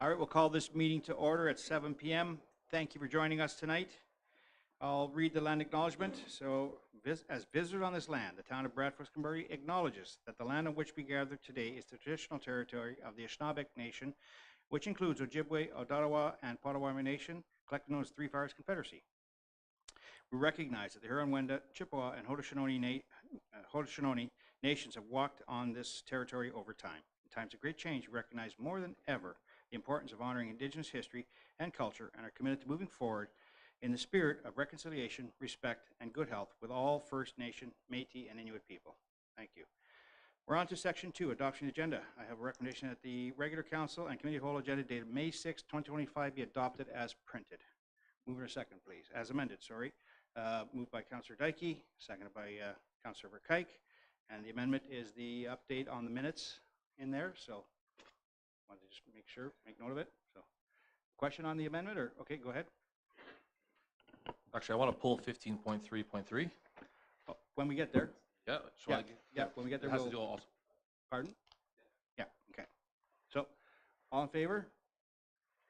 All right, we'll call this meeting to order at 7 p.m. Thank you for joining us tonight. I'll read the land acknowledgement. So, as visitors on this land, the town of Bradford, Gwillimbury acknowledges that the land on which we gather today is the traditional territory of the Anishinaabe Nation, which includes Ojibwe, Odawa, and Potawatomi Nation, collectively known as Three Fires Confederacy. We recognize that the Huron-Wendat, Chippewa, and Haudenosaunee nations have walked on this territory over time. In times of great change, we recognize more than ever the importance of honoring Indigenous history and culture, and are committed to moving forward in the spirit of reconciliation, respect, and good health with all First Nation, Métis, and Inuit people. Thank you. We're on to Section 2, Adoption Agenda. I have a recommendation that the regular council and committee of whole agenda dated May 6, 2025 be adopted as printed. Move in a second, please. As amended, sorry. Moved by Councillor Dykey, seconded by Councillor Verkuyk. And the amendment is the update on the minutes in there, so wanted to just make note of it. So, question on the amendment, or okay, go ahead. Actually, I want to pull 15.3.3. Oh, when we get there. Yeah. When we get there, it has to do also. Pardon? Yeah. Okay. So, all in favor?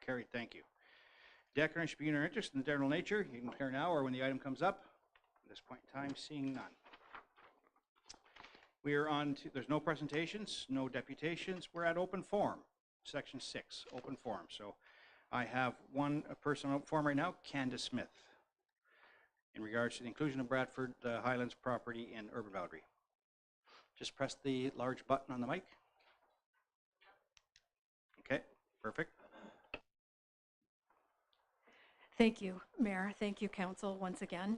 Carried. Thank you. Declaration should be in our interest in the general nature. You can declare now or when the item comes up. At this point in time, seeing none. We are on to, there's no presentations, no deputations. We're at open forum. Section 6, open forum. So I have one person on open forum right now, Candace Smith, in regards to the inclusion of Bradford Highlands property in urban boundary. Just press the large button on the mic. Okay, perfect. Thank you, Mayor. Thank you, Council, once again.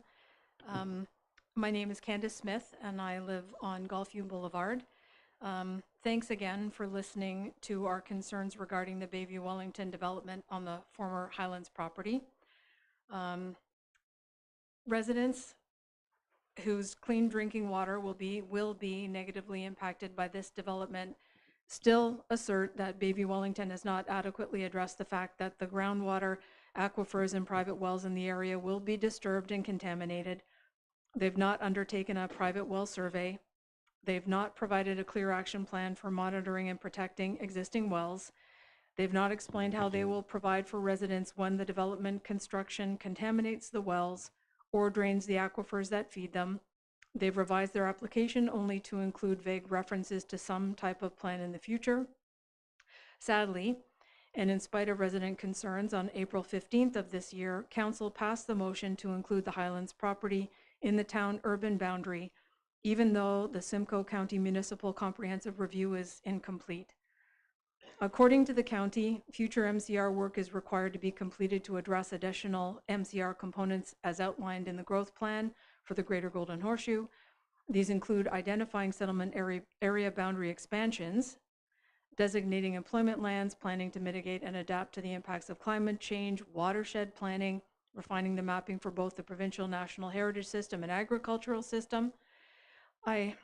My name is Candace Smith, and I live on Gulfview Boulevard. Thanks again for listening to our concerns regarding the Bayview Wellington development on the former Highlands property. Residents whose clean drinking water will be negatively impacted by this development still assert that Bayview Wellington has not adequately addressed the fact that the groundwater, aquifers, and private wells in the area will be disturbed and contaminated. They've not undertaken a private well survey. They've not provided a clear action plan for monitoring and protecting existing wells. They've not explained how they will provide for residents when the development construction contaminates the wells or drains the aquifers that feed them. They've revised their application only to include vague references to some type of plan in the future. Sadly, and in spite of resident concerns, on April 15th of this year, Council passed the motion to include the Highlands property in the town urban boundary, even though the Simcoe County Municipal Comprehensive Review is incomplete. According to the county, future MCR work is required to be completed to address additional MCR components as outlined in the growth plan for the Greater Golden Horseshoe. These include identifying settlement area boundary expansions, designating employment lands, planning to mitigate and adapt to the impacts of climate change, watershed planning, refining the mapping for both the provincial national heritage system and agricultural system. I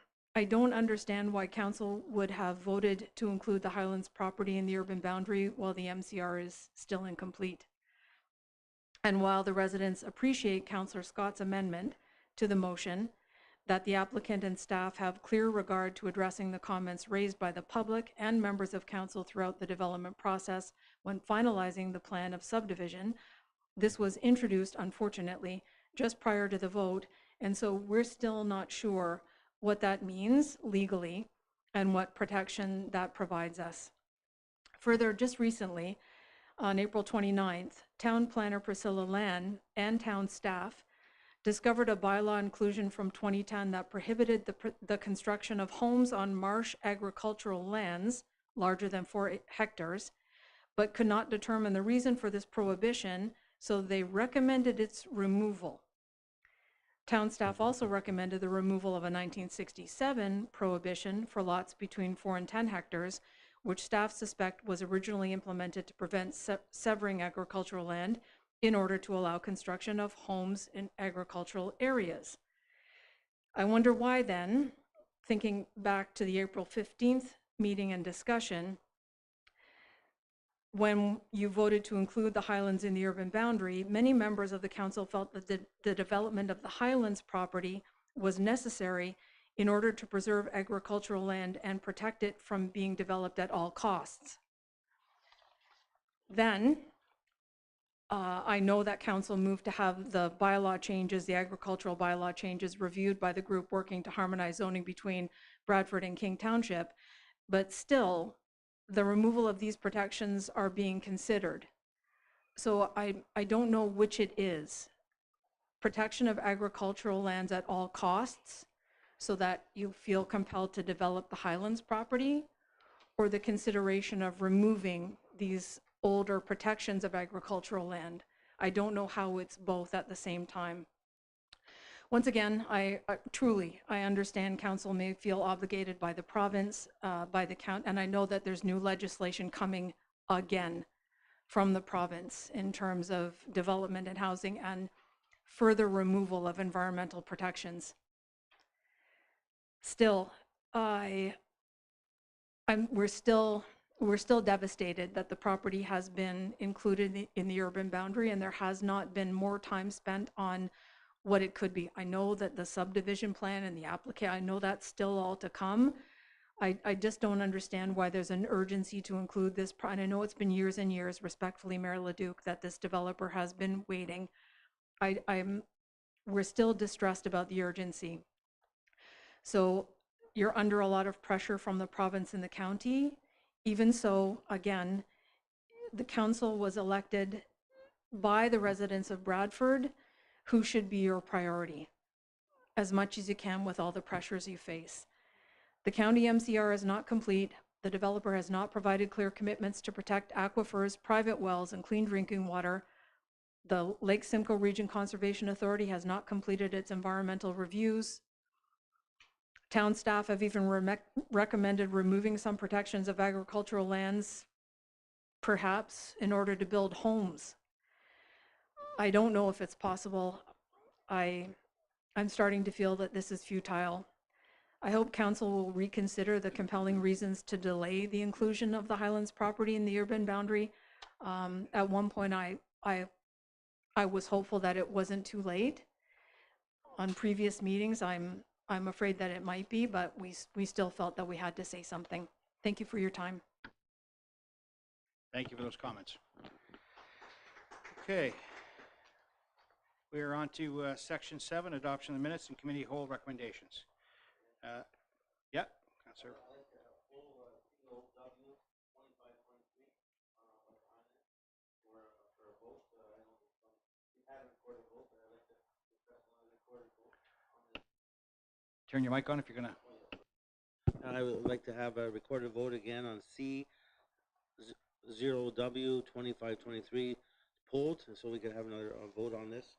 don't understand why Council would have voted to include the Highlands property in the urban boundary while the MCR is still incomplete. And while the residents appreciate Councillor Scott's amendment to the motion, that the applicant and staff have clear regard to addressing the comments raised by the public and members of Council throughout the development process when finalizing the plan of subdivision. This was introduced, unfortunately, just prior to the vote, and so we're still not sure what that means legally and what protection that provides us. Further, just recently, on April 29th, Town Planner Priscilla Land and town staff discovered a bylaw inclusion from 2010 that prohibited the construction of homes on marsh agricultural lands larger than 4 hectares, but could not determine the reason for this prohibition, so they recommended its removal. Town staff also recommended the removal of a 1967 prohibition for lots between 4 and 10 hectares, which staff suspect was originally implemented to prevent severing agricultural land in order to allow construction of homes in agricultural areas. I wonder why then, thinking back to the April 15th meeting and discussion, when you voted to include the Highlands in the urban boundary, many members of the council felt that the development of the Highlands property was necessary in order to preserve agricultural land and protect it from being developed at all costs. Then, I know that council moved to have the bylaw changes, the agricultural bylaw changes reviewed by the group working to harmonize zoning between Bradford and King Township, but still, the removal of these protections are being considered. So I don't know which it is. Protection of agricultural lands at all costs so that you feel compelled to develop the Highlands property, or the consideration of removing these older protections of agricultural land. I don't know how it's both at the same time. Once again, I truly understand council may feel obligated by the province, by the county, and I know that there's new legislation coming again from the province in terms of development and housing and further removal of environmental protections. Still, we're still devastated that the property has been included in the urban boundary, and there has not been more time spent on what it could be. I know that the subdivision plan and the application, I know that's still all to come. I just don't understand why there's an urgency to include this. And I know it's been years and years, respectfully, Mayor Leduc, that this developer has been waiting. We're still distressed about the urgency. So you're under a lot of pressure from the province and the county. Even so, again, the council was elected by the residents of Bradford, who should be your priority as much as you can with all the pressures you face. The county MCR is not complete. The developer has not provided clear commitments to protect aquifers, private wells, and clean drinking water. The Lake Simcoe Region Conservation Authority has not completed its environmental reviews. Town staff have even recommended removing some protections of agricultural lands, perhaps in order to build homes. I don't know if it's possible. I'm starting to feel that this is futile. I hope council will reconsider the compelling reasons to delay the inclusion of the Highlands property in the urban boundary. At one point, I was hopeful that it wasn't too late. On previous meetings, I'm afraid that it might be, but we still felt that we had to say something. Thank you for your time. Thank you for those comments. Okay. We are on to Section 7, Adoption of the Minutes and Committee Whole Recommendations. Yeah, Councillor. Turn your mic on if you're going to. I would like to have a recorded vote again on C0W2523 pulled, so we can have another vote on this.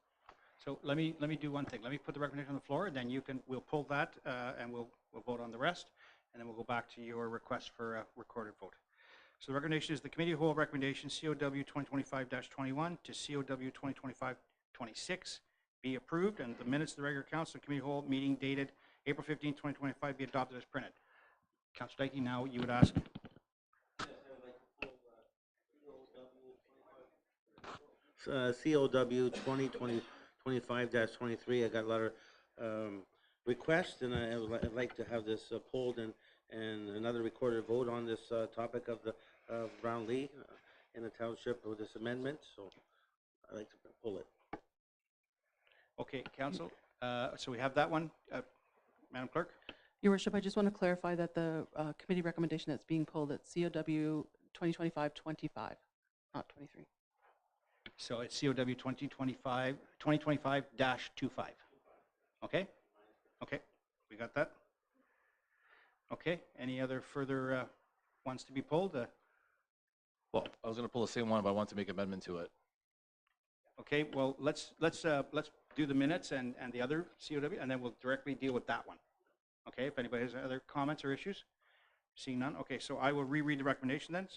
So let me do one thing. Let me put the recommendation on the floor, and then we'll pull that, and we'll vote on the rest, and then we'll go back to your request for a recorded vote. So the recommendation is the committee whole recommendation COW 2025-21 to COW 2025-26 be approved, and the minutes of the regular council committee whole meeting dated April 15, 2025 be adopted as printed. Councillor Dykey, now you would ask. COW 2025-23. I got a lot of requests, and I'd like to have this pulled and another recorded vote on this topic of the Brown Lee in the township with this amendment. So I'd like to pull it. Okay, council. So we have that one. Madam Clerk? Your Worship, I just want to clarify that the committee recommendation that's being pulled at COW 2025-25, not 23. So it's COW 2025-25. Okay? Okay, we got that? Okay, any other further ones to be pulled? Well, I was going to pull the same one, but I want to make an amendment to it. Okay, well, let's do the minutes and the other COW, and then we'll directly deal with that one. Okay, if anybody has other comments or issues? Seeing none? Okay, so I will reread the recommendation then.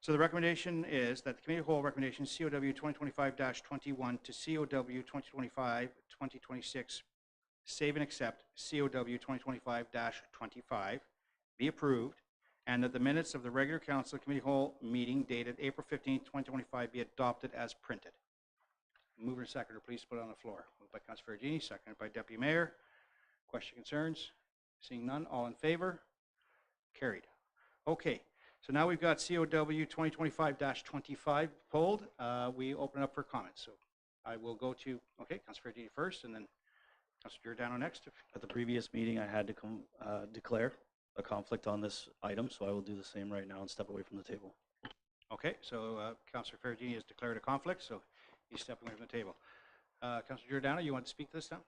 So the recommendation is that the committee of whole recommendation COW 2025-21 to COW 2025-2026 save and accept COW 2025-25 be approved, and that the minutes of the regular council committee of whole meeting dated April 15, 2025 be adopted as printed. Mover and seconder, please put it on the floor. Moved by Councillor Ferragini, seconded by Deputy Mayor. Question, concerns? Seeing none, all in favor? Carried. Okay, So now we've got COW 2025-25 pulled. We open up for comments. So I will go to, okay, Councilor Ferdinand first, and then Councilor Giordano next. At the previous meeting, I had to declare a conflict on this item, so I will do the same right now and step away from the table. Okay, so Councilor Ferdinand has declared a conflict, so he's stepping away from the table. Councilor Giordano, you want to speak this time?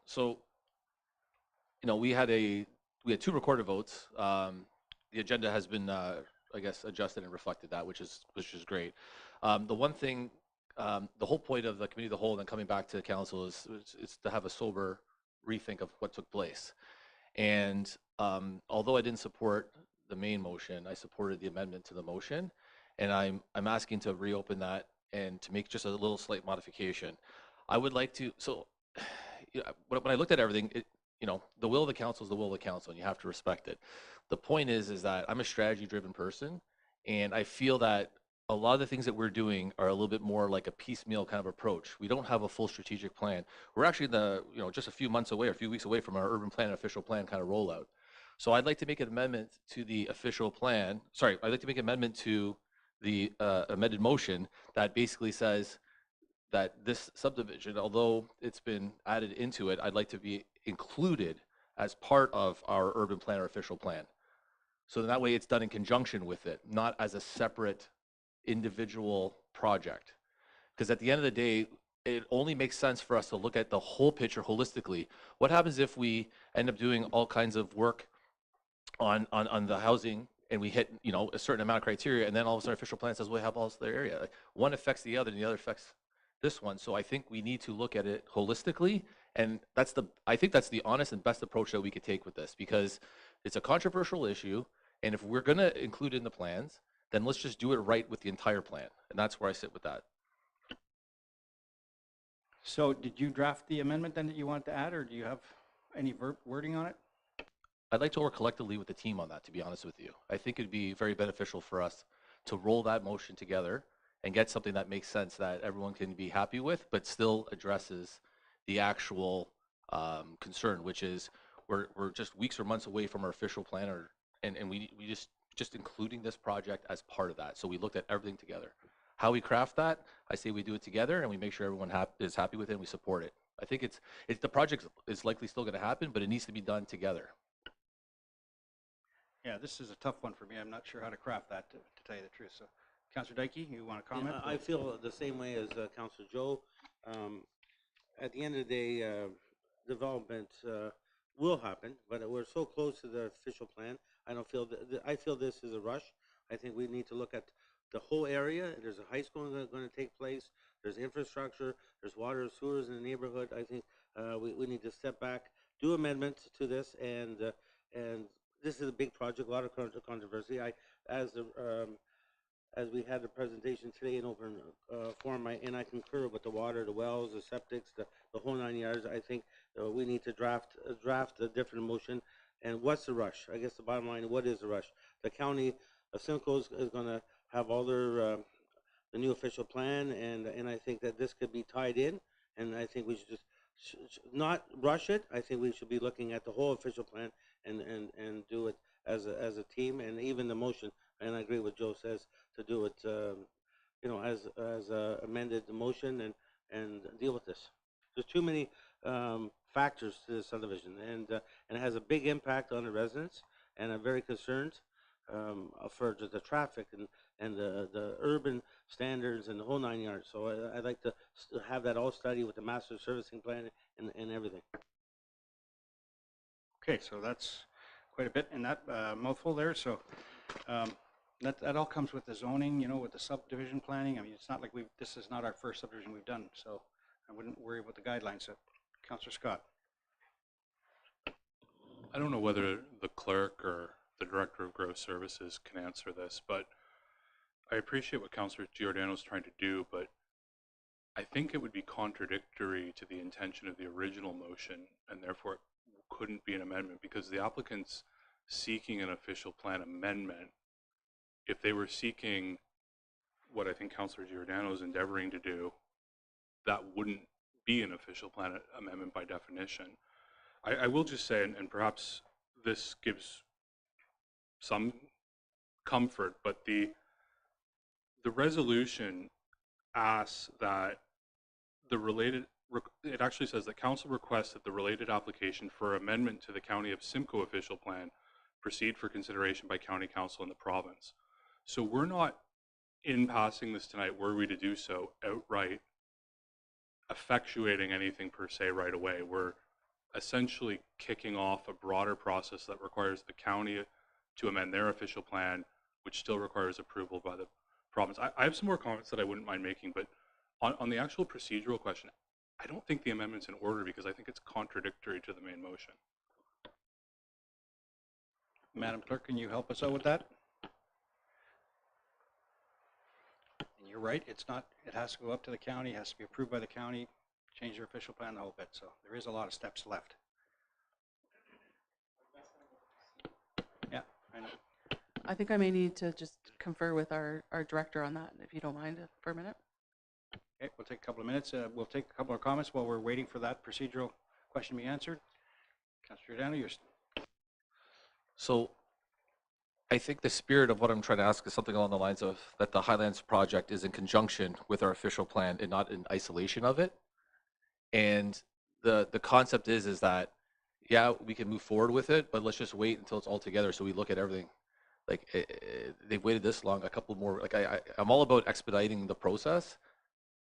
So, we had 2 recorded votes. The agenda has been, I guess, adjusted and reflected that, which is great. The one thing, the whole point of the committee of the whole and then coming back to council is to have a sober rethink of what took place. And although I didn't support the main motion, I supported the amendment to the motion, and I'm asking to reopen that and to make just a little slight modification. I would like to. So, when I looked at everything, the will of the council is the will of the council, and you have to respect it. The point is that I'm a strategy-driven person, and I feel that a lot of the things that we're doing are a little bit more like a piecemeal kind of approach. We don't have a full strategic plan. We're actually just a few months away or a few weeks away from our urban plan and official plan kind of rollout. So I'd like to make an amendment to the official plan. Sorry, I'd like to make an amendment to the amended motion that basically says that this subdivision, although it's been added into it, I'd like to be included as part of our urban plan or official plan. So that way it's done in conjunction with it, not as a separate individual project. Because at the end of the day, it only makes sense for us to look at the whole picture holistically. What happens if we end up doing all kinds of work on the housing and we hit a certain amount of criteria, and then all of a sudden our official plan says we have all this other area. One affects the other and the other affects this one. So I think we need to look at it holistically, and I think that's the honest and best approach that we could take with this, because it's a controversial issue, and if we're going to include it in the plans, then let's just do it right with the entire plan, and that's where I sit with that. So did you draft the amendment then that you wanted to add, or do you have any wording on it? I'd like to work collectively with the team on that, to be honest with you. I think it'd be very beneficial for us to roll that motion together and get something that makes sense, that everyone can be happy with, but still addresses the actual concern, which is we're just weeks or months away from our official plan, and we just including this project as part of that. So we looked at everything together. How we craft that, I say we do it together and we make sure everyone is happy with it and we support it. I think the project is likely still going to happen, but it needs to be done together. Yeah, this is a tough one for me. I'm not sure how to craft that, to tell you the truth. So, Councilor Dykey, you want to comment? I feel the same way as Councilor Joe. At the end of the day, development will happen, but we're so close to the official plan. I feel this is a rush. I think we need to look at the whole area. There's a high school that's going to take place. There's infrastructure. There's water and sewers in the neighborhood. I think we need to step back, do amendments to this, and this is a big project, a lot of controversy. As we had the presentation today in open forum, and I concur with the water, the wells, the septics, the whole 9 yards. I think we need to draft a different motion. And what's the rush? I guess the bottom line, what is the rush? The county of Simcoe is going to have all their the new official plan, and I think that this could be tied in, and I think we should just not rush it. I think we should be looking at the whole official plan and do it as a team, and even the motion. And I agree with Joe says to do it, as amended the motion and deal with this. There's too many factors to the subdivision, and it has a big impact on the residents, and I'm very concerned for the traffic and the urban standards and the whole 9 yards. So I'd like to have that all studied with the master servicing plan and everything. Okay, so that's quite a bit in that mouthful there. So that all comes with the zoning, with the subdivision planning. I mean, it's not like this is not our first subdivision we've done, so I wouldn't worry about the guidelines. So, Councillor Scott. I don't know whether the clerk or the director of gross services can answer this, but I appreciate what Councillor Giordano is trying to do, but I think it would be contradictory to the intention of the original motion, and therefore it couldn't be an amendment, because the applicant's seeking an official plan amendment. If they were seeking what I think Councillor Giordano is endeavoring to do, that wouldn't be an official plan amendment by definition. I will just say, and perhaps this gives some comfort, but the resolution asks that it actually says that council requests that the related application for amendment to the County of Simcoe official plan proceed for consideration by County Council in the province. So we're not, in passing this tonight, were we to do so, outright effectuating anything per se right away. We're essentially kicking off a broader process that requires the county to amend their official plan, which still requires approval by the province. I have some more comments that I wouldn't mind making, but on the actual procedural question, I don't think the amendment's in order because I think it's contradictory to the main motion. Madam Clerk, can you help us out with that? And you're right, it's not, it has to go up to the county, it has to be approved by the county, change their official plan, the whole bit, so there is a lot of steps left. Yeah, I know. I think I may need to just confer with our director on that, if you don't mind for a minute. Okay, we'll take a couple of minutes. We'll take a couple of comments while we're waiting for that procedural question to be answered. Councillor Giordano, you're... So I think the spirit of what I'm trying to ask is something along the lines of that the Highlands project is in conjunction with our official plan and not in isolation of it. And the concept is that, yeah, we can move forward with it, but let's just wait until it's all together so we look at everything. Like they've waited this long, a couple more, like I'm all about expediting the process,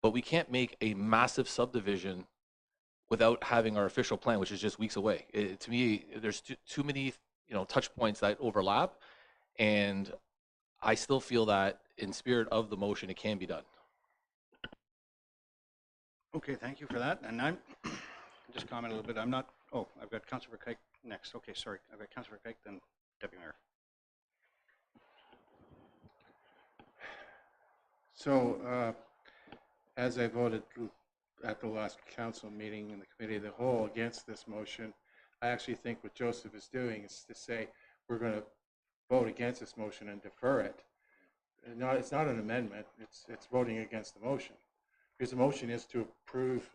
but we can't make a massive subdivision without having our official plan, which is just weeks away. To me, there's too many, touch points that overlap, and I still feel that in spirit of the motion, it can be done. Okay, thank you for that. And I'm just comment a little bit. I'm not, I've got Councillor Kike next. Okay, sorry. I've got Councillor Kike, then Deputy Mayor. So, as I voted at the last council meeting in the committee of the whole against this motion, I actually think what Joseph is doing is to say we're going to vote against this motion and defer it. It's not an amendment. It's voting against the motion, because the motion is to approve.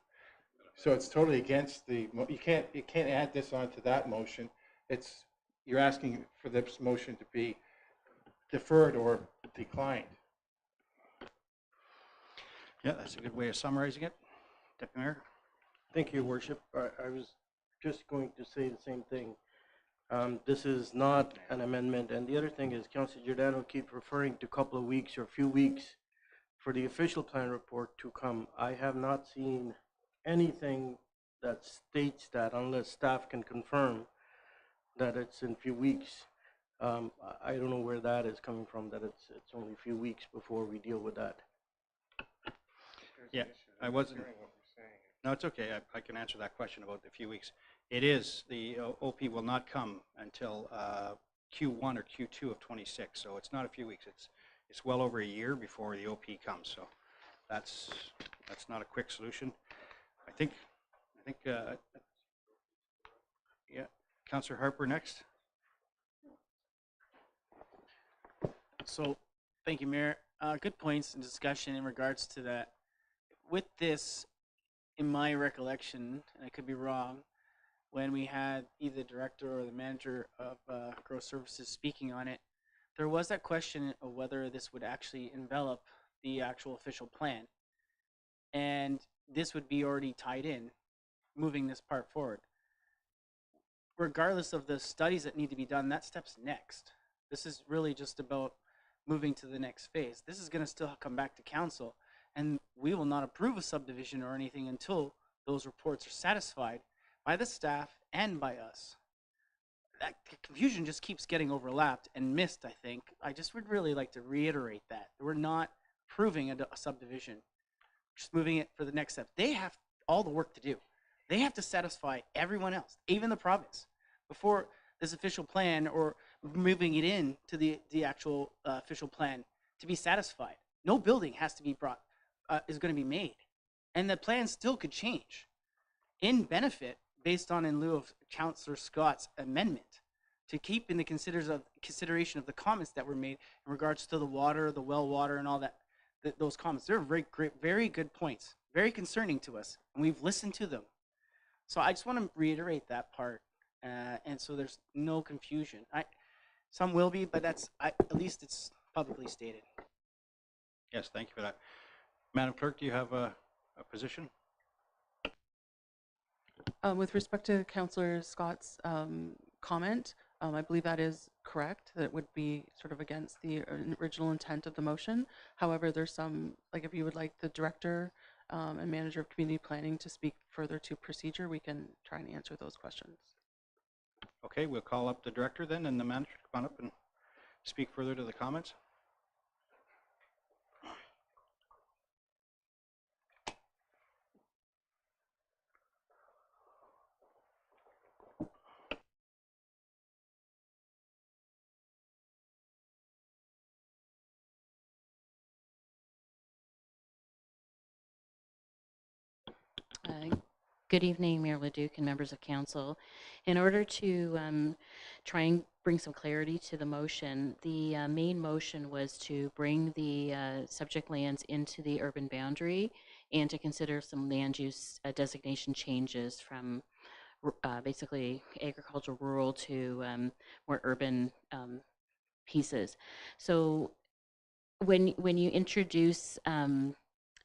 So it's totally against the. You can't add this onto that motion. You're asking for this motion to be deferred or declined. Yeah, that's a good way of summarizing it. Deputy Mayor? Thank you, Worship. I was just going to say the same thing. This is not an amendment. And the other thing is, Councilor Giordano keeps referring to a couple of weeks or a few weeks for the official plan report to come. I have not seen anything that states that, unless staff can confirm that it's in a few weeks. I don't know where that is coming from, that it's only a few weeks before we deal with that. Yeah, I wasn't. No, it's okay. I can answer that question about the few weeks. It is, the OP will not come until Q1 or Q2 of 26, so it's not a few weeks. It's well over a year before the OP comes, so that's not a quick solution. I think, yeah, Councillor Harper next. So, thank you, Mayor. Good points and discussion in regards to that. With this, in my recollection, and I could be wrong, when we had either the director or the manager of gross services speaking on it, there was that question of whether this would actually envelop the actual official plan. And this would be already tied in, moving this part forward. Regardless of the studies that need to be done, that step's next. This is really just about moving to the next phase. This is going to still come back to council, and we will not approve a subdivision or anything until those reports are satisfied by the staff and by us. That confusion just keeps getting overlapped and missed, I think. I just would really like to reiterate that. We're not approving a subdivision, just moving it for the next step. They have all the work to do. They have to satisfy everyone else, even the province, before this official plan or moving it in to the actual official plan to be satisfied. No building has to be brought, is going to be made. And the plan still could change in benefit based on in lieu of Councillor Scott's amendment to keep in the consideration of the comments that were made in regards to the water, the well water, and all that. Those comments, they're very great, very good points, very concerning to us, and we've listened to them. So I just want to reiterate that part, and so there's no confusion. Some will be, but at least it's publicly stated. Yes, thank you for that. Madam Clerk, do you have a position? With respect to Councillor Scott's comment, I believe that is correct. That would be sort of against the original intent of the motion. However, there's some, like if you would like the director and manager of community planning to speak further to procedure, we can try and answer those questions. Okay, we'll call up the director then and the manager to come on up and speak further to the comments. Good evening, Mayor Leduc and members of council. In order to try and bring some clarity to the motion, the main motion was to bring the subject lands into the urban boundary and to consider some land use designation changes from basically agricultural rural to more urban pieces. So when you introduce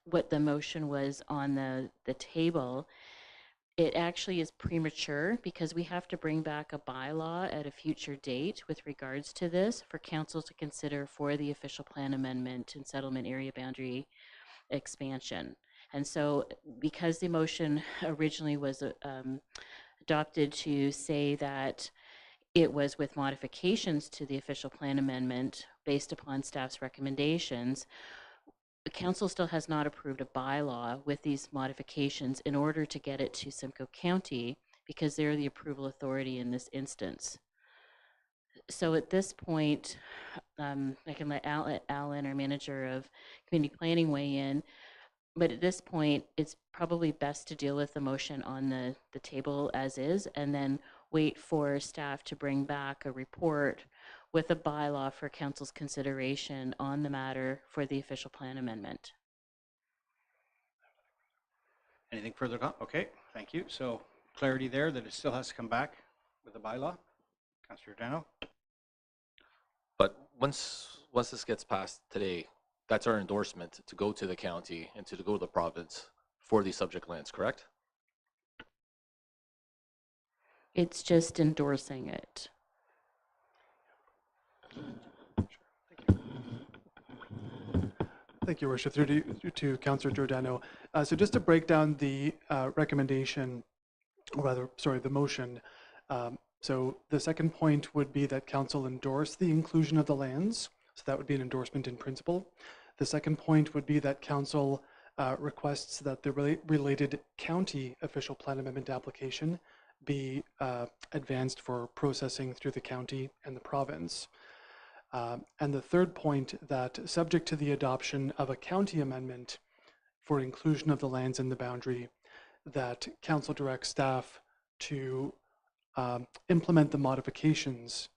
what the motion was on the table, it actually is premature because we have to bring back a bylaw at a future date with regards to this for council to consider for the official plan amendment and settlement area boundary expansion. And so because the motion originally was adopted to say that it was with modifications to the official plan amendment based upon staff's recommendations, the council still has not approved a bylaw with these modifications in order to get it to Simcoe County because they're the approval authority in this instance. So at this point, I can let Alan, our manager of community planning, weigh in. But at this point, it's probably best to deal with the motion on the table as is and then wait for staff to bring back a report with a bylaw for council's consideration on the matter for the official plan amendment. Anything further? Okay, thank you. So clarity there that it still has to come back with a bylaw. Councillor Giordano? But once this gets passed today, that's our endorsement to go to the county and to go to the province for these subject lands, correct? It's just endorsing it. Thank you, Worship. Through to Councillor Giordano. So just to break down the recommendation, or rather, sorry, the motion. So the second point would be that council endorse the inclusion of the lands. So that would be an endorsement in principle. The second point would be that council requests that the related county official plan amendment application be advanced for processing through the county and the province. And the third point, that subject to the adoption of a county amendment for inclusion of the lands in the boundary, that council directs staff to implement the modifications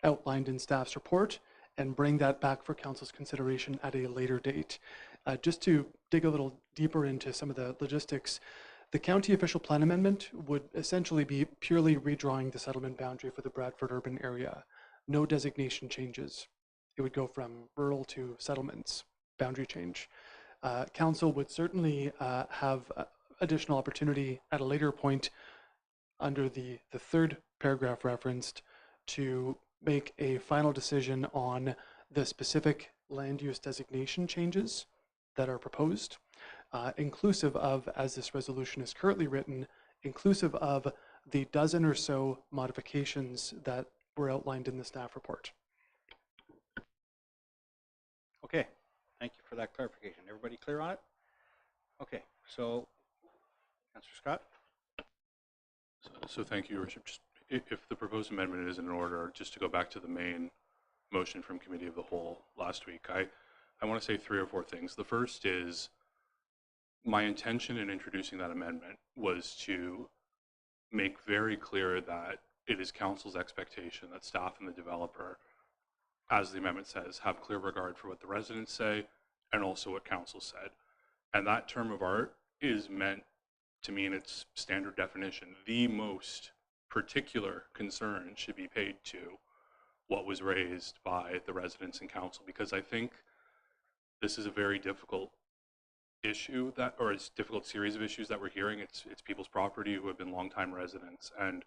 outlined in staff's report and bring that back for council's consideration at a later date. Just to dig a little deeper into some of the logistics, the county official plan amendment would essentially be purely redrawing the settlement boundary for the Bradford urban area. No designation changes. It would go from rural to settlements, boundary change. Council would certainly have additional opportunity at a later point under the third paragraph referenced to make a final decision on the specific land use designation changes that are proposed, inclusive of, as this resolution is currently written, inclusive of the dozen or so modifications that were outlined in the staff report. Okay, thank you for that clarification. Everybody clear on it? Okay, so Councillor Scott? So thank you, Your Worship. Just if the proposed amendment is in order, just to go back to the main motion from Committee of the Whole last week, I want to say 3 or 4 things. The first is my intention in introducing that amendment was to make very clear that it is council's expectation that staff and the developer, as the amendment says, have clear regard for what the residents say and also what council said. And that term of art is meant to mean its standard definition. The most particular concern should be paid to what was raised by the residents and council, because I think this is a very difficult issue that, or it's a difficult series of issues that we're hearing. It's people's property who have been longtime residents. And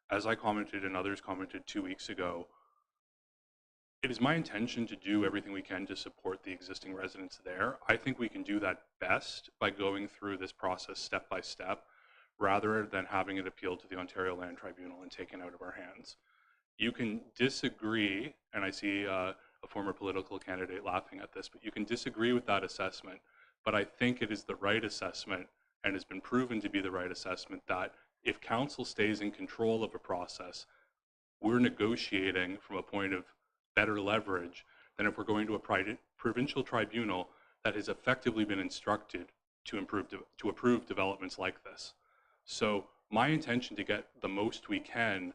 as I commented and others commented 2 weeks ago, it is my intention to do everything we can to support the existing residents there. I think we can do that best by going through this process step by step, rather than having it appealed to the Ontario Land Tribunal and taken out of our hands. You can disagree, and I see a former political candidate laughing at this, but you can disagree with that assessment. But I think it is the right assessment, and has been proven to be the right assessment, that if council stays in control of a process, we're negotiating from a point of better leverage than if we're going to a provincial tribunal that has effectively been instructed to approve developments like this. So my intention to get the most we can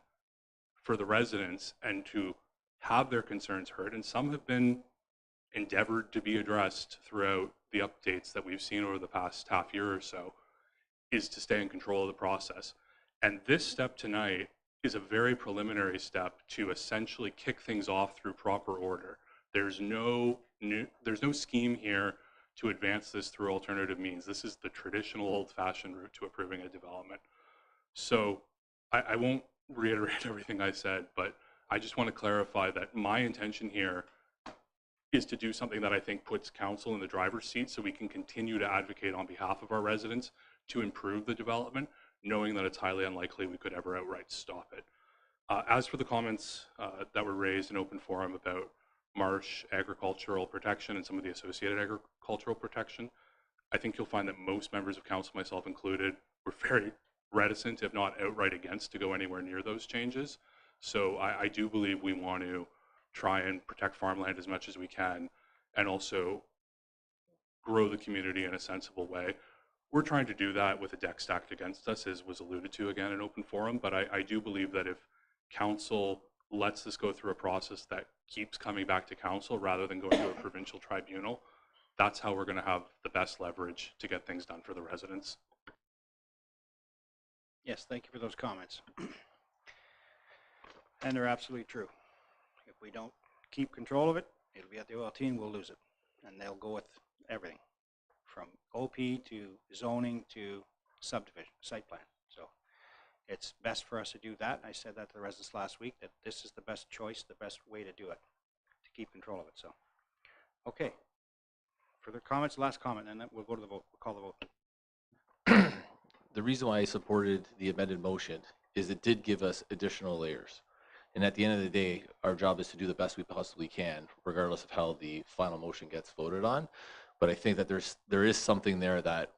for the residents and to have their concerns heard, and some have been endeavored to be addressed throughout the updates that we've seen over the past half year or so, is to stay in control of the process. And this step tonight is a very preliminary step to essentially kick things off through proper order. There's no scheme here to advance this through alternative means. This is the traditional old-fashioned route to approving a development. So I won't reiterate everything I said, but I just want to clarify that my intention here is to do something that I think puts council in the driver's seat, so we can continue to advocate on behalf of our residents to improve the development, knowing that it's highly unlikely we could ever outright stop it. As for the comments that were raised in open forum about marsh agricultural protection and some of the associated agricultural protection, I think you'll find that most members of council, myself included, were very reticent, if not outright against, to go anywhere near those changes. So I do believe we want to try and protect farmland as much as we can, and also grow the community in a sensible way. We're trying to do that with a deck stacked against us, as was alluded to again in open forum, but I do believe that if council lets this go through a process that keeps coming back to council rather than going to a provincial tribunal, that's how we're going to have the best leverage to get things done for the residents. Yes, thank you for those comments. And they're absolutely true. If we don't keep control of it, it'll be at the OLT and we'll lose it. And they'll go with everything, from OP to zoning to subdivision, site plan. So it's best for us to do that. I said that to the residents last week, that this is the best choice, the best way to do it, to keep control of it. So, okay. Further comments? Last comment, and then we'll go to the vote. We'll call the vote. The reason why I supported the amended motion is it did give us additional layers. And at the end of the day, our job is to do the best we possibly can, regardless of how the final motion gets voted on. But I think that there is something there that,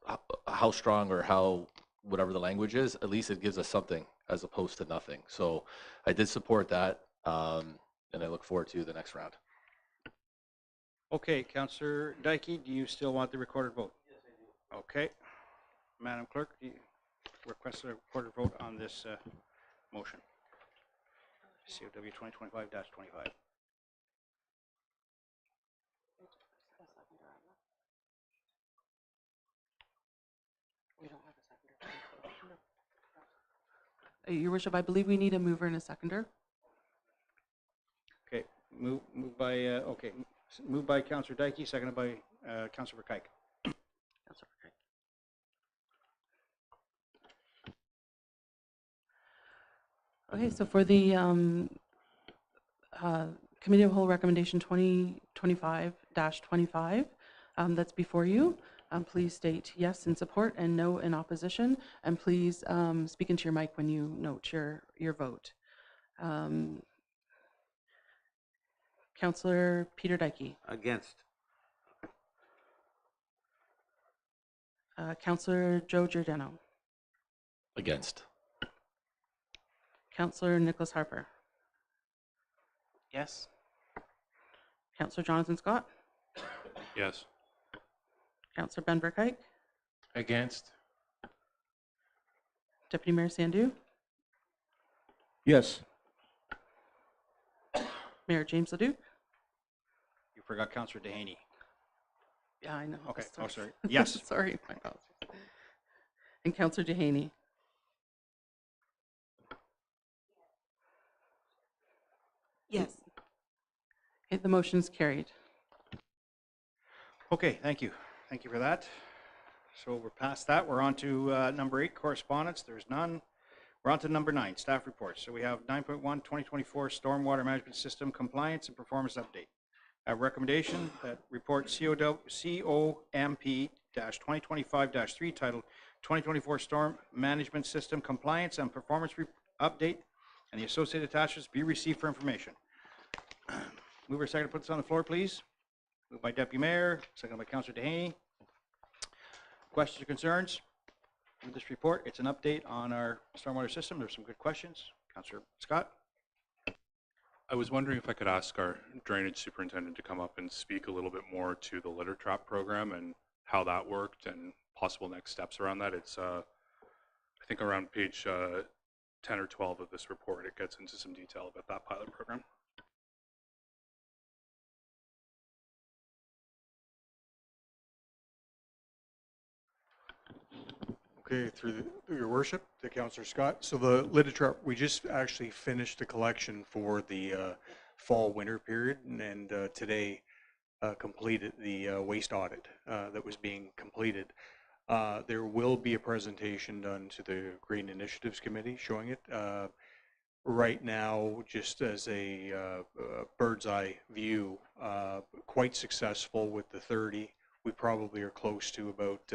how strong or how whatever the language is, at least it gives us something as opposed to nothing. So I did support that, and I look forward to the next round. Okay, Councillor Dykey, do you still want the recorded vote? Yes, I do. Okay. Madam Clerk, do you request a recorded vote on this motion? COW 2025-25. We don't have a seconder. Your Worship, I believe we need a mover and a seconder. Okay, moved by Councillor Dykey, seconded by Councillor Verkuyk. Councillor Verkuyk. Okay, so for the Committee of Whole Recommendation 2025-25 that's before you, please state yes in support and no in opposition, and please speak into your mic when you note your vote. Councillor Peter Dykey. Against. Councillor Joe Giordano. Against. Councillor Nicholas Harper. Yes. Councillor Jonathan Scott. Yes. Councillor Ben Verkuyk. Against. Deputy Mayor Sandu. Yes. Mayor James Leduc. You forgot Councillor Dehaney. Yeah, I know. Okay. Oh, sorry. Yes. Sorry, my apologies. And Councillor Dehaney. Yes. Okay, the motion's carried. Okay, thank you. Thank you for that. So we're past that. We're on to number 8, correspondence. There's none. We're on to number 9, staff reports. So we have 9.1, 2024 Stormwater Management System Compliance and Performance Update. A recommendation that report COMP-2025-3 titled 2024 Storm Management System Compliance and Performance Update and the associated attachments be received for information. Mover second to put this on the floor, please. Moved by Deputy Mayor, second by Councillor Dehaney. Questions or concerns with this report? It's an update on our stormwater system. There's some good questions. Councillor Scott. I was wondering if I could ask our drainage superintendent to come up and speak a little bit more to the litter trap program and how that worked and possible next steps around that. It's, I think around page 10 or 12 of this report, it gets into some detail about that pilot program. Okay, through your worship, to Councillor Scott. So the litter trap, we just actually finished the collection for the fall winter period, and today completed the waste audit that was being completed. There will be a presentation done to the Green Initiatives Committee showing it. Right now, just as a bird's eye view, quite successful with the 30. We probably are close to about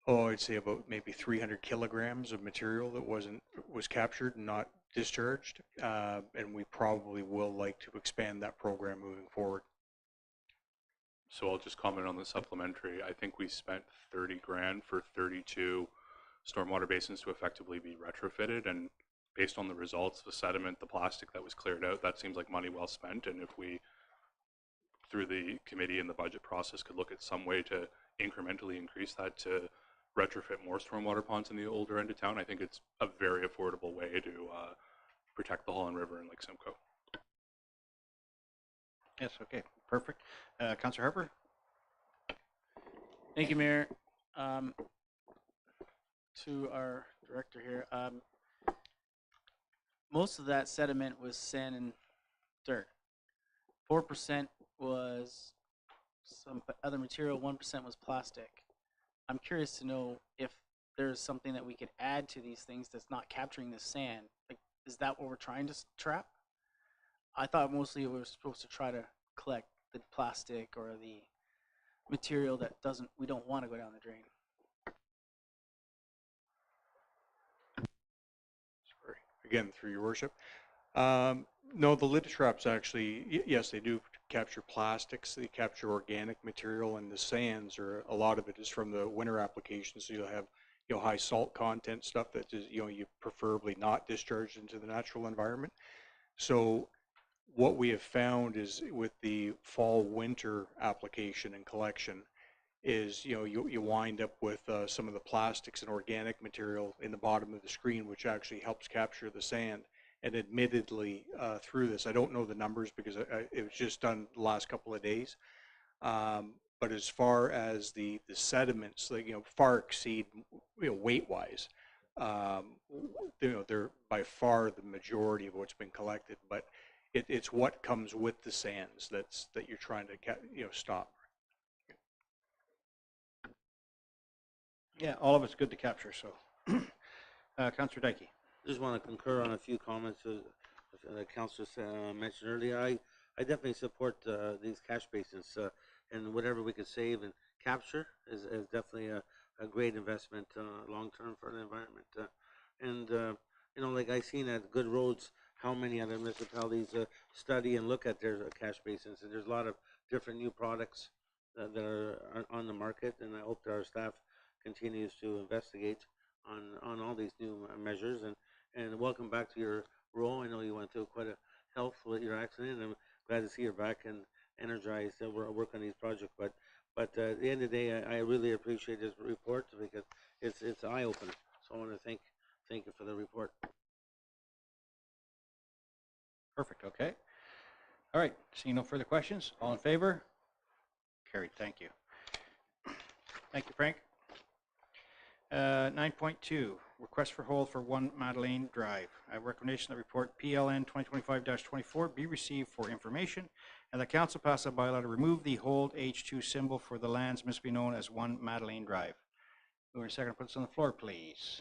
I'd say about maybe 300 kilograms of material that was captured and not discharged, and we probably will like to expand that program moving forward. So I'll just comment on the supplementary. I think we spent 30 grand for 32 stormwater basins to effectively be retrofitted, and based on the results, the sediment, the plastic that was cleared out, that seems like money well spent. And if we, through the committee and the budget process, could look at some way to incrementally increase that to retrofit more stormwater ponds in the older end of town, I think it's a very affordable way to protect the Holland River and Lake Simcoe. Yes, okay, perfect. Councillor Harper. Thank you, Mayor. To our director here, most of that sediment was sand and dirt. 4% was some other material, 1% was plastic. I'm curious to know if there's something that we could add to these things that's not capturing the sand. Like, is that what we're trying to trap? I thought mostly we were supposed to try to collect the plastic or the material that we don't want to go down the drain. Sorry, again, through your worship. No, the litter traps actually, yes, they do capture plastics, they capture organic material, and the sands, or a lot of it is from the winter applications, so you'll have high salt content stuff that is, you preferably not discharged into the natural environment. So what we have found is with the fall winter application and collection is, you wind up with some of the plastics and organic material in the bottom of the screen, which actually helps capture the sand. And admittedly, through this, I don't know the numbers because it was just done the last couple of days. But as far as the sediments, far exceed, weight-wise. They're by far the majority of what's been collected. But it's what comes with the sands that you're trying to stop. Yeah, all of it's good to capture. So, Councillor Dykey. Just want to concur on a few comments that Councillor mentioned earlier. I definitely support these catch basins, and whatever we could save and capture is definitely a great investment long term for the environment. Like I seen at Good Roads, how many other municipalities study and look at their catch basins, and there's a lot of different new products that are on the market, and I hope that our staff continues to investigate on all these new measures. And welcome back to your role. I know you went through quite a health with your accident, and I'm glad to see you're back and energized to work on these projects. But at the end of the day, I really appreciate this report because it's eye opener. So I want to thank you for the report. Perfect. Okay. All right. Seeing no further questions, all in favor? Carried. Thank you. Thank you, Frank. 9.2, request for hold for 1 Madeleine Drive. I have a recommendation that report PLN 2025-24 be received for information, and the council pass a bylaw to remove the hold H2 symbol for the lands must be known as 1 Madeleine Drive. Mover and second, put this on the floor, please.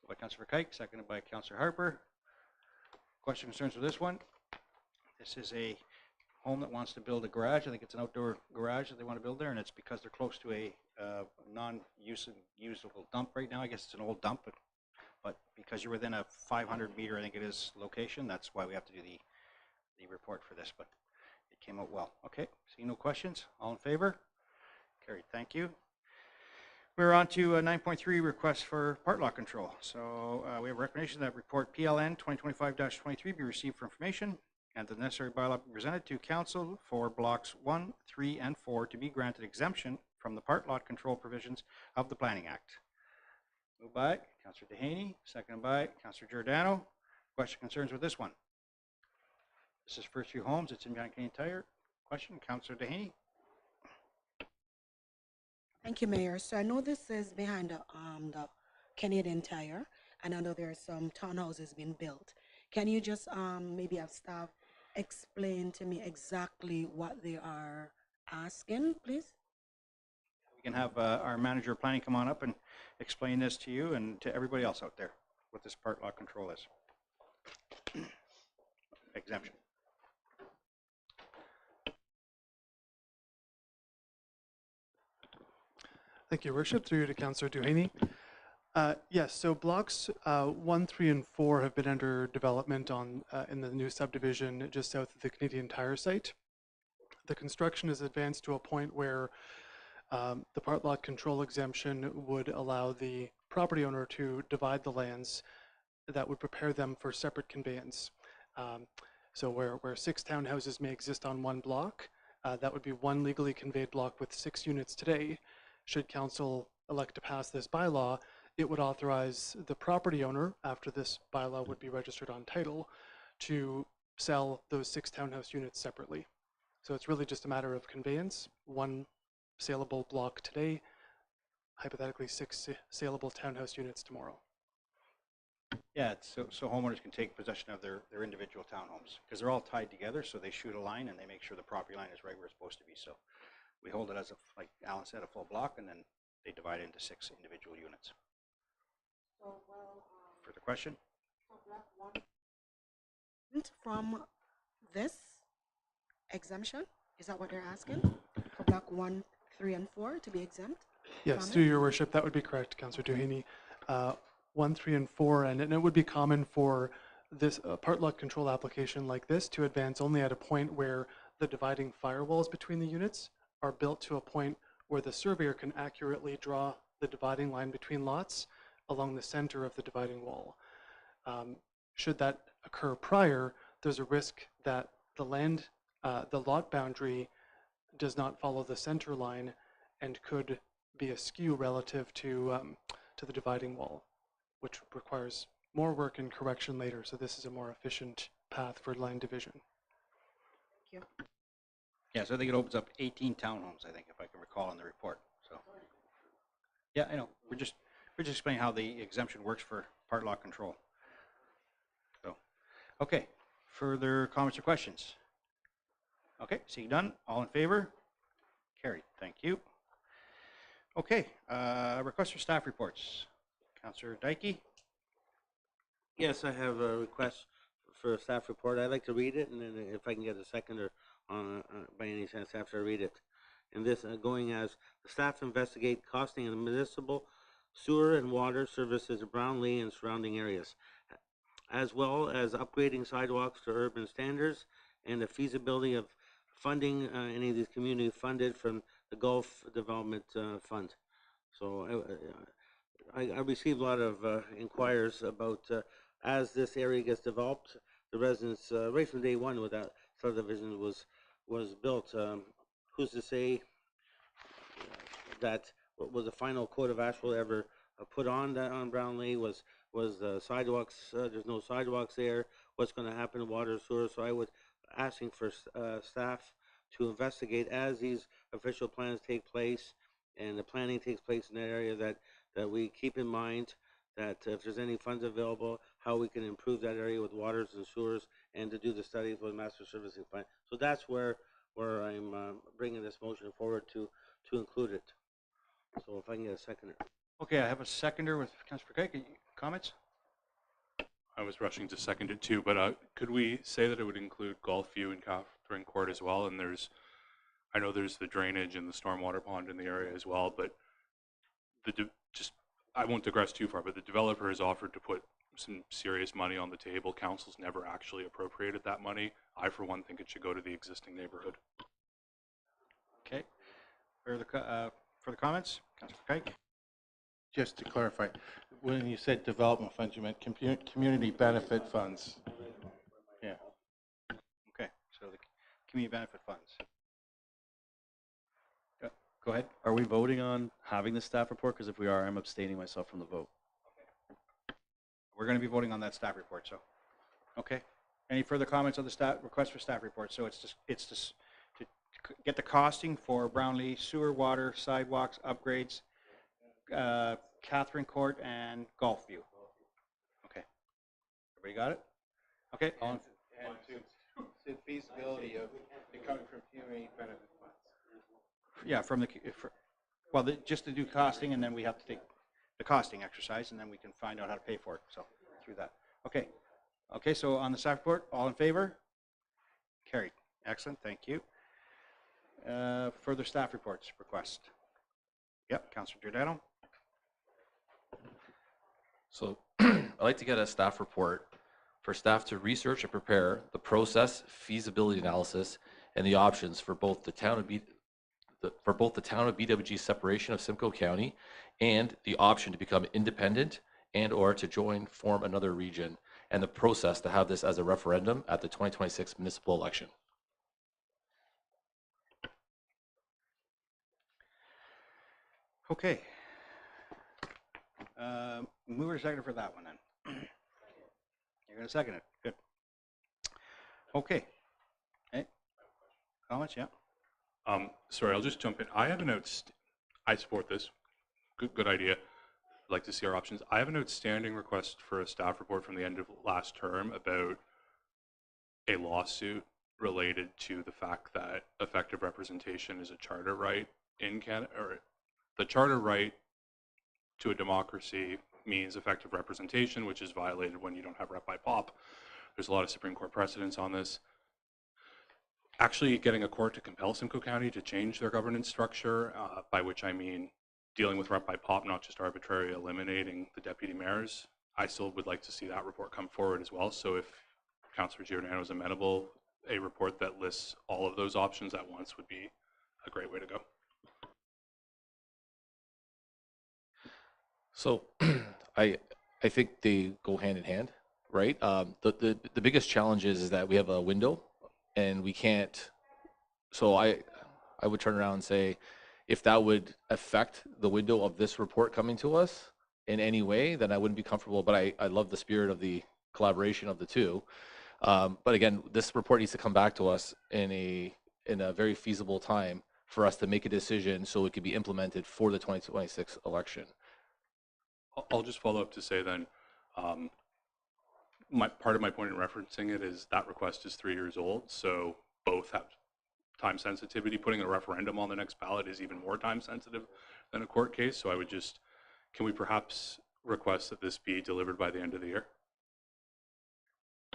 By Councillor Kike, seconded by Councillor Harper. Question concerns with this one? This is a home that wants to build a garage. I think it's an outdoor garage that they want to build there, and it's because they're close to a non-usable dump right now. I guess it's an old dump, but because you're within a 500-meter, I think it is, location, that's why we have to do the report for this, but it came out well. Okay, see no questions? All in favor? Carried, thank you. We're on to 9.3, request for part lot control. So we have a recommendation that report PLN 2025-23 be received for information, and the necessary bylaw be presented to council for blocks 1, 3, and 4 to be granted exemption from the part lot control provisions of the Planning Act. Moved by Councillor Dehaney, seconded by Councillor Giordano. Question concerns with this one? This is first few homes. It's in behind Canadian Tire. Question, Councillor Dehaney. Thank you, Mayor. So I know this is behind the Canadian Tire, and I know there are some townhouses being built. Can you just maybe have staff explain to me exactly what they are asking, please? We can have our manager of planning come on up and explain this to you and to everybody else out there, what this part lot control is. Exemption. Thank you, Your Worship. Through you to Councillor Duhaney. Yes, so blocks 1, 3, and 4 have been under development in the new subdivision just south of the Canadian Tire site. The construction is advanced to a point where the part lot control exemption would allow the property owner to divide the lands that would prepare them for separate conveyance. So where 6 townhouses may exist on one block, that would be one legally conveyed block with 6 units today. Should council elect to pass this bylaw, it would authorize the property owner, after this bylaw would be registered on title, to sell those 6 townhouse units separately. So it's really just a matter of conveyance. One saleable block today, hypothetically 6 saleable townhouse units tomorrow. Yeah, it's so homeowners can take possession of their individual townhomes, because they're all tied together, so they shoot a line and they make sure the property line is right where it's supposed to be. So we hold it as, like Alan said, a full block, and then they divide it into 6 individual units. Further question? From this exemption, is that what they're asking? For block 1, 3, and 4 to be exempt? Yes, through Your Worship, that would be correct, Councillor Duhaney. 1, 3, and 4, and it would be common for this part lot control application like this to advance only at a point where the dividing firewalls between the units are built to a point where the surveyor can accurately draw the dividing line between lots along the center of the dividing wall. Should that occur prior, there's a risk that the lot boundary does not follow the center line and could be askew relative to the dividing wall, which requires more work and correction later. So this is a more efficient path for line division. Thank you. Yeah, so I think it opens up 18 townhomes, I think, if I can recall in the report. So, yeah, I know. We're just explaining how the exemption works for part lot control. So, okay. Further comments or questions? Okay, seeing none. All in favor? Carried. Thank you. Okay, request for staff reports. Councillor Dykey. Yes, I have a request for a staff report. I'd like to read it, and then if I can get a second or by any chance after I read it. And this going as the staff investigate costing of municipal sewer and water services of Brownlee and surrounding areas, as well as upgrading sidewalks to urban standards and the feasibility of funding any of these community funded from the Gulf Development Fund. So I received a lot of inquiries about as this area gets developed, the residents right from day one when that subdivision was built. Who's to say that what was the final coat of asphalt ever put on that on Brownlee was the sidewalks? There's no sidewalks there. What's going to happen to water, sewer? So I would asking for staff to investigate as these official plans take place and the planning takes place in that area, that we keep in mind that if there's any funds available, how we can improve that area with waters and sewers, and to do the studies with master servicing fund. So that's where I'm bringing this motion forward to include it. So if I can get a seconder. Okay, I have a seconder with Councillor Craig. Comments? I was rushing to second it too, but could we say that it would include Golfview and Catherine Court as well? And I know there's the drainage and the stormwater pond in the area as well, but I won't digress too far, but the developer has offered to put some serious money on the table. Council's never actually appropriated that money. I, for one, think it should go to the existing neighborhood. Okay. Further comments? Councillor Craig? Just to clarify, when you said development funds, you meant community benefit funds. Yeah. Okay, so the community benefit funds. Go ahead. Are we voting on having the staff report? Because if we are, I'm abstaining myself from the vote. We're going to be voting on that staff report, so. Okay. Any further comments on the staff request for staff report? So it's just to get the costing for Brownlee sewer, water, sidewalks, upgrades, Catherine Court, and Golfview. Okay. Everybody got it? Okay. And to feasibility of it coming from community benefit funds. Yeah, just to do costing, and then we have to take the costing exercise, and then we can find out how to pay for it. So through that. Okay. Okay. So on the staff report, all in favor? Carried. Excellent. Thank you. Further staff reports request. Yep. Councillor Giordano. So I'd like to get a staff report for staff to research and prepare the process, feasibility analysis, and the options for both the town of BWG separation of Simcoe County and the option to become independent and or to form another region, and the process to have this as a referendum at the 2026 municipal election. Okay. Mover second for that one then. You're going to second it. Good. Okay. Hey. Comments? Yeah. Sorry, I'll just jump in. I support this. Good idea. I'd like to see our options. I have an outstanding request for a staff report from the end of last term about a lawsuit related to the fact that effective representation is a charter right in Canada, or the charter right to a democracy means effective representation, which is violated when you don't have rep by pop. There's a lot of Supreme Court precedents on this. Actually getting a court to compel Simcoe County to change their governance structure, by which I mean dealing with rep by pop, not just arbitrarily eliminating the deputy mayors. I still would like to see that report come forward as well. So if Councillor Giordano is amenable, a report that lists all of those options at once would be a great way to go. So I think they go hand in hand, right? The biggest challenge is that we have a window and we can't. So I would turn around and say, if that would affect the window of this report coming to us in any way, then I wouldn't be comfortable. But I love the spirit of the collaboration of the two. But again, this report needs to come back to us in a very feasible time for us to make a decision so it could be implemented for the 2026 election. I'll just follow up to say then, part of my point in referencing it is that request is 3 years old, so both have time sensitivity. Putting a referendum on the next ballot is even more time sensitive than a court case, so can we perhaps request that this be delivered by the end of the year?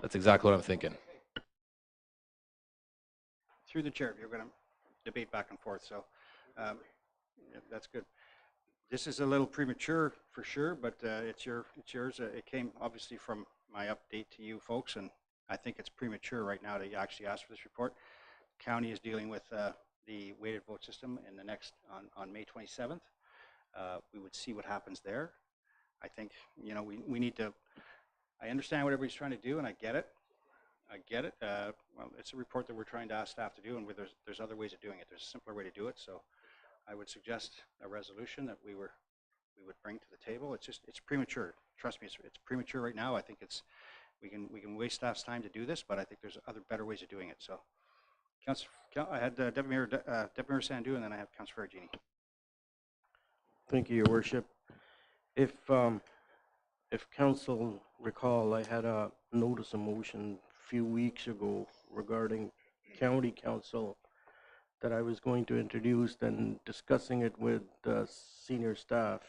That's exactly what I'm thinking. Through the chair, you're going to debate back and forth, so yeah, that's good. This is a little premature for sure, but it's yours. It came obviously from my update to you folks, and I think it's premature right now to actually ask for this report. County is dealing with the weighted vote system in the on May 27th. We would see what happens there. I think, we need to, I understand what everybody's trying to do, and I get it. Well, it's a report that we're trying to ask staff to do, and there's other ways of doing it. There's a simpler way to do it, so I would suggest a resolution that we would bring to the table. It's premature. Trust me, it's premature right now. I think we can waste staff's time to do this, but I think there's other better ways of doing it. So, I had Deputy Mayor Sandu, and then I have Councillor Faragini. Thank you, Your Worship. If if council recall, I had a notice of motion a few weeks ago regarding county council that I was going to introduce and discussing it with senior staff,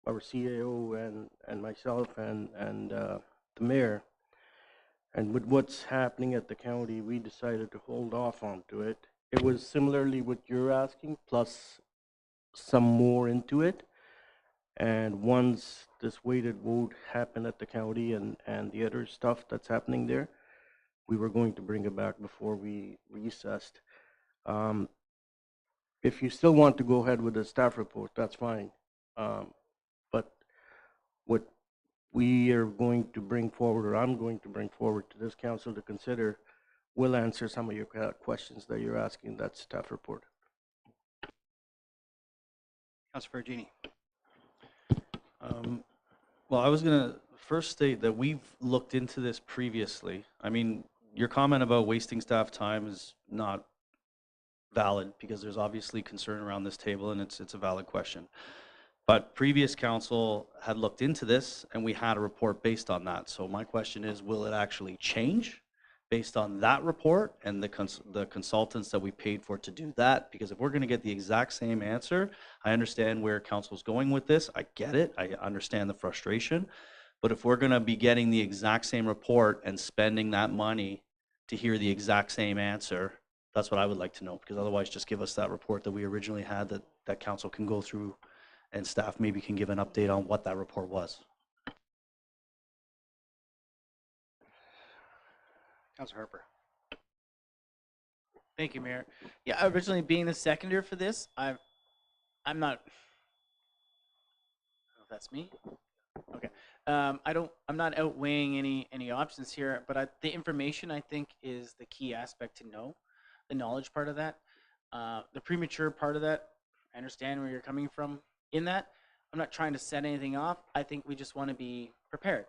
our CAO and myself and the mayor. And with what's happening at the county, we decided to hold off onto it. It was similarly what you're asking, plus some more into it. And once this weighted vote happened at the county and the other stuff that's happening there, we were going to bring it back before we recessed. If you still want to go ahead with the staff report, that's fine. But what we are going to bring forward, or I'm going to bring forward to this council to consider, will answer some of your questions that you're asking in that staff report. Councilor Ferragini. Well, I was going to first state that we've looked into this previously. I mean, your comment about wasting staff time is not valid because there's obviously concern around this table and it's a valid question. But previous council had looked into this and we had a report based on that. So my question is, will it actually change based on that report and the consultants that we paid for to do that? Because if we're going to get the exact same answer, I understand where council's going with this. I get it. I understand the frustration. But if we're going to be getting the exact same report and spending that money to hear the exact same answer, that's what I would like to know. Because otherwise, just give us that report that we originally had that council can go through and staff maybe can give an update on what that report was. Councilor Harper. Thank you, Mayor. Yeah, originally being the seconder for this, I'm not. Oh, that's me. Okay. I'm not outweighing any options here, but the information I think is the key aspect to know, the knowledge part of that, the premature part of that. I understand where you're coming from in that. I'm not trying to set anything off. I think we just want to be prepared,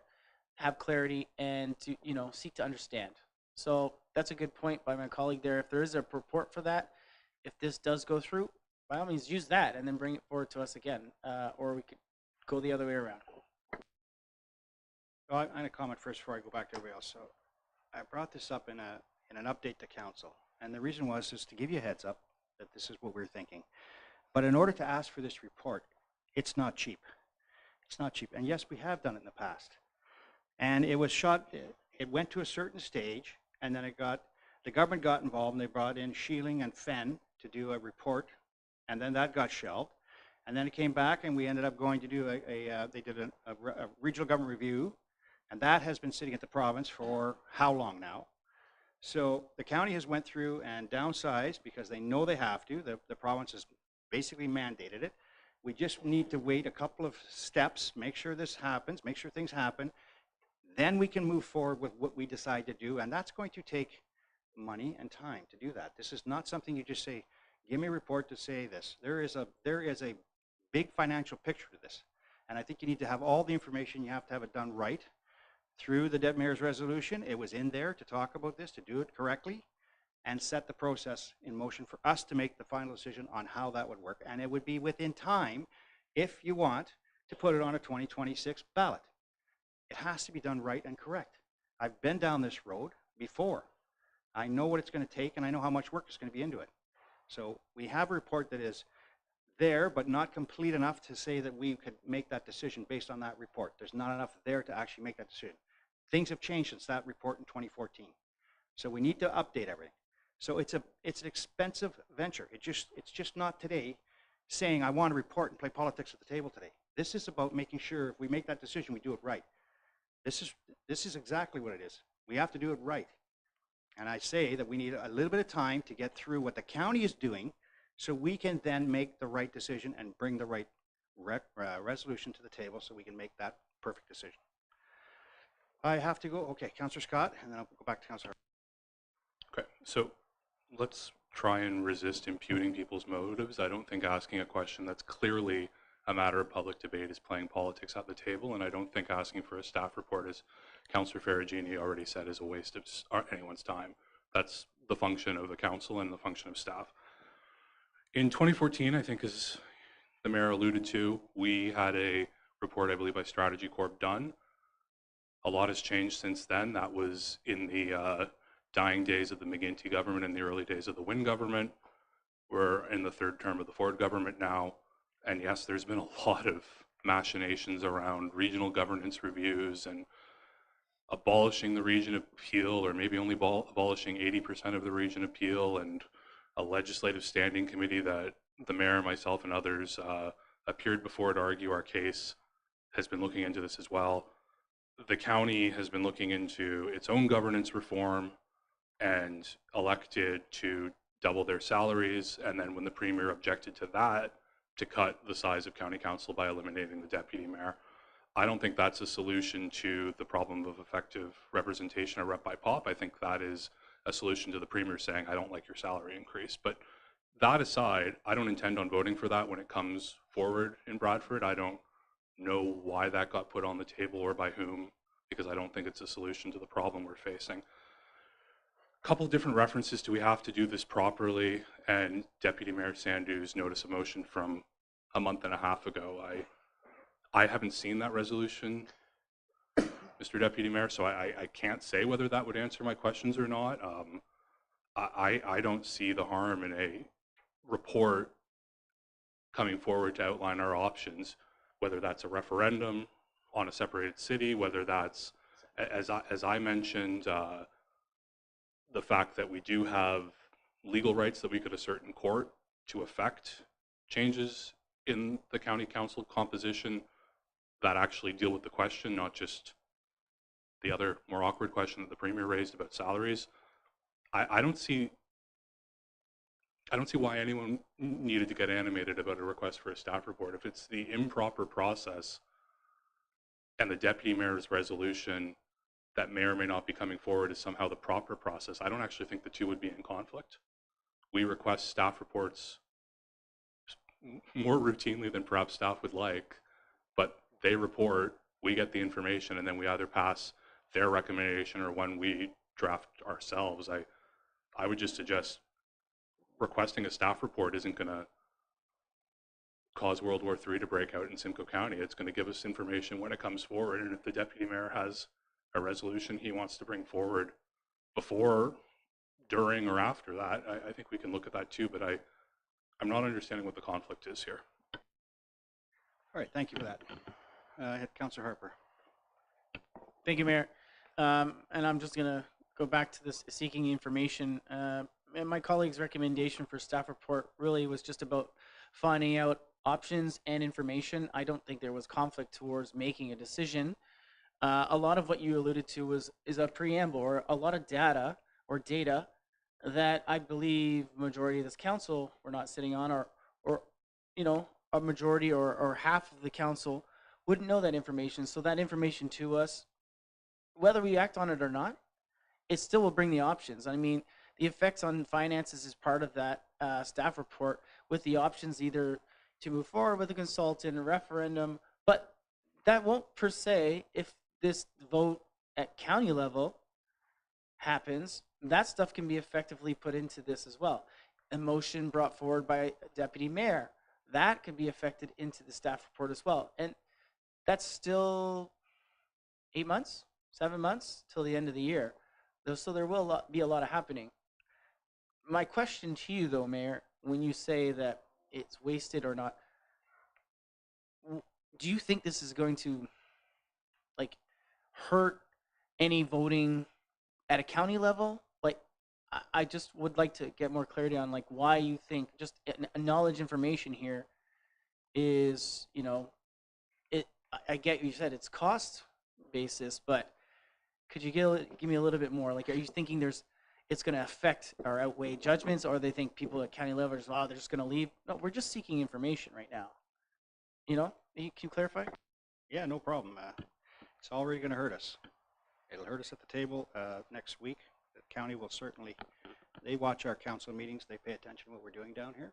have clarity, and to seek to understand. So that's a good point by my colleague there. If there is a report for that, if this does go through, by all means use that and then bring it forward to us again, or we could go the other way around. Well, I'm going to comment first before I go back to everybody else. So I brought this up in an update to council, and the reason was just to give you a heads up that this is what we're thinking. But in order to ask for this report, it's not cheap. It's not cheap. And yes, we have done it in the past. And it was shot, it went to a certain stage, and then the government got involved, and they brought in Sheeling and Fenn to do a report, and then that got shelved. And then it came back, and we ended up going to do they did a regional government review, and that has been sitting at the province for how long now? So the county has went through and downsized because they know they have to. The province has basically mandated it. We just need to wait a couple of steps, make sure this happens, make sure things happen. Then we can move forward with what we decide to do, and that's going to take money and time to do that. This is not something you just say, give me a report to say this. There is a big financial picture to this, and I think you need to have all the information. You have to have it done right through the Deputy Mayor's resolution. It was in there to talk about this, to do it correctly, and set the process in motion for us to make the final decision on how that would work. And it would be within time, if you want, to put it on a 2026 ballot. It has to be done right and correct. I've been down this road before. I know what it's going to take, and I know how much work is going to be into it. So we have a report that is there, but not complete enough to say that we could make that decision based on that report. There's not enough there to actually make that decision. Things have changed since that report in 2014. So we need to update everything. So it's an expensive venture. It's just not today saying I want to report and play politics at the table today. This is about making sure if we make that decision, we do it right. This is exactly what it is. We have to do it right. And I say that we need a little bit of time to get through what the county is doing so we can then make the right decision and bring the right resolution to the table so we can make that perfect decision. I have to go. Okay, Councillor Scott, and then I'll go back to Councillor. Okay, so let's try and resist imputing people's motives. I don't think asking a question that's clearly a matter of public debate is playing politics at the table, and I don't think asking for a staff report, as Councillor Ferragini already said, is a waste of anyone's time. That's the function of the council and the function of staff. In 2014, I think, as the mayor alluded to, we had a report, I believe, by Strategy Corp done. A lot has changed since then. That was in the dying days of the McGuinty government and the early days of the Wynne government. We're in the third term of the Ford government now. And yes, there's been a lot of machinations around regional governance reviews and abolishing the region appeal, or maybe only abolishing 80% of the region appeal, and a legislative standing committee that the mayor, myself, and others appeared before to argue our case has been looking into this as well. The county has been looking into its own governance reform and elected to double their salaries, and then when the premier objected to that, to cut the size of county council by eliminating the deputy mayor. I don't think that's a solution to the problem of effective representation or rep by pop. I think that is a solution to the premier saying, I don't like your salary increase. But that aside, I don't intend on voting for that when it comes forward in Bradford. I don't know why that got put on the table or by whom, because I don't think it's a solution to the problem we're facing. A couple different references to we have to do this properly, and Deputy Mayor Sandhu's notice of motion from a month and a half ago. I haven't seen that resolution, Mr. Deputy Mayor, so I can't say whether that would answer my questions or not. I don't see the harm in a report coming forward to outline our options, whether that's a referendum on a separated city, whether that's, as I mentioned, the fact that we do have legal rights that we could assert in court to affect changes in the county council composition that actually deal with the question, not just the other more awkward question that the premier raised about salaries. I don't see why anyone needed to get animated about a request for a staff report. If it's the improper process and the deputy mayor's resolution that may or may not be coming forward is somehow the proper process, I don't actually think the two would be in conflict. We request staff reports more routinely than perhaps staff would like, but they report, we get the information, and then we either pass their recommendation or one we draft ourselves. I would just suggest requesting a staff report isn't going to cause World War III to break out in Simcoe County. It's going to give us information when it comes forward, and if the deputy mayor has a resolution he wants to bring forward before, during, or after that, I think we can look at that too, but I'm not understanding what the conflict is here. All right, thank you for that. Councillor Harper. Thank you, Mayor. And I'm just going to go back to this seeking information. And my colleague's recommendation for staff report really was just about finding out options and information. I don't think there was conflict towards making a decision. A lot of what you alluded to is a preamble or a lot of data that I believe majority of this council we're not sitting on, or you know, a majority or half of the council wouldn't know that information. So that information to us, whether we act on it or not, it still will bring the options. I mean, the effects on finances is part of that staff report, with the options either to move forward with a consultant, a referendum, but that won't per se, if this vote at county level happens, that stuff can be effectively put into this as well. A motion brought forward by a deputy mayor, that can be affected into the staff report as well. And that's still 8 months, 7 months till the end of the year. So there will be a lot of happening. My question to you though, Mayor, when you say that it's wasted or not, do you think this is going to like hurt any voting at a county level? Like, I just would like to get more clarity on like why you think just a knowledge information here is, you know, I get you said it's cost basis, but could you give me a little bit more? Like, are you thinking it's going to affect or outweigh judgments, or they think people at county level are just, oh, they're just going to leave? No, we're just seeking information right now. You know, can you clarify? Yeah, no problem. It's already going to hurt us. It'll hurt us at the table next week. The county will certainly, they watch our council meetings. They pay attention to what we're doing down here.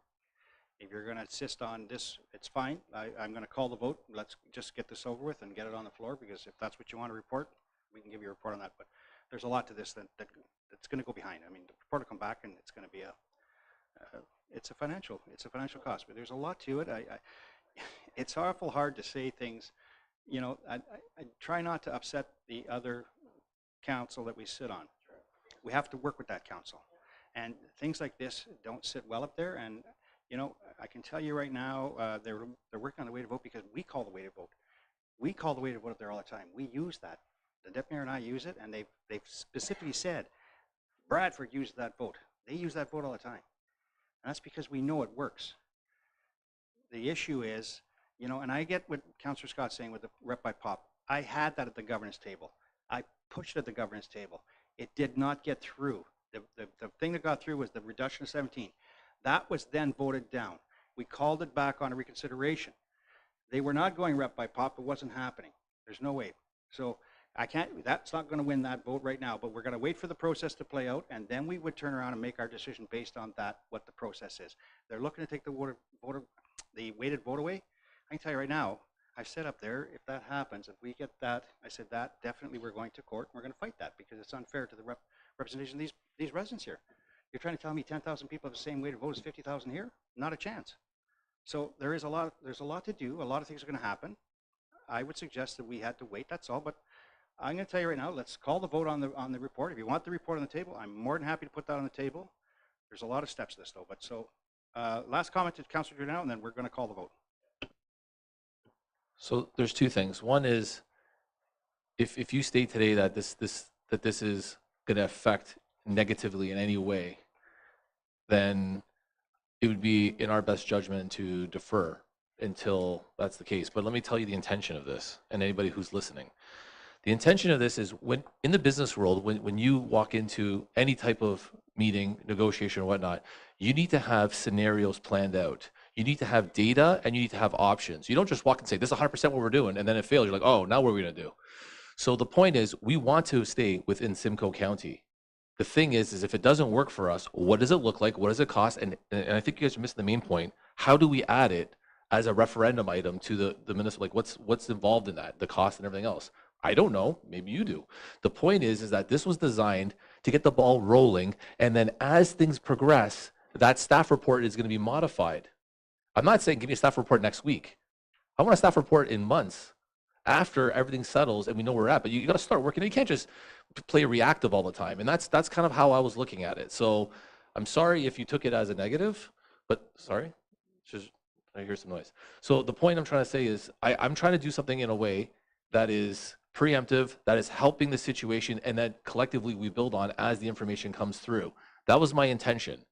If you're going to insist on this, it's fine. I'm going to call the vote. Let's just get this over with and get it on the floor, because if that's what you want to report, we can give you a report on that. But there's a lot to this that's going to go behind. I mean, the report will come back and it's going to be it's a financial cost, but there's a lot to it. It's awful hard to say things you know, I try not to upset the other council that we sit on. We have to work with that council. And things like this don't sit well up there. And, you know, I can tell you right now, they're working on the way to vote because we call the way to vote. We call the way to vote up there all the time. We use that. The deputy mayor and I use it, and they've specifically said, Bradford uses that vote. They use that vote all the time. And that's because we know it works. The issue is, you know, and I get what Councillor Scott's saying with the rep by pop. I had that at the governance table. I pushed it at the governance table. It did not get through. The thing that got through was the reduction of 17. That was then voted down. We called it back on a reconsideration. They were not going rep by pop. It wasn't happening. There's no way. So I can't, that's not going to win that vote right now, but we're going to wait for the process to play out, and then we would turn around and make our decision based on that, what the process is. They're looking to take the weighted vote away. I can tell you right now, I've said up there, if that happens, if we get that, I said that, definitely we're going to court, and we're going to fight that, because it's unfair to the representation of these residents here. You're trying to tell me 10,000 people have the same weighted vote as 50,000 here? Not a chance. So there's a lot to do. A lot of things are going to happen. I would suggest that we had to wait, that's all, but I'm going to tell you right now, let's call the vote on the report. If you want the report on the table, I'm more than happy to put that on the table. There's a lot of steps to this, though. But so, last comment to Councillor Giordano, and then we're going to call the vote. So there's two things. One is, if you state today that this is going to affect negatively in any way, then it would be in our best judgment to defer until that's the case. But let me tell you the intention of this, and anybody who's listening. The intention of this is, when in the business world, when you walk into any type of meeting, negotiation, or whatnot, you need to have scenarios planned out. You need to have data, and you need to have options. You don't just walk and say, this is 100% what we're doing, and then it fails. You're like, oh, now what are we going to do? So the point is, we want to stay within Simcoe County. The thing is if it doesn't work for us, what does it look like? What does it cost? And I think you guys are missing the main point. How do we add it as a referendum item to the municipal? Like, what's involved in that, the cost and everything else? I don't know. Maybe you do. The point is that this was designed to get the ball rolling, and then as things progress, that staff report is going to be modified. I'm not saying give me a staff report next week. I want a staff report in months after everything settles and we know where we're at. But you got to start working. You can't just play reactive all the time, and that's kind of how I was looking at it. So I'm sorry if you took it as a negative, but sorry. Just, I hear some noise. So the point I'm trying to say is I'm trying to do something in a way that is preemptive, that is helping the situation, and that collectively we build on as the information comes through. That was my intention.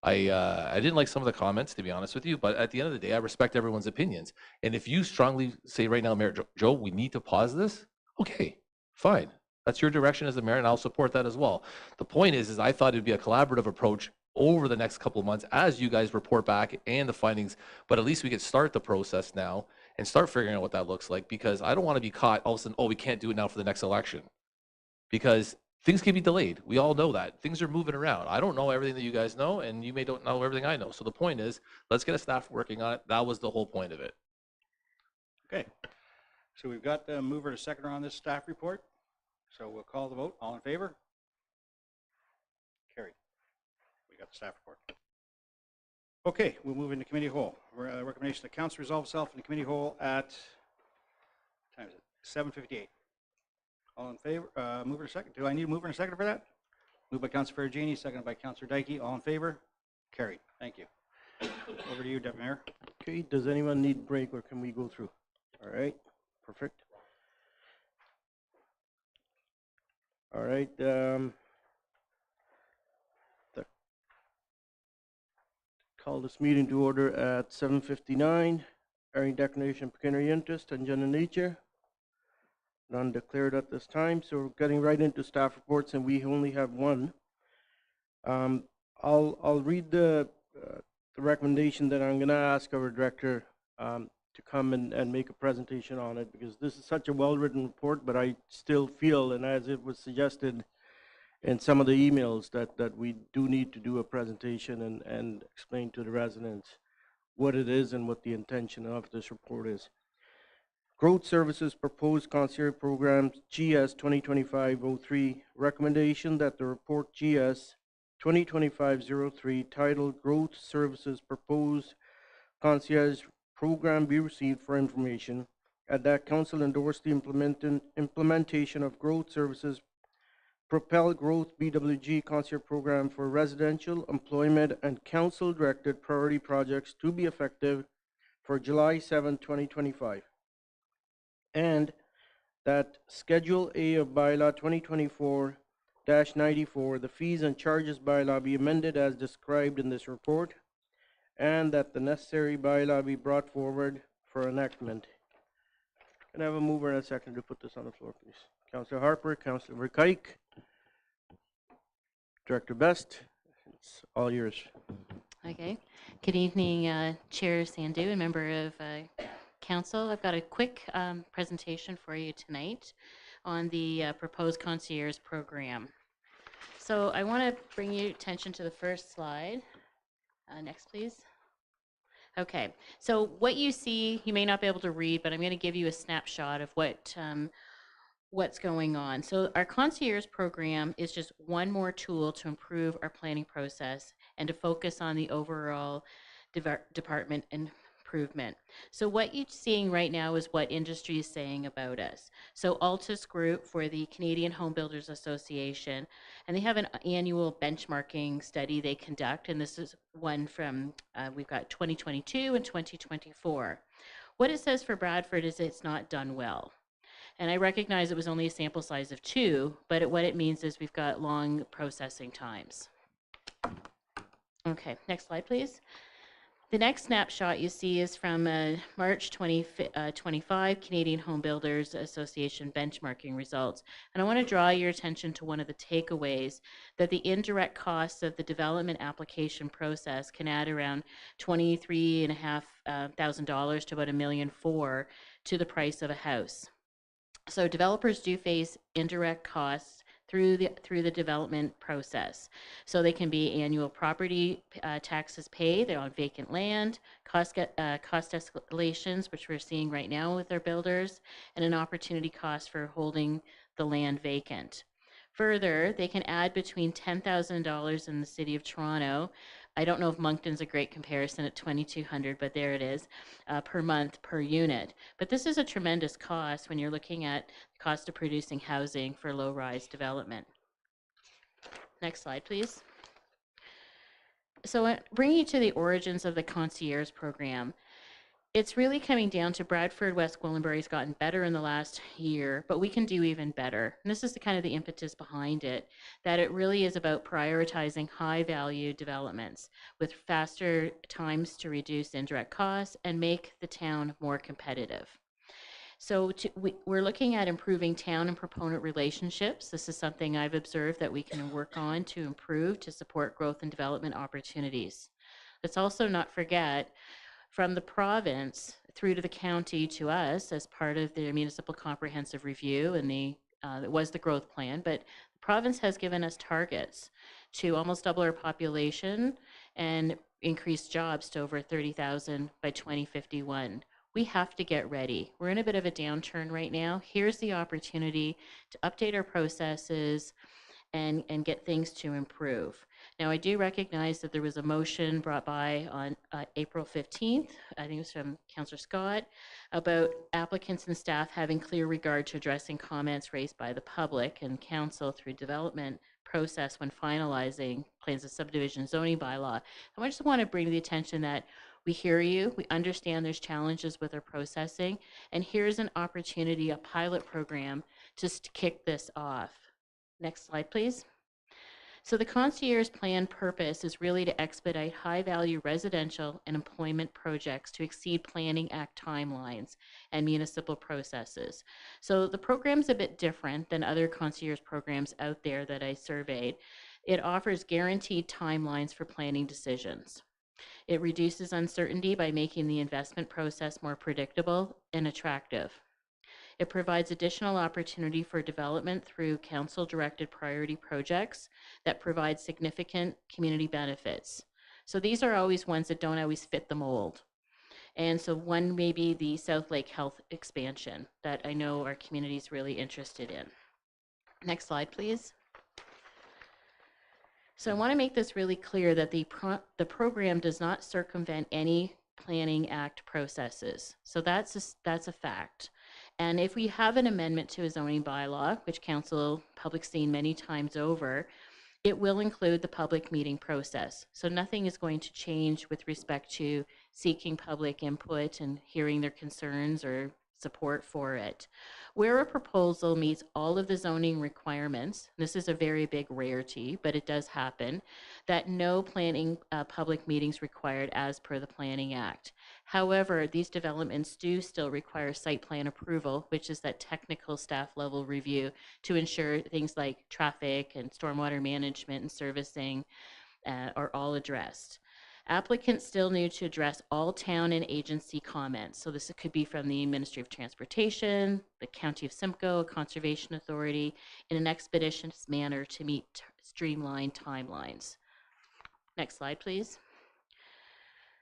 I didn't like some of the comments, to be honest with you, but at the end of the day, I respect everyone's opinions. And if you strongly say right now, Mayor Joe, we need to pause this, okay, fine. That's your direction as the mayor, and I'll support that as well. The point is I thought it'd be a collaborative approach over the next couple of months as you guys report back and the findings, but at least we could start the process now and start figuring out what that looks like, because I don't want to be caught all of a sudden, oh, we can't do it now for the next election, because things can be delayed. We all know that. Things are moving around. I don't know everything that you guys know, and you may don't know everything I know. So the point is, let's get a staff working on it. That was the whole point of it. Okay. So we've got the mover and a seconder on this staff report. So we'll call the vote. All in favor? Carried. We got the staff report. Okay, we'll move into committee whole. Recommendation that council resolve itself in the committee whole at, what time is it? 7:58. All in favor? Mover and a second. Do I need a mover and a second for that? Moved by Councilor Faragini, seconded by Councilor Dykey. All in favor? Carried. Thank you. Over to you, Deputy Mayor. Okay, does anyone need break, or can we go through? All right, perfect. All right, call this meeting to order at 7:59. Airing declaration of pecuniary interest and general nature. None declared at this time, so we're getting right into staff reports, and we only have one. I'll read the recommendation that I'm going to ask our director to come and make a presentation on it, because this is such a well-written report, but I still feel, and as it was suggested in some of the emails, that we do need to do a presentation and explain to the residents what it is and what the intention of this report is. Growth Services Proposed Concierge Program GS 2025-03 recommendation that the report GS 2025-03 titled Growth Services Proposed Concierge Program be received for information and that council endorse the implementation of growth services Propel Growth BWG concierge program for residential, employment, and council-directed priority projects to be effective for July 7, 2025. And that Schedule A of Bylaw 2024-94, the fees and charges bylaw be amended as described in this report, and that the necessary bylaw be brought forward for enactment. Can I have a mover and a second to put this on the floor, please? Councillor Harper, Councillor Verkuyk, Director Best, it's all yours. Okay. Good evening, Chair Sandu and member of council. I've got a quick presentation for you tonight on the proposed concierge program. So I want to bring your attention to the first slide. Next, please. Okay. So what you see, you may not be able to read, but I'm going to give you a snapshot of what's going on. So our concierge program is just one more tool to improve our planning process and to focus on the overall department improvement. So what you're seeing right now is what industry is saying about us. So Altus Group for the Canadian Home Builders Association, and they have an annual benchmarking study they conduct, and this is one from, we've got 2022 and 2024. What it says for Bradford is it's not done well. And I recognize it was only a sample size of 2, but what it means is we've got long processing times. Okay, next slide, please. The next snapshot you see is from March 2025 Canadian Home Builders Association benchmarking results. And I want to draw your attention to one of the takeaways, that the indirect costs of the development application process can add around $23,500 to about $1.4 million to the price of a house. So developers do face indirect costs through the development process. So they can be annual property taxes paid on vacant land, cost escalations, which we're seeing right now with our builders, and an opportunity cost for holding the land vacant. Further, they can add between $10,000 in the City of Toronto. I don't know if Moncton's a great comparison at $2,200, but there it is, per month per unit. But this is a tremendous cost when you're looking at the cost of producing housing for low-rise development. Next slide, please. So bringing you to the origins of the concierge program. It's really coming down to Bradford, West Gwillimbury's gotten better in the last year, but we can do even better. And this is the kind of the impetus behind it, that it really is about prioritizing high-value developments with faster times to reduce indirect costs and make the town more competitive. So we're looking at improving town and proponent relationships. This is something I've observed that we can work on to improve to support growth and development opportunities. Let's also not forget, from the province through to the county to us as part of the municipal comprehensive review, and it was the growth plan, but the province has given us targets to almost double our population and increase jobs to over 30,000 by 2051. We have to get ready. We're in a bit of a downturn right now. Here's the opportunity to update our processes and get things to improve. Now, I do recognize that there was a motion brought by on April 15th, I think it was from Councillor Scott, about applicants and staff having clear regard to addressing comments raised by the public and council through development process when finalizing plans of subdivision zoning bylaw. I just want to bring to the attention that we hear you, we understand there's challenges with our processing, and here's an opportunity, a pilot program, just to kick this off. Next slide, please. So the concierge plan purpose is really to expedite high-value residential and employment projects to exceed Planning Act timelines and municipal processes. So the program's a bit different than other concierge programs out there that I surveyed. It offers guaranteed timelines for planning decisions. It reduces uncertainty by making the investment process more predictable and attractive. It provides additional opportunity for development through council-directed priority projects that provide significant community benefits. So these are always ones that don't always fit the mold. And so one may be the South Lake Health expansion that I know our community is really interested in. Next slide, please. So I want to make this really clear that the program does not circumvent any Planning Act processes. So that's a fact. And if we have an amendment to a zoning bylaw, which council public's seen many times over, it will include the public meeting process. So nothing is going to change with respect to seeking public input and hearing their concerns or support for it. Where a proposal meets all of the zoning requirements, this is a very big rarity, but it does happen, that no planning public meetings required as per the Planning Act. However, these developments do still require site plan approval, which is that technical staff level review to ensure things like traffic and stormwater management and servicing are all addressed. Applicants still need to address all town and agency comments. So this could be from the Ministry of Transportation, the County of Simcoe, Conservation Authority, in an expeditious manner to meet streamlined timelines. Next slide, please.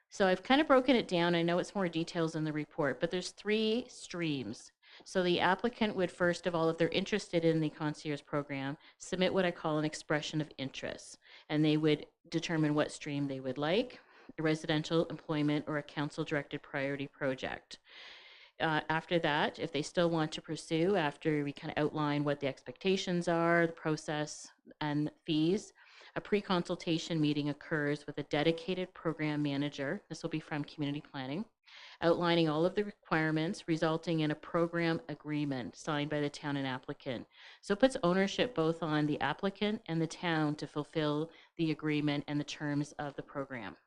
So I've kind of broken it down. I know it's more details in the report, but there's 3 streams. So the applicant would, first of all, if they're interested in the concierge program, submit what I call an expression of interest. And they would determine what stream they would like, a residential, employment, or a council-directed priority project. After that, if they still want to pursue, after we kind of outline what the expectations are, the process, and fees, a pre-consultation meeting occurs with a dedicated program manager. This will be from community planning, outlining all of the requirements, resulting in a program agreement signed by the town and applicant. So it puts ownership both on the applicant and the town to fulfill the agreement and the terms of the program.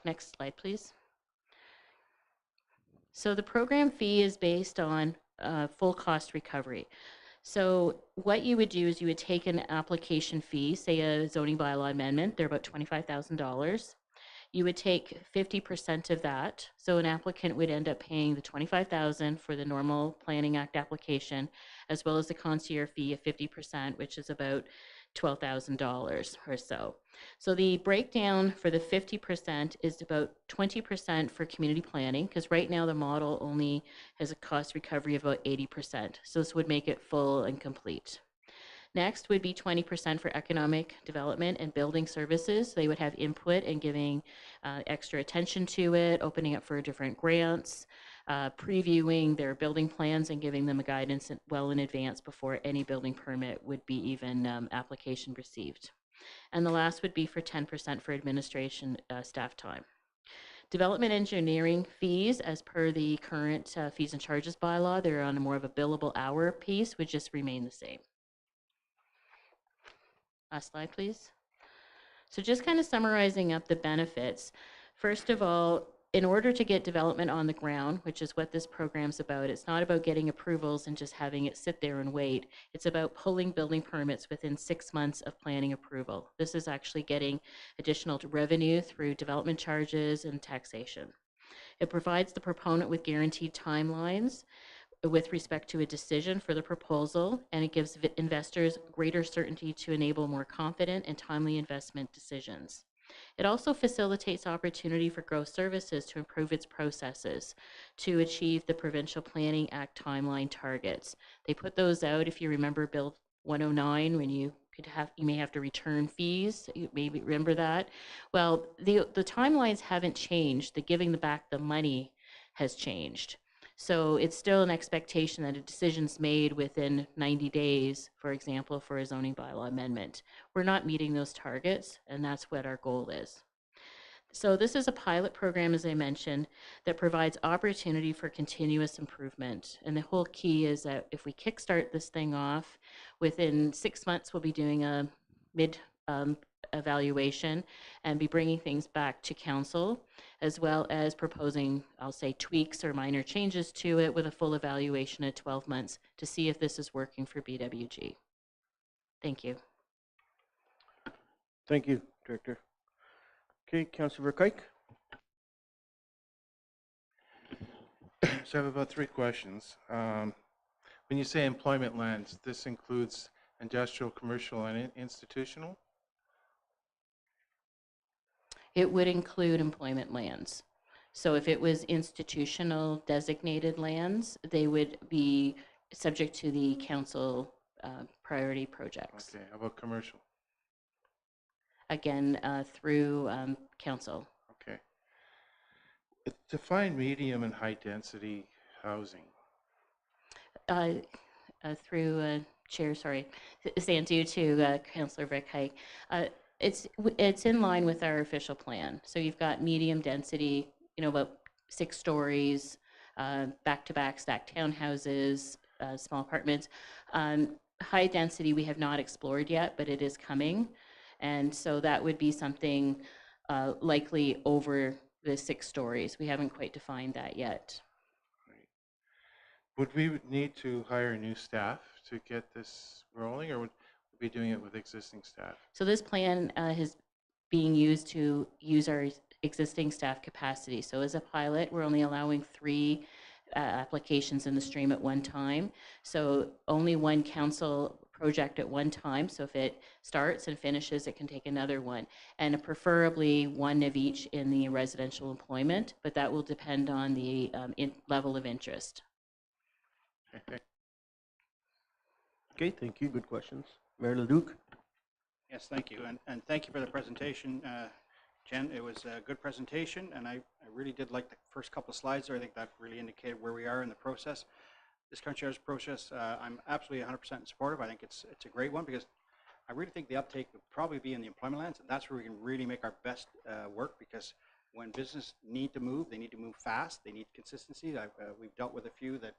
Next slide, please. So the program fee is based on full cost recovery. So what you would do is you would take an application fee, say a zoning bylaw amendment, they're about $25,000. You would take 50% of that. So an applicant would end up paying the $25,000 for the normal Planning Act application, as well as the concierge fee of 50%, which is about $12,000 or so. So the breakdown for the 50% is about 20% for community planning, because right now the model only has a cost recovery of about 80%. So this would make it full and complete. Next would be 20% for economic development and building services. They would have input and giving extra attention to it, opening up for different grants, previewing their building plans and giving them a guidance well in advance before any building permit would be even application received. And the last would be for 10% for administration staff time. Development engineering fees, as per the current fees and charges bylaw, they're on a more of a billable hour piece, would just remain the same. Last slide, please. So just kind of summarizing up the benefits. First of all, in order to get development on the ground, which is what this program's about, it's not about getting approvals and just having it sit there and wait. It's about pulling building permits within 6 months of planning approval. This is actually getting additional revenue through development charges and taxation. It provides the proponent with guaranteed timelines with respect to a decision for the proposal, and it gives investors greater certainty to enable more confident and timely investment decisions. It also facilitates opportunity for growth services to improve its processes to achieve the Provincial Planning Act timeline targets. They put those out, if you remember Bill 109, when you may have to return fees. You maybe remember that. Well, the timelines haven't changed. The giving back the money has changed. So it's still an expectation that a decision's made within 90 days, for example, for a zoning bylaw amendment. We're not meeting those targets, and that's what our goal is. So this is a pilot program, as I mentioned, that provides opportunity for continuous improvement. And the whole key is that if we kickstart this thing off, within 6 months, we'll be doing a mid evaluation and be bringing things back to council, as well as proposing, I'll say, tweaks or minor changes to it with a full evaluation at 12 months to see if this is working for BWG. Thank you. Thank you, Director. Okay, Councilor Kike. So I have about 3 questions. When you say employment lands, this includes industrial, commercial, and institutional? It would include employment lands. So if it was institutional designated lands, they would be subject to the council priority projects. Okay, how about commercial? Again, through council. Okay. Define medium and high density housing? Through Chair, sorry, Sandu to Councillor Vick. It's in line with our official plan. So you've got medium density, about 6 stories, back-to-back stacked townhouses, small apartments. High density we have not explored yet, but it is coming. And so that would be something likely over the 6 stories. We haven't quite defined that yet. Would we need to hire new staff to get this rolling, or would we be doing it with existing staff? So this plan is being used to use our existing staff capacity. So as a pilot, we're only allowing 3 applications in the stream at one time. So only one council project at one time. So if it starts and finishes, it can take another one. And preferably one of each in the residential employment, but that will depend on the level of interest. Okay, thank you. Good questions. Mayor Leduc? Yes, thank you. And thank you for the presentation, Jen. It was a good presentation, and I really did like the first couple of slides there. I think that really indicated where we are in the process. This concierge process, I'm absolutely 100% supportive. I think it's a great one because I really think the uptake would probably be in the employment lands, and that's where we can really make our best work, because when business need to move, they need to move fast. They need consistency. We've dealt with a few that,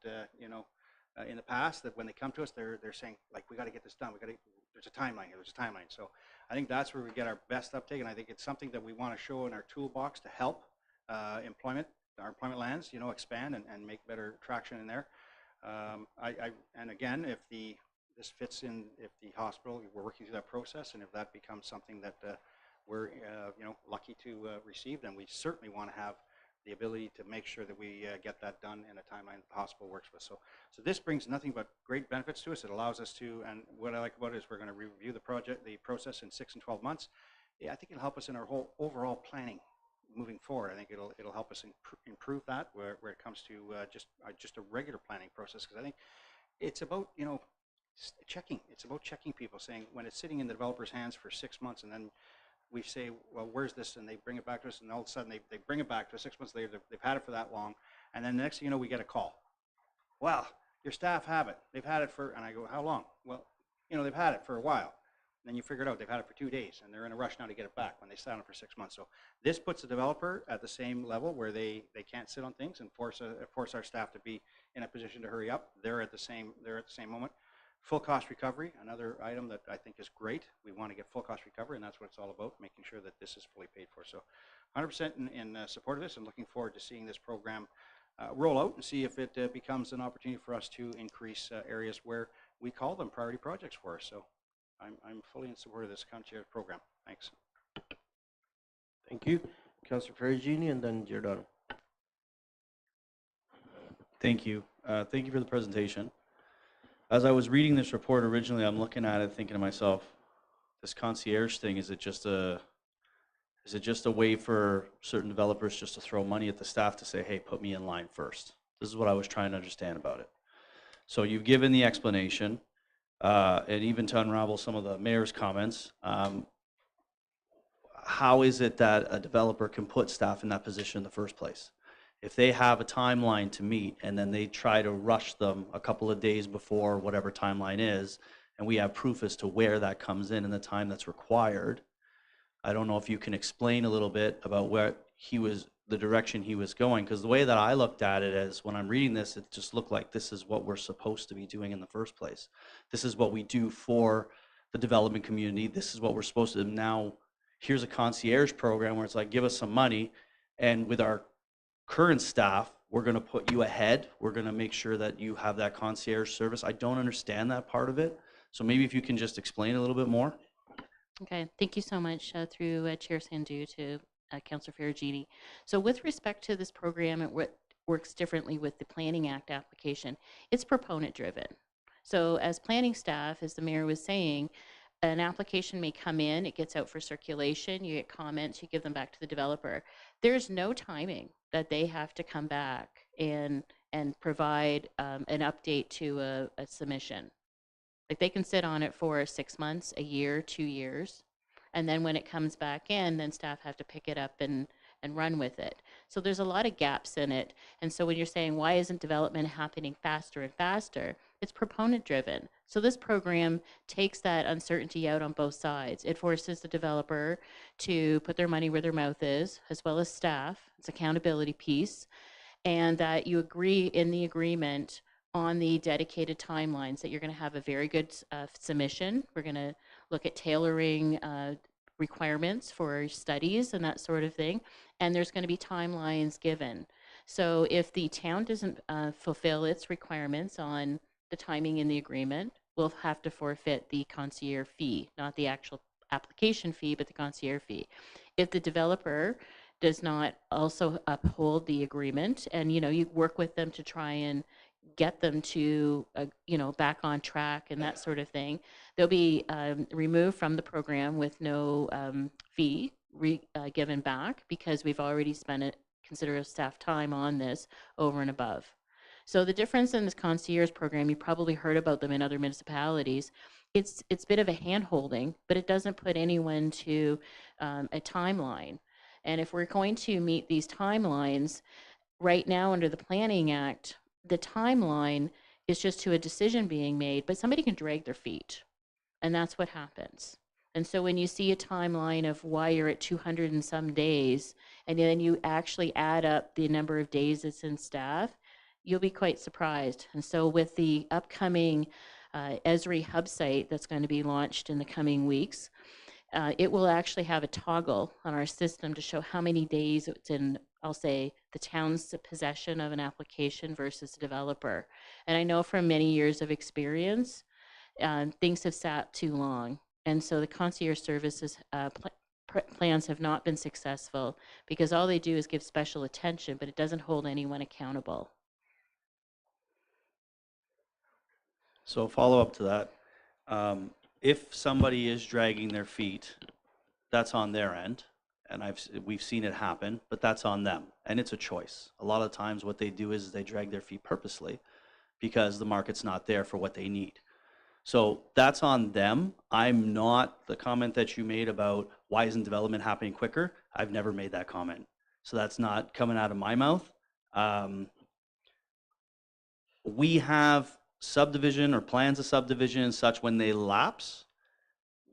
in the past, that when they come to us, they're saying, like, we got to get this done. There's a timeline here. There's a timeline. So I think that's where we get our best uptake, and I think it's something that we want to show in our toolbox to help our employment lands, expand and make better traction in there. And again, if this fits in, if the hospital, we're working through that process, and if that becomes something that we're lucky to receive, then we certainly want to have the ability to make sure that we get that done in a timeline that the hospital works with. So this brings nothing but great benefits to us. It allows us to, and what I like about it is we're going to review the process in 6 and 12 months. Yeah, I think it'll help us in our whole overall planning moving forward. I think it'll help us improve that where it comes to just a regular planning process, because I think it's about checking. It's about checking people, saying when it's sitting in the developer's hands for 6 months, and then we say, well, where's this? And they bring it back to us, and all of a sudden they bring it back to us 6 months later. They've had it for that long, and then the next thing you know, we get a call. Well, your staff have it. They've had it for, and I go, how long? Well, they've had it for a while. And then you figure it out, they've had it for 2 days, and they're in a rush now to get it back when they sat on it for 6 months. So this puts the developer at the same level where they can't sit on things and force our staff to be in a position to hurry up. They're at the same moment. Full cost recovery, another item that I think is great. We want to get full cost recovery, and that's what it's all about, making sure that this is fully paid for. So 100% in support of this, and looking forward to seeing this program roll out and see if it becomes an opportunity for us to increase areas where we call them priority projects for us. So I'm fully in support of this concierge program. Thanks. Thank you. Councillor Ferragini and then Giordano. Thank you. Thank you for the presentation. As I was reading this report originally, I'm looking at it thinking to myself, this concierge thing, is it just a way for certain developers just to throw money at the staff to say, hey, put me in line first? This is what I was trying to understand about it. So you've given the explanation, and even to unravel some of the mayor's comments, how is it that a developer can put staff in that position in the first place? If they have a timeline to meet and then they try to rush them a couple of days before whatever timeline is, and we have proof as to where that comes in and the time that's required, I don't know if you can explain a little bit about where the direction he was going, because the way that I looked at it is when I'm reading this, it just looked like this is what we're supposed to be doing in the first place. This is what we do for the development community. This is what we're supposed to do. Now, here's a concierge program where it's like, give us some money, and with our current staff, we're going to put you ahead. We're going to make sure that you have that concierge service. I don't understand that part of it. So maybe if you can just explain a little bit more. Okay, thank you so much through Chair Sandu to Councillor Ferragini. So with respect to this program, it works differently with the Planning Act application. It's proponent driven. So as planning staff, as the mayor was saying, an application may come in, it gets out for circulation, you get comments, you give them back to the developer. There's no timing that they have to come back and provide an update to a submission. Like they can sit on it for 6 months, a year, 2 years, and then when it comes back in, then staff have to pick it up and and run with it. So there's a lot of gaps in it. And so when you're saying, why isn't development happening faster and faster? It's proponent driven. So this program takes that uncertainty out on both sides. It forces the developer to put their money where their mouth is, as well as staff. It's accountability piece. And that you agree in the agreement on the dedicated timelines that you're going to have a very good submission. We're going to look at tailoring requirements for studies and that sort of thing. And there's going to be timelines given. So if the town doesn't fulfill its requirements on the timing in the agreement, we'll have to forfeit the concierge fee, not the actual application fee, but the concierge fee. If the developer does not also uphold the agreement, and you work with them to try and get them to back on track and that sort of thing, they'll be removed from the program with no fee given back, because we've already spent a considerable staff time on this over and above. So the difference in this concierge program, you probably heard about them in other municipalities. It's a bit of a hand-holding, but it doesn't put anyone to a timeline. And if we're going to meet these timelines, right now under the Planning Act, the timeline is just to a decision being made, but somebody can drag their feet. And that's what happens. And so when you see a timeline of why you're at 200 and some days, and then you actually add up the number of days it's in staff, you'll be quite surprised. And so with the upcoming Esri hub site that's going to be launched in the coming weeks, it will actually have a toggle on our system to show how many days it's in, I'll say, the town's possession of an application versus the developer. And I know from many years of experience, things have sat too long. And so the concierge services plans have not been successful, because all they do is give special attention, but it doesn't hold anyone accountable. So follow up to that. If somebody is dragging their feet, that's on their end, and we've seen it happen, but that's on them, and it's a choice. A lot of times what they do is they drag their feet purposely because the market's not there for what they need. So that's on them. I'm not, the comment that you made about why isn't development happening quicker, I've never made that comment. So that's not coming out of my mouth. We have subdivision or plans of subdivision and such, when they lapse,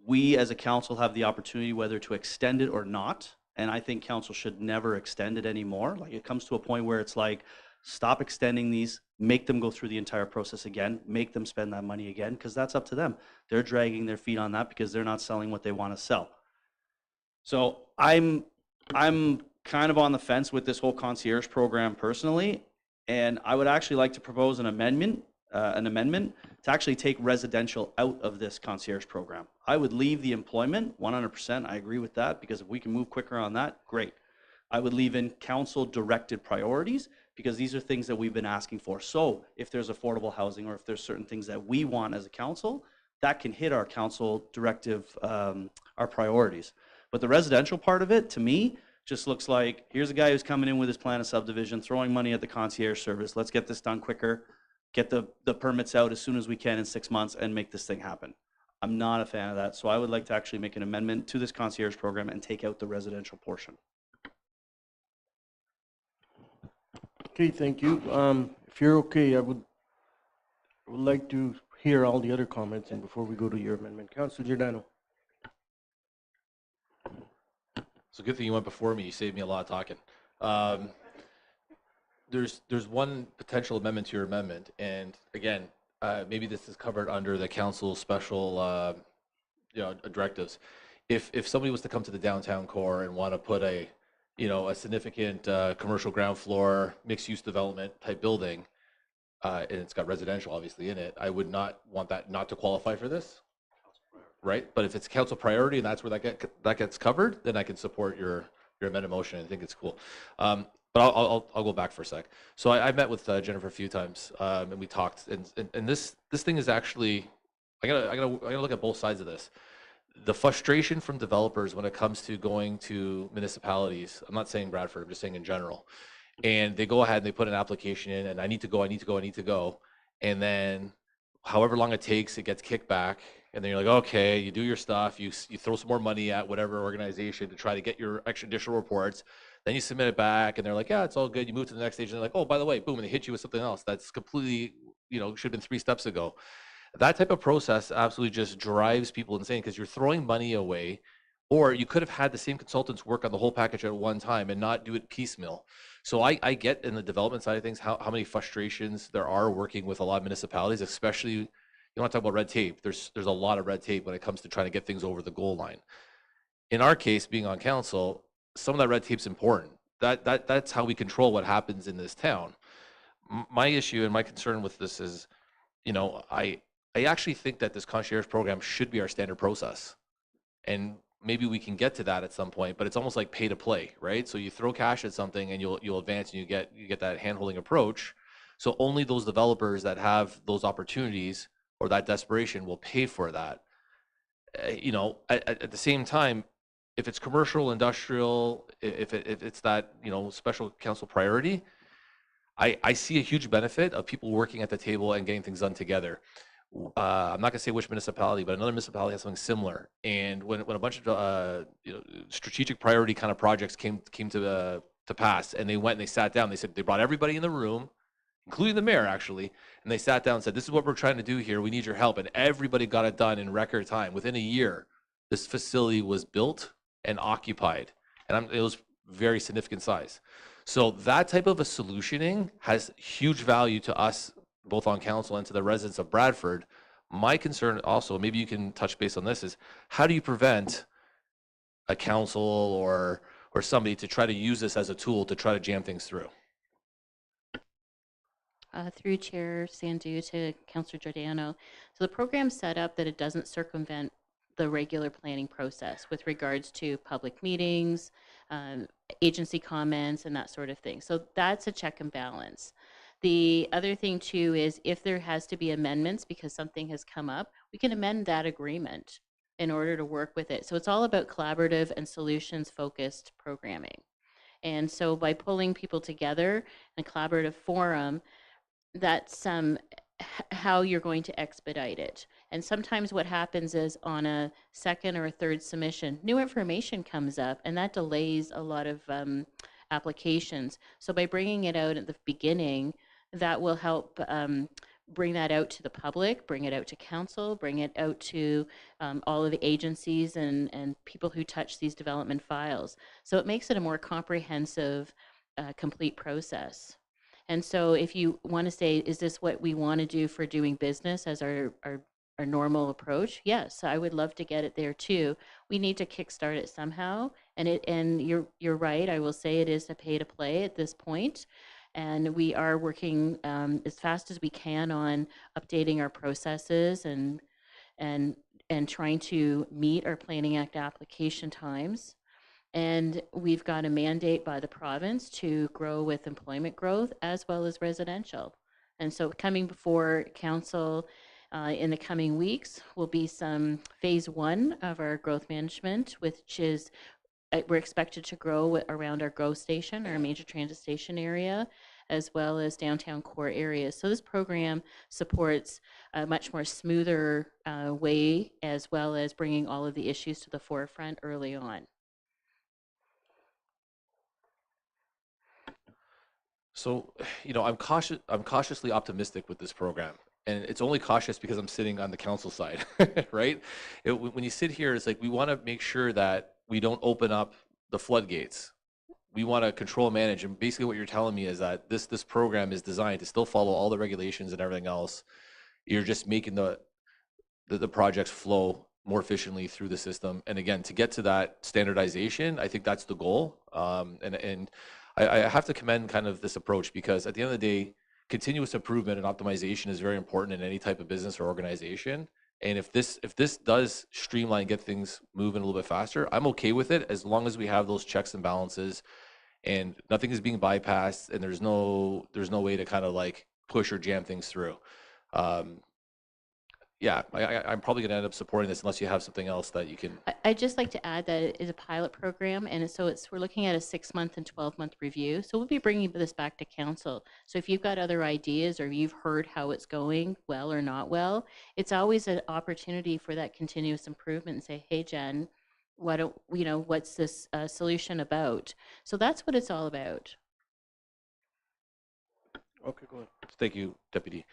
we as a council have the opportunity whether to extend it or not. And I think council should never extend it anymore. Like, it comes to a point where it's like, stop extending these, make them go through the entire process again, make them spend that money again, because that's up to them. They're dragging their feet on that because they're not selling what they want to sell. So I'm kind of on the fence with this whole concierge program personally, and I would actually like to propose an amendment to actually take residential out of this concierge program. I would leave the employment 100%. I agree with that, because if we can move quicker on that, great. I would leave in council directed priorities, because these are things that we've been asking for. So if there's affordable housing, or if there's certain things that we want as a council, that can hit our council directive, our priorities. But the residential part of it, to me, just looks like, here's a guy who's coming in with his plan of subdivision, throwing money at the concierge service. Let's get this done quicker, get the permits out as soon as we can in 6 months, and make this thing happen. I'm not a fan of that. So I would like to actually make an amendment to this concierge program and take out the residential portion. Okay, thank you. If you're okay, I would like to hear all the other comments and before we go to your amendment. Councilor Giordano. It's a good thing you went before me. You saved me a lot of talking. There's one potential amendment to your amendment, and again, maybe this is covered under the council's special, directives. If somebody was to come to the downtown core and want to put a significant commercial ground floor mixed-use development type building, and it's got residential obviously in it, I would not want that not to qualify for this. Right, but if it's council priority and that's where that gets covered, then I can support your amended motion. I think it's cool. But I'll go back for a sec. So I met with Jennifer a few times, and we talked. And this thing is actually, I gotta look at both sides of this. The frustration from developers when it comes to going to municipalities. I'm not saying Bradford. I'm just saying in general. And they go ahead and they put an application in, and I need to go, and then however long it takes, it gets kicked back. And then you're like, okay, you do your stuff, you throw some more money at whatever organization to try to get your extra additional reports. Then you submit it back, and they're like, yeah, it's all good. You move to the next stage, and they're like, oh, by the way, boom, and they hit you with something else that's completely, should have been 3 steps ago. That type of process absolutely just drives people insane because you're throwing money away, or you could have had the same consultants work on the whole package at one time and not do it piecemeal. So I get in the development side of things how many frustrations there are working with a lot of municipalities, especially, you want to talk about red tape. There's a lot of red tape when it comes to trying to get things over the goal line. In our case, being on council, some of that red tape's important. That's how we control what happens in this town. My issue and my concern with this is, I actually think that this concierge program should be our standard process. And maybe we can get to that at some point, but it's almost like pay to play, right? So you throw cash at something and you'll advance and you get that hand-holding approach. So only those developers that have those opportunities or that desperation will pay for that. At the same time, if it's commercial, industrial, if it's that, special council priority, I see a huge benefit of people working at the table and getting things done together. I'm not going to say which municipality, but another municipality has something similar. And when a bunch of strategic priority kind of projects came to pass, and they went and they sat down, they brought everybody in the room, including the mayor actually, and they sat down and said, this is what we're trying to do here. We need your help. And everybody got it done in record time. Within a year, this facility was built and occupied, and it was very significant size. So that type of a solutioning has huge value to us, both on council and to the residents of Bradford. My concern also, maybe you can touch base on this, is how do you prevent a council or somebody to try to use this as a tool to try to jam things through? Through Chair Sandu to Councillor Giordano. So the program's set up that it doesn't circumvent the regular planning process with regards to public meetings, agency comments, and that sort of thing. So that's a check and balance. The other thing too is if there has to be amendments because something has come up, we can amend that agreement in order to work with it. So it's all about collaborative and solutions-focused programming. And so by pulling people together in a collaborative forum, that's how you're going to expedite it. And sometimes what happens is on a second or a third submission, new information comes up, and that delays a lot of applications. So by bringing it out at the beginning, that will help bring that out to the public, bring it out to council, bring it out to all of the agencies and people who touch these development files. So it makes it a more comprehensive, complete process. And so if you want to say, is this what we want to do for doing business as our normal approach? Yes, I would love to get it there too. We need to kickstart it somehow. And you're right, I will say it is a pay to play at this point. And we are working as fast as we can on updating our processes and trying to meet our Planning Act application times. And we've got a mandate by the province to grow with employment growth as well as residential. And so coming before council in the coming weeks will be some phase 1 of our growth management, which is we're expected to grow around our GO station, our major transit station area, as well as downtown core areas. So this program supports a much more smoother way, as well as bringing all of the issues to the forefront early on. So, I'm cautiously optimistic with this program, and it's only cautious because I'm sitting on the council side, right? When you sit here, it's like we want to make sure that we don't open up the floodgates. We want to control and manage, and basically what you're telling me is that this program is designed to still follow all the regulations and everything else. You're just making the projects flow more efficiently through the system. And again, to get to that standardization, I think that's the goal. And I have to commend kind of this approach, because at the end of the day, continuous improvement and optimization is very important in any type of business or organization. And if this does streamline, get things moving a little bit faster, I'm okay with it, as long as we have those checks and balances and nothing is being bypassed and there's no way to kind of like push or jam things through. Yeah, I'm probably going to end up supporting this unless you have something else that you can. I'd just like to add that it is a pilot program, and so we're looking at a 6-month and 12-month review. So we'll be bringing this back to council. So if you've got other ideas or you've heard how it's going well or not well, it's always an opportunity for that continuous improvement and say, hey, Jen, why don't, what's this solution about? So that's what it's all about. Okay, go ahead. Thank you, Deputy.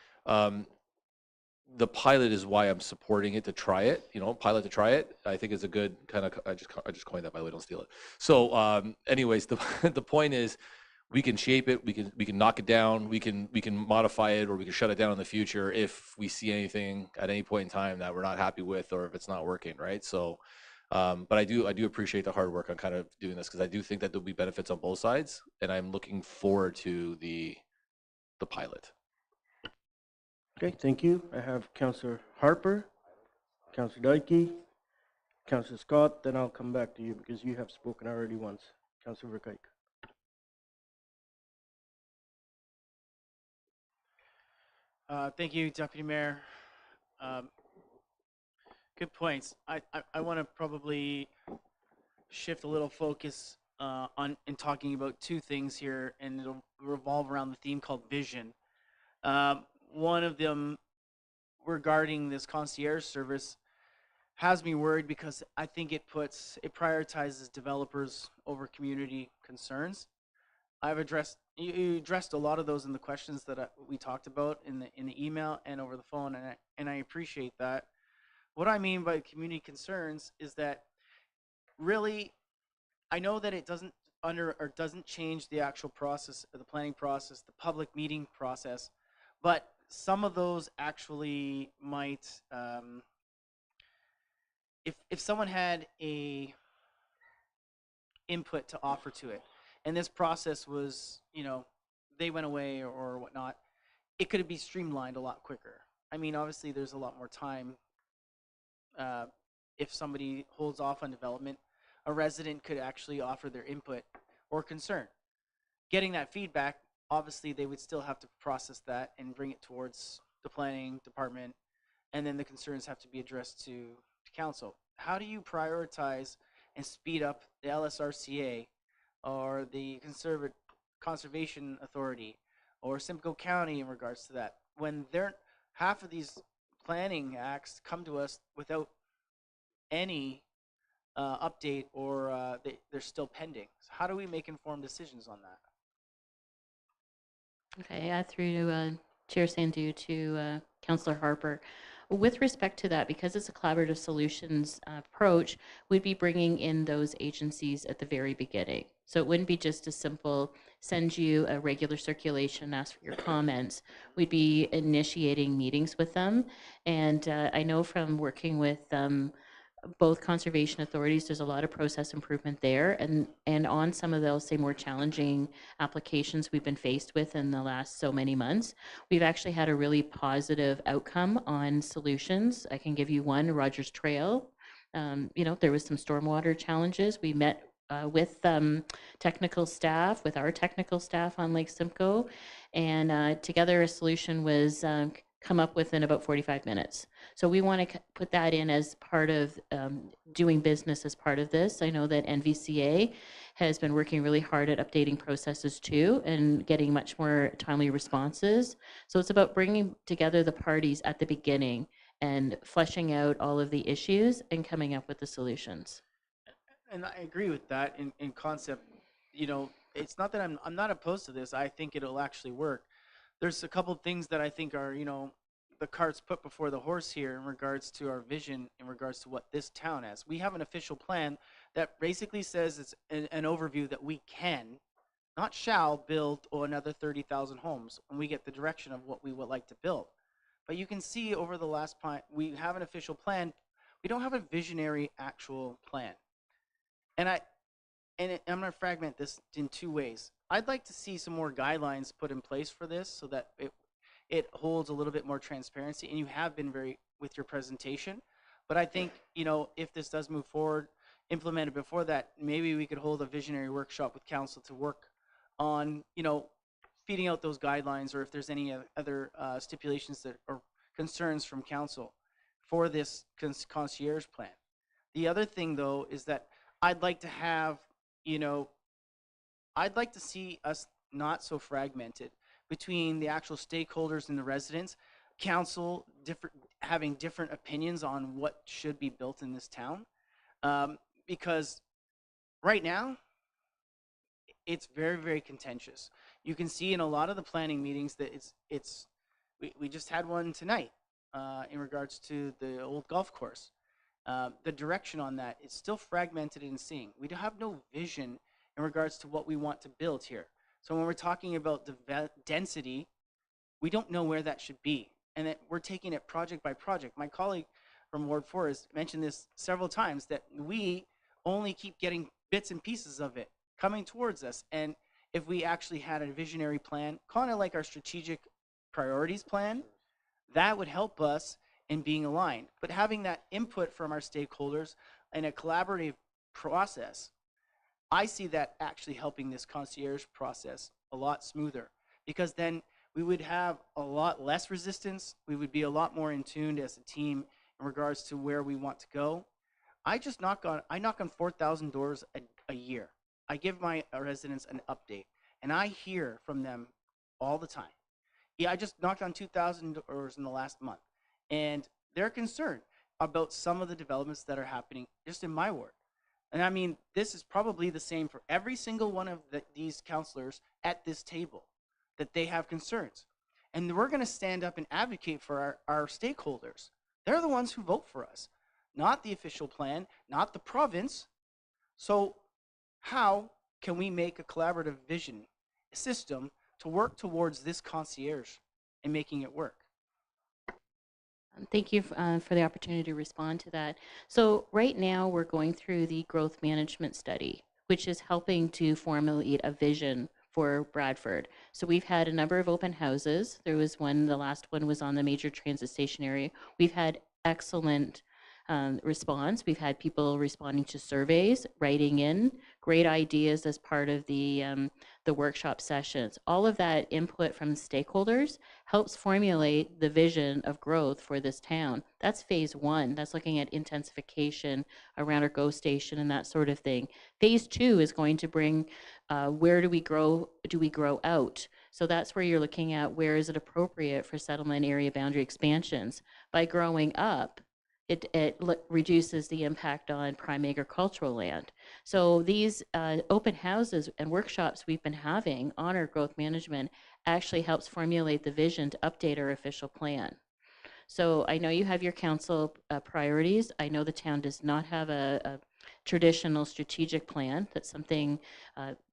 The pilot is why I'm supporting it, to try it, pilot to try it. I think it's a good kind of, I just coined that, by the way, don't steal it. So anyways, the point is, we can shape it, we can knock it down, we can modify it, or we can shut it down in the future if we see anything at any point in time that we're not happy with, or if it's not working, right? So, but I do appreciate the hard work on kind of doing this, because I do think that there'll be benefits on both sides, and I'm looking forward to the pilot. Okay, thank you. I have Councillor Harper, Councillor Dykey, Councillor Scott, then I'll come back to you because you have spoken already once. Councillor Verkuyk. Thank you, Deputy Mayor. Good points. I want to probably shift a little focus in talking about two things here, and it'll revolve around the theme called vision. One of them regarding this concierge service has me worried because I think it prioritizes developers over community concerns. You addressed a lot of those in the questions that we talked about in the email and over the phone, and I appreciate that. What I mean by community concerns is that really, I know that it doesn't change the actual process, the planning process, the public meeting process, but some of those actually might, if someone had a input to offer to it, and this process was, they went away or whatnot, it could be streamlined a lot quicker. I mean, obviously there's a lot more time. If somebody holds off on development, a resident could actually offer their input or concern. Getting that feedback, obviously they would still have to process that and bring it towards the planning department, and then the concerns have to be addressed to council. How do you prioritize and speed up the LSRCA or the Conservation Authority or Simcoe County in regards to that, when half of these planning acts come to us without any update, or they're still pending? So how do we make informed decisions on that? Okay, through Chair Sandu to Councillor Harper. With respect to that, because it's a collaborative solutions approach, we'd be bringing in those agencies at the very beginning. So it wouldn't be just a simple send you a regular circulation, ask for your comments. We'd be initiating meetings with them. And I know from working with both conservation authorities, there's a lot of process improvement there, and on some of those, say, more challenging applications we've been faced with in the last so many months, we've actually had a really positive outcome on solutions. I can give you one, Rogers Trail. There was some stormwater challenges. We met with technical staff, with our technical staff on Lake Simcoe, and together a solution was come up with in about 45 minutes. So we want to put that in as part of doing business as part of this. I know that NVCA has been working really hard at updating processes too and getting much more timely responses. So it's about bringing together the parties at the beginning and fleshing out all of the issues and coming up with the solutions. And I agree with that in concept. It's not that I'm not opposed to this. I think it'll actually work. There's a couple of things that I think are, the cart's put before the horse here in regards to our vision, in regards to what this town has. We have an official plan that basically says it's an overview that we can, not shall, build another 30,000 homes when we get the direction of what we would like to build. But you can see over the last point, we have an official plan. We don't have a visionary actual plan. And I'm going to fragment this in two ways. I'd like to see some more guidelines put in place for this so that it holds a little bit more transparency, and you have been very with your presentation. But I think, if this does move forward, implemented before that, maybe we could hold a visionary workshop with council to work on, feeding out those guidelines, or if there's any other stipulations that or concerns from council for this concierge plan. The other thing, though, is that I'd like to have, I'd like to see us not so fragmented between the actual stakeholders and the residents, council having different opinions on what should be built in this town. because right now, it's very, very contentious. You can see in a lot of the planning meetings that we just had one tonight in regards to the old golf course. The direction on that is still fragmented and seeing. We have no vision in regards to what we want to build here. So when we're talking about density, we don't know where that should be. And that we're taking it project by project. My colleague from Ward 4 has mentioned this several times, that we only keep getting bits and pieces of it coming towards us. And if we actually had a visionary plan, kind of like our strategic priorities plan, that would help us in being aligned. But having that input from our stakeholders in a collaborative process, I see that actually helping this concierge process a lot smoother, because then we would have a lot less resistance. We would be a lot more in tune as a team in regards to where we want to go. I knock on 4,000 doors a year. I give my residents an update, and I hear from them all the time. Yeah, I just knocked on 2,000 doors in the last month, and they're concerned about some of the developments that are happening just in my ward. And I mean, this is probably the same for every single one of these councilors at this table, that they have concerns. And we're going to stand up and advocate for our stakeholders. They're the ones who vote for us, not the official plan, not the province. So how can we make a collaborative vision system to work towards this concierge and making it work? Thank you for the opportunity to respond to that. So right now we're going through the growth management study, which is helping to formulate a vision for Bradford. So we've had a number of open houses. There was one, the last one was on the major transit station area. We've had excellent response. We've had people responding to surveys, writing in great ideas as part of the workshop sessions. All of that input from stakeholders helps formulate the vision of growth for this town. That's phase one. That's looking at intensification around our GO station and that sort of thing. Phase two is going to bring where do we grow out? So that's where you're looking at where is it appropriate for settlement area boundary expansions. By growing up, it reduces the impact on prime agricultural land. So these open houses and workshops we've been having on our growth management actually helps formulate the vision to update our official plan. So I know you have your council priorities. I know the town does not have a traditional strategic plan. That's something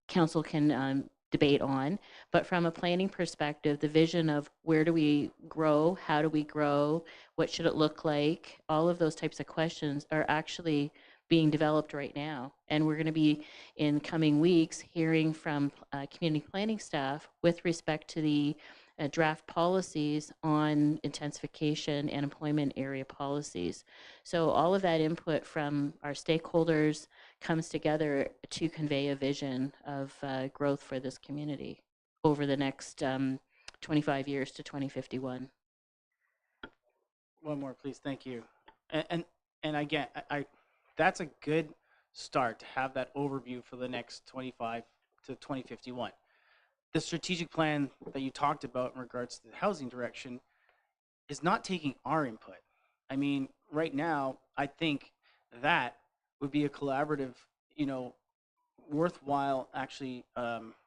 council can debate on. But from a planning perspective, the vision of where do we grow, how do we grow, what should it look like, all of those types of questions are actually being developed right now. And we're going to be, in coming weeks, hearing from community planning staff with respect to the draft policies on intensification and employment area policies. So all of that input from our stakeholders comes together to convey a vision of growth for this community over the next 25 years to 2051. One more, please. Thank you. And again, that's a good start to have that overview for the next 25 to 2051. The strategic plan that you talked about in regards to the housing direction is not taking our input. I mean, right now, I think that would be a collaborative, worthwhile actually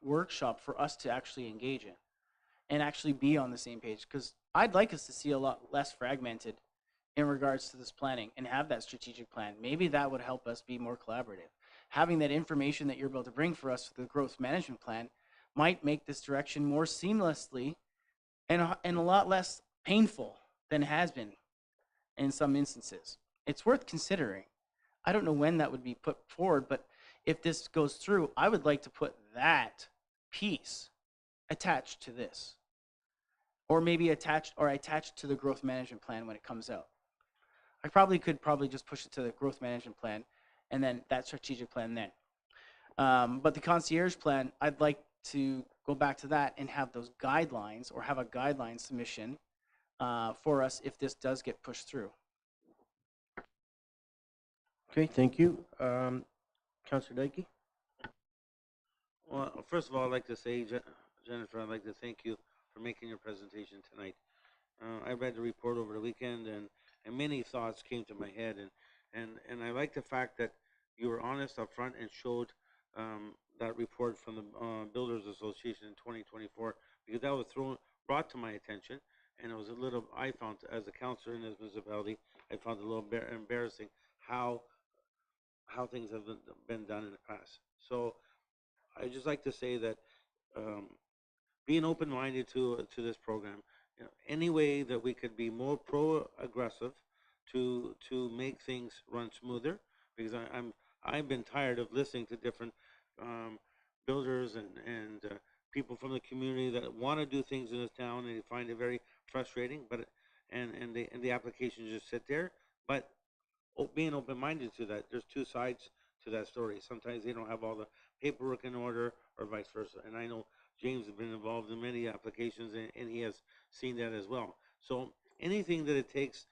workshop for us to actually engage in and actually be on the same page, because I'd like us to see a lot less fragmented in regards to this planning and have that strategic plan.Maybe that would help us be more collaborative. Having that information that you're able to bring for us for the growth management plan might make this direction more seamlessly and a lot less painful than it has been in some instances. It's worth considering. I don't know when that would be put forward, but if this goes through, I would like to put that piece attached to this, or maybe attached to the growth management plan when it comes out. I could just push it to the growth management plan and then that strategic plan then. But the concierge plan, I'd like to go back to that and have those guidelines, or have a guideline submission for us if this does get pushed through. Okay, thank you. Councillor Dykey? Well, first of all, I'd like to say, Jennifer, I'd like to thank you for making your presentation tonight. I read the report over the weekend, and many thoughts came to my head, and I like the fact that you were honest up front and showed that report from the Builders Association in 2024, because that was brought to my attention, and it was a little, I found, as a councillor in this municipality, I found it a little embarrassing how things have been done in the past. So I just like to say that being open-minded to this program, you know, any way that we could be more pro-aggressive to make things run smoother, because I've been tired of listening to different builders and people from the community that want to do things in this town, and they find it very frustrating. But and the applications just sit there. But being open-minded to that, there's two sides to that story. Sometimes they don't have all the paperwork in order, or vice versa. And I know James has been involved in many applications, and he has seen that as well. So anything that it takes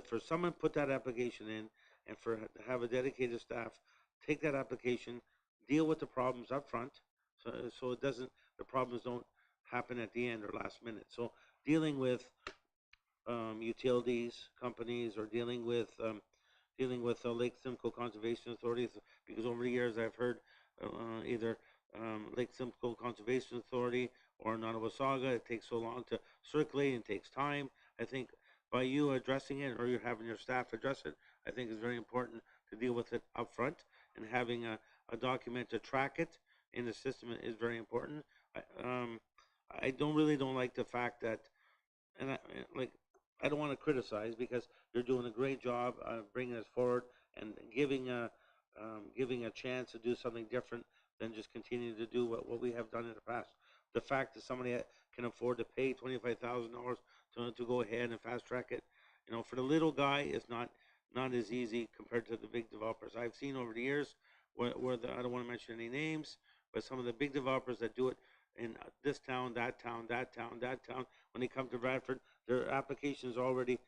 for someone to put that application in, and to have a dedicated staff take that application, deal with the problems up front, so the problems don't happen at the end or last minute. So dealing with utilities companies, or dealing with Lake Simcoe Conservation Authorities, because over the years I've heard either Lake Simcoe Conservation Authority or Nottawasaga, it takes so long to circulate and takes time. I think by you addressing it, or you having your staff address it, I think it's very important to deal with it up front, and having a document to track it in the system is very important. I don't like the fact that, and I don't want to criticize, because you're doing a great job bringing us forward and giving a chance to do something different than just continue to do what we have done in the past. The fact that somebody can afford to pay $25,000 to go ahead and fast track it, you know, for the little guy, it's not as easy compared to the big developers. I've seen over the years where I don't want to mention any names, but some of the big developers that do it in this town, that town, that town, that town, when they come to Bradford, their application's already,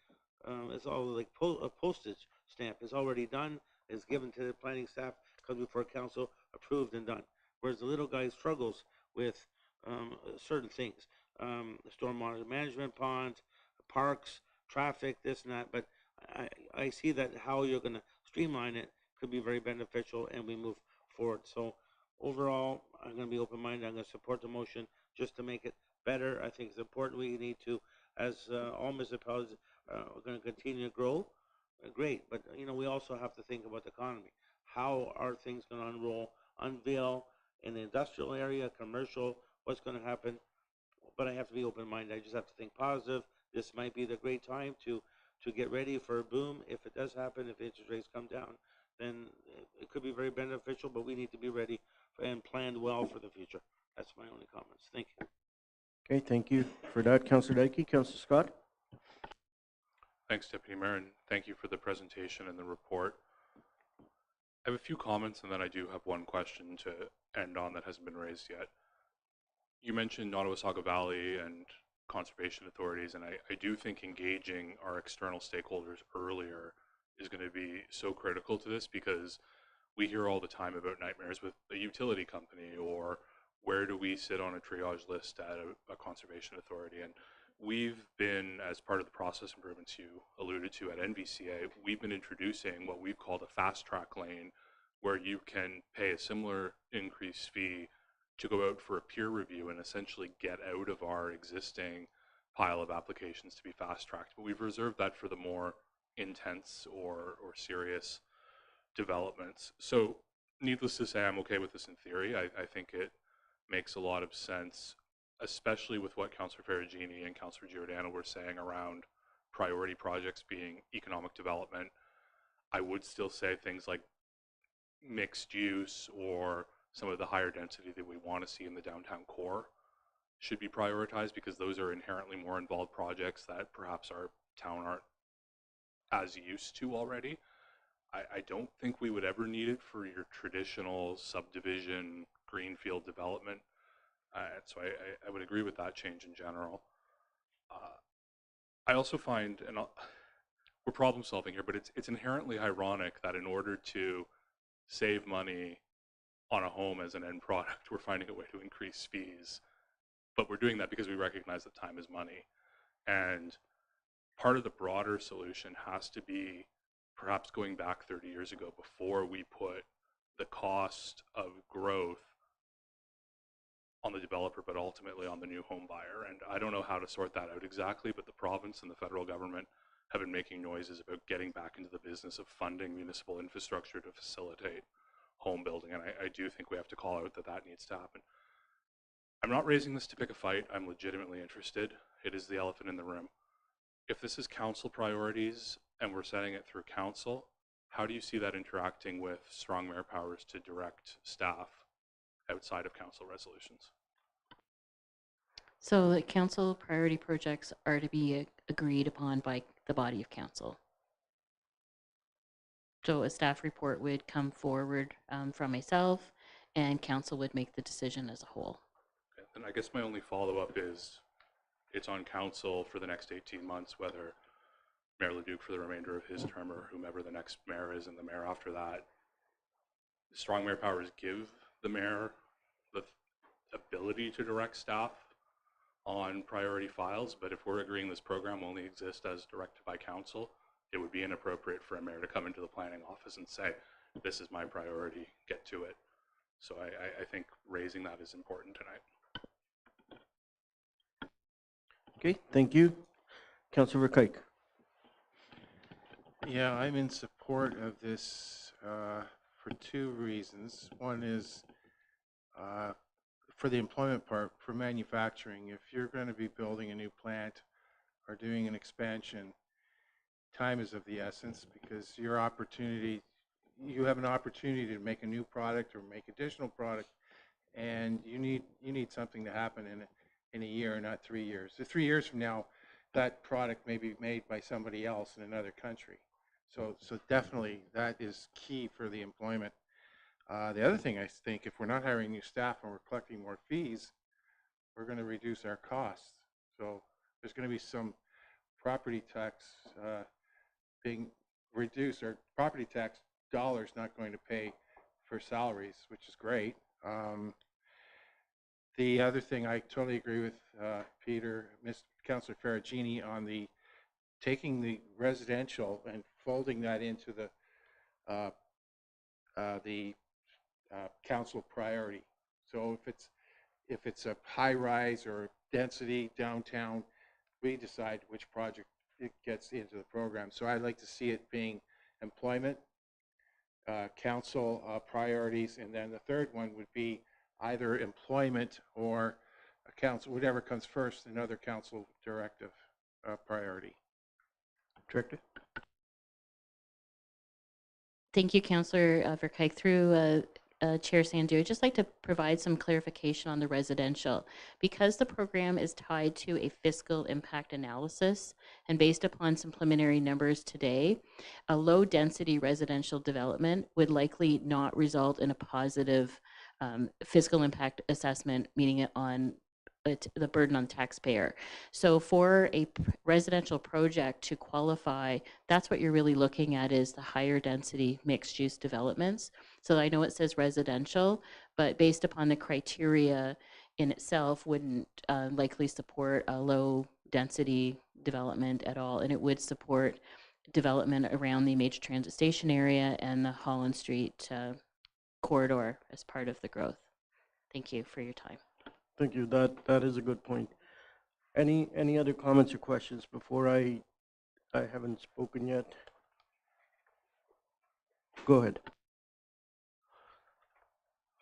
it's all like a postage stamp. It's already done. It's given to the planning staff, comes before council, approved and done. Whereas the little guy struggles with certain things, stormwater management, ponds, parks, traffic, this and that. But I see that how you're going to streamline it could be very beneficial, and we move forward. So overall, I'm going to be open-minded. I'm going to support the motion just to make it better. I think it's important. We need to, as all municipalities are going to continue to grow, great. But, you know, we also have to think about the economy. How are things going to unveil in the industrial area, commercial, what's going to happen? But I have to be open-minded. I just have to think positive. This might be the great time to get ready for a boom. If it does happen, if interest rates come down, then it could be very beneficial, but we need to be ready and planned well for the future. That's my only comments. Thank you. Okay, thank you for that, Councillor Dykey. Councillor Scott? Thanks, Deputy Mayor, and thank you for the presentation and the report. I have a few comments, and then I do have one question to end on that hasn't been raised yet. You mentioned Nottawasaga Valley and conservation authorities, and I do think engaging our external stakeholders earlier is going to be so critical to this, because we hear all the time about nightmares with a utility company, or where do we sit on a triage list at a conservation authority. And we've been, as part of the process improvements you alluded to at NVCA, we've been introducing what we've called a fast track lane, where you can pay a similar increased fee to go out for a peer review and essentially get out of our existing pile of applications to be fast tracked. But we've reserved that for the more intense or serious developments. So needless to say, I'm okay with this in theory. I think it makes a lot of sense, especially with what Councillor Ferragini and Councillor Giordano were saying around priority projects being economic development. I would still say things like mixed use or some of the higher density that we want to see in the downtown core should be prioritized, because those are inherently more involved projects that perhaps our town aren't as used to already. I don't think we would ever need it for your traditional subdivision greenfield development. So I would agree with that change in general. I also find, and we're problem solving here, but it's inherently ironic that in order to save money on a home as an end product, we're finding a way to increase fees. But we're doing that because we recognize that time is money. And part of the broader solution has to be perhaps going back 30 years ago, before we put the cost of growth on the developer, but ultimately on the new home buyer. And I don't know how to sort that out exactly, but the province and the federal government have been making noises about getting back into the business of funding municipal infrastructure to facilitate home building. And I do think we have to call out that that needs to happen. I'm not raising this to pick a fight. I'm legitimately interested. It is the elephant in the room. If this is council priorities and we're setting it through council, how do you see that interacting with strong mayor powers to direct staff outside of council resolutions? So the council priority projects are to be agreed upon by the body of council. So a staff report would come forward from myself, and council would make the decision as a whole. Okay. And I guess my only follow-up is it's on council for the next 18 months, whether Mayor Leduc for the remainder of his term or whomever the next mayor is and the mayor after that. Strong mayor powers give the mayor the ability to direct staff on priority files, but if we're agreeing this program only exists as directed by council, it would be inappropriate for a mayor to come into the planning office and say, this is my priority, get to it. So I think raising that is important tonight. Okay, thank you. Councilor Kike. Yeah, I'm in support of this for two reasons. One is for the employment part, for manufacturing. If you're going to be building a new plant or doing an expansion, time is of the essence, because you have an opportunity to make a new product or make additional product, and you need something to happen in a year, not 3 years. So 3 years from now, that product may be made by somebody else in another country. So definitely that is key for the employment. The other thing, I think, if we're not hiring new staff and we're collecting more fees, we're going to reduce our costs. So there's going to be some property tax being reduced, or property tax dollars not going to pay for salaries, which is great. The other thing, I totally agree with Peter, Councillor Ferragini, on the taking the residential and folding that into the council priority. So if it's a high rise or density downtown, we decide which project it gets into the program. So I'd like to see it being employment, council priorities, and then the third one would be either employment or a council, whatever comes first, another council directive priority. Director? Thank you, Councillor Verkuyk. Through Chair Sandu, I'd just like to provide some clarification on the residential. Because the program is tied to a fiscal impact analysis, and based upon some preliminary numbers today, a low-density residential development would likely not result in a positive fiscal impact assessment, meaning it on the burden on taxpayer. So for a residential project to qualify, that's what you're really looking at, is the higher density mixed use developments. So I know it says residential, but based upon the criteria in itself wouldn't likely support a low density development at all, and it would support development around the major transit station area and the Holland Street corridor as part of the growth. Thank you for your time. Thank you. That is a good point. Any other comments or questions before I haven't spoken yet? Go ahead.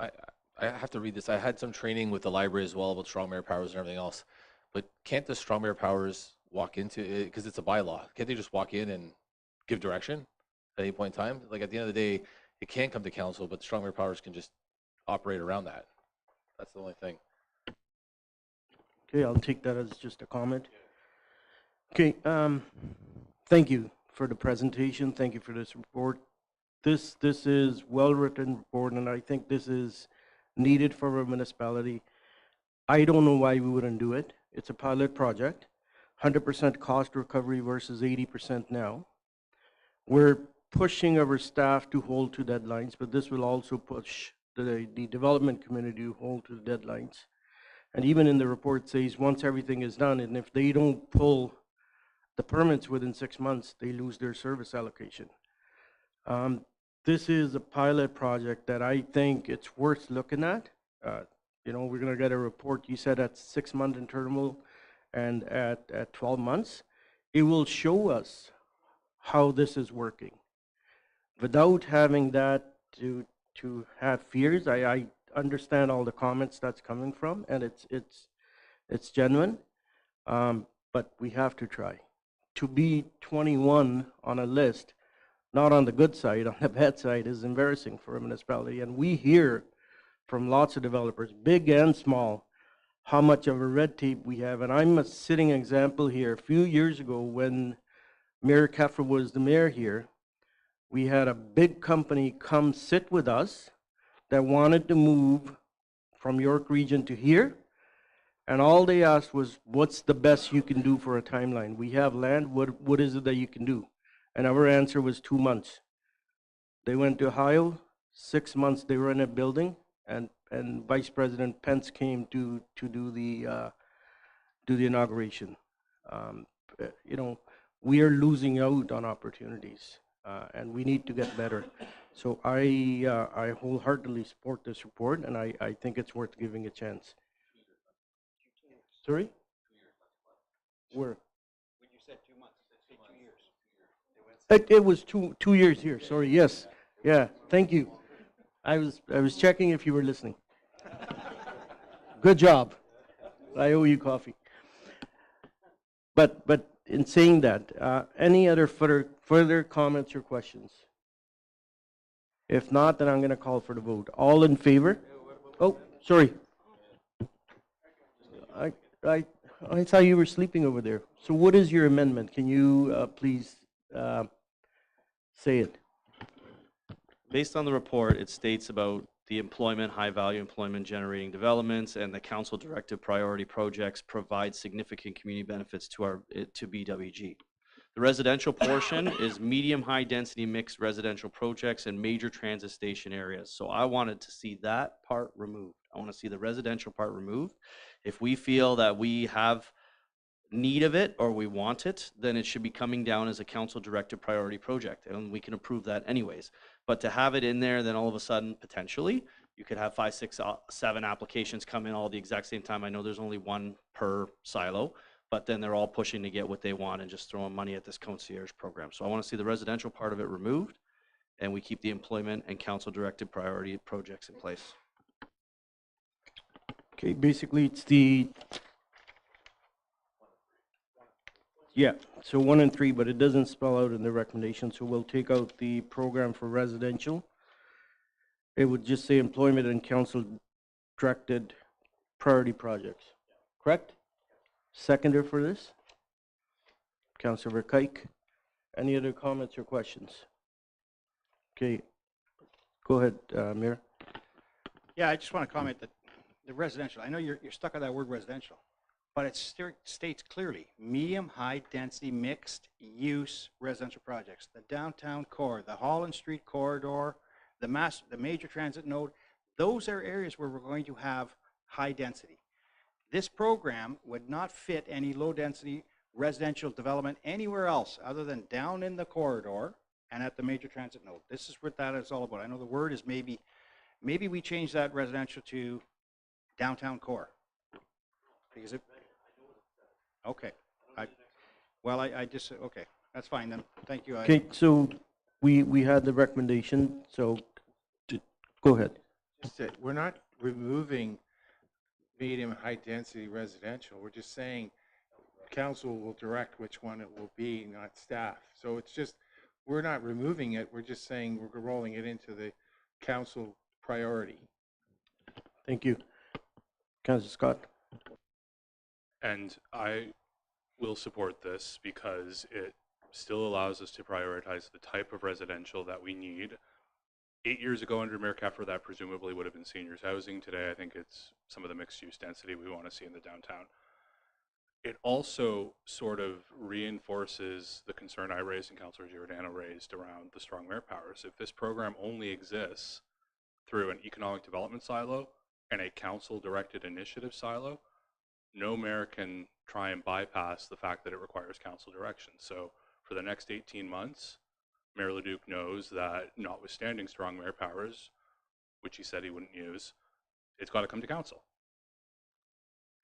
I have to read this. I had some training with the library as well about strong mayor powers and everything else. But can't the strong mayor powers walk into it, because it's a bylaw? Can't they just walk in and give direction at any point in time? Like, at the end of the day, it can come to council, but the strong mayor powers can just operate around that. That's the only thing. Okay, I'll take that as just a comment. Okay, thank you for the presentation. Thank you for this report. This is well-written report, and I think this is needed for a municipality. I don't know why we wouldn't do it. It's a pilot project, 100% cost recovery versus 80% now. We're pushing our staff to hold to deadlines, but this will also push the development community to hold to the deadlines. And even in the report says once everything is done, and if they don't pull the permits within 6 months, they lose their service allocation. this is a pilot project that I think it's worth looking at. You know, we're gonna get a report, you said at 6-month interval and at 12 months. It will show us how this is working. Without having that to have fears, I understand all the comments that's coming from, and it's genuine, but we have to try. To be 21 on a list, not on the good side, on the bad side, is embarrassing for a municipality. And we hear from lots of developers, big and small, how much of a red tape we have. And I'm a sitting example here. A few years ago, when Mayor Keffer was the mayor here, we had a big company come sit with us that wanted to move from York Region to here. And all they asked was, what's the best you can do for a timeline? We have land, what is it that you can do? And our answer was 2 months. They went to Ohio, 6 months they were in a building, and Vice President Pence came to do the inauguration. You know, we are losing out on opportunities, and we need to get better. So I wholeheartedly support this report, and I think it's worth giving a chance. Sorry? Where? When you said 2 months, you said 2 years. It was two years here. Sorry. Yes. Yeah. Thank you. I was checking if you were listening. Good job. I owe you coffee. But in saying that, any other further comments or questions? If not, then I'm going to call for the vote. All in favor? Oh, sorry. I thought you were sleeping over there. So what is your amendment? Can you please say it? Based on the report, it states about the employment, high-value employment generating developments, and the council-directed priority projects provide significant community benefits to BWG. The residential portion is medium-high density mixed residential projects and major transit station areas. So I wanted to see that part removed. I want to see the residential part removed. If we feel that we have need of it or we want it, then it should be coming down as a council-directed priority project, and we can approve that anyways. But to have it in there, then all of a sudden, potentially, you could have 5, 6, 7 applications come in all at the exact same time. I know there's only one per silo, but then they're all pushing to get what they want and just throwing money at this concierge program. So I want to see the residential part of it removed, and we keep the employment and council-directed priority projects in place. Okay, basically it's the, yeah, so 1 and 3, but it doesn't spell out in the recommendation, so we'll take out the program for residential. It would just say employment and council-directed priority projects, correct? Seconder for this? Councilor Kike. Any other comments or questions? Okay, go ahead, Mayor. Yeah, I just want to comment that the residential, I know you're stuck on that word residential, but it states clearly, medium, high density, mixed use residential projects. The downtown core, the Holland Street corridor, the major transit node, those are areas where we're going to have high density. This program would not fit any low density residential development anywhere else other than down in the corridor and at the major transit node. This is what that is all about. I know the word is maybe we change that residential to downtown core. Because it, okay. I just, okay, that's fine then. Thank you. Okay, so we had the recommendation, so go ahead. Just that we're not removing medium and high density residential. We're just saying council will direct which one it will be, not staff. So it's just, we're not removing it. We're just saying we're rolling it into the council priority. Thank you. Councilor Scott. And I will support this because it still allows us to prioritize the type of residential that we need. 8 years ago under Mayor Keffer, that presumably would have been seniors housing. Today, I think it's some of the mixed use density we want to see in the downtown. It also sort of reinforces the concern I raised and Councillor Giordano raised around the strong mayor powers. If this program only exists through an economic development silo and a council-directed initiative silo, no mayor can try and bypass the fact that it requires council direction. So for the next 18 months, Mayor LeDuc knows that notwithstanding strong mayor powers, which he said he wouldn't use, it's got to come to council.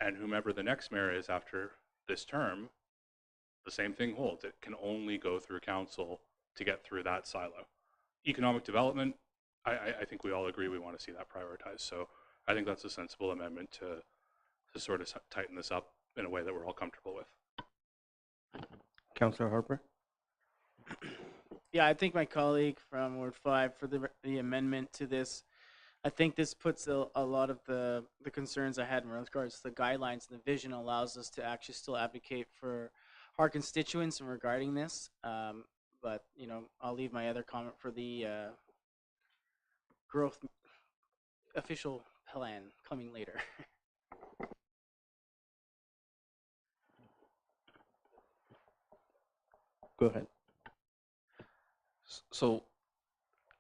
And whomever the next mayor is after this term, the same thing holds. It can only go through council to get through that silo. Economic development, I think we all agree we want to see that prioritized. So I think that's a sensible amendment to sort of tighten this up in a way that we're all comfortable with. Councillor Harper? Yeah, I think my colleague from Ward 5 for the amendment to this, I think this puts a lot of the concerns I had in regards to the guidelines and the vision allows us to actually still advocate for our constituents in regarding this. But, you know, I'll leave my other comment for the growth official plan coming later. Go ahead. So,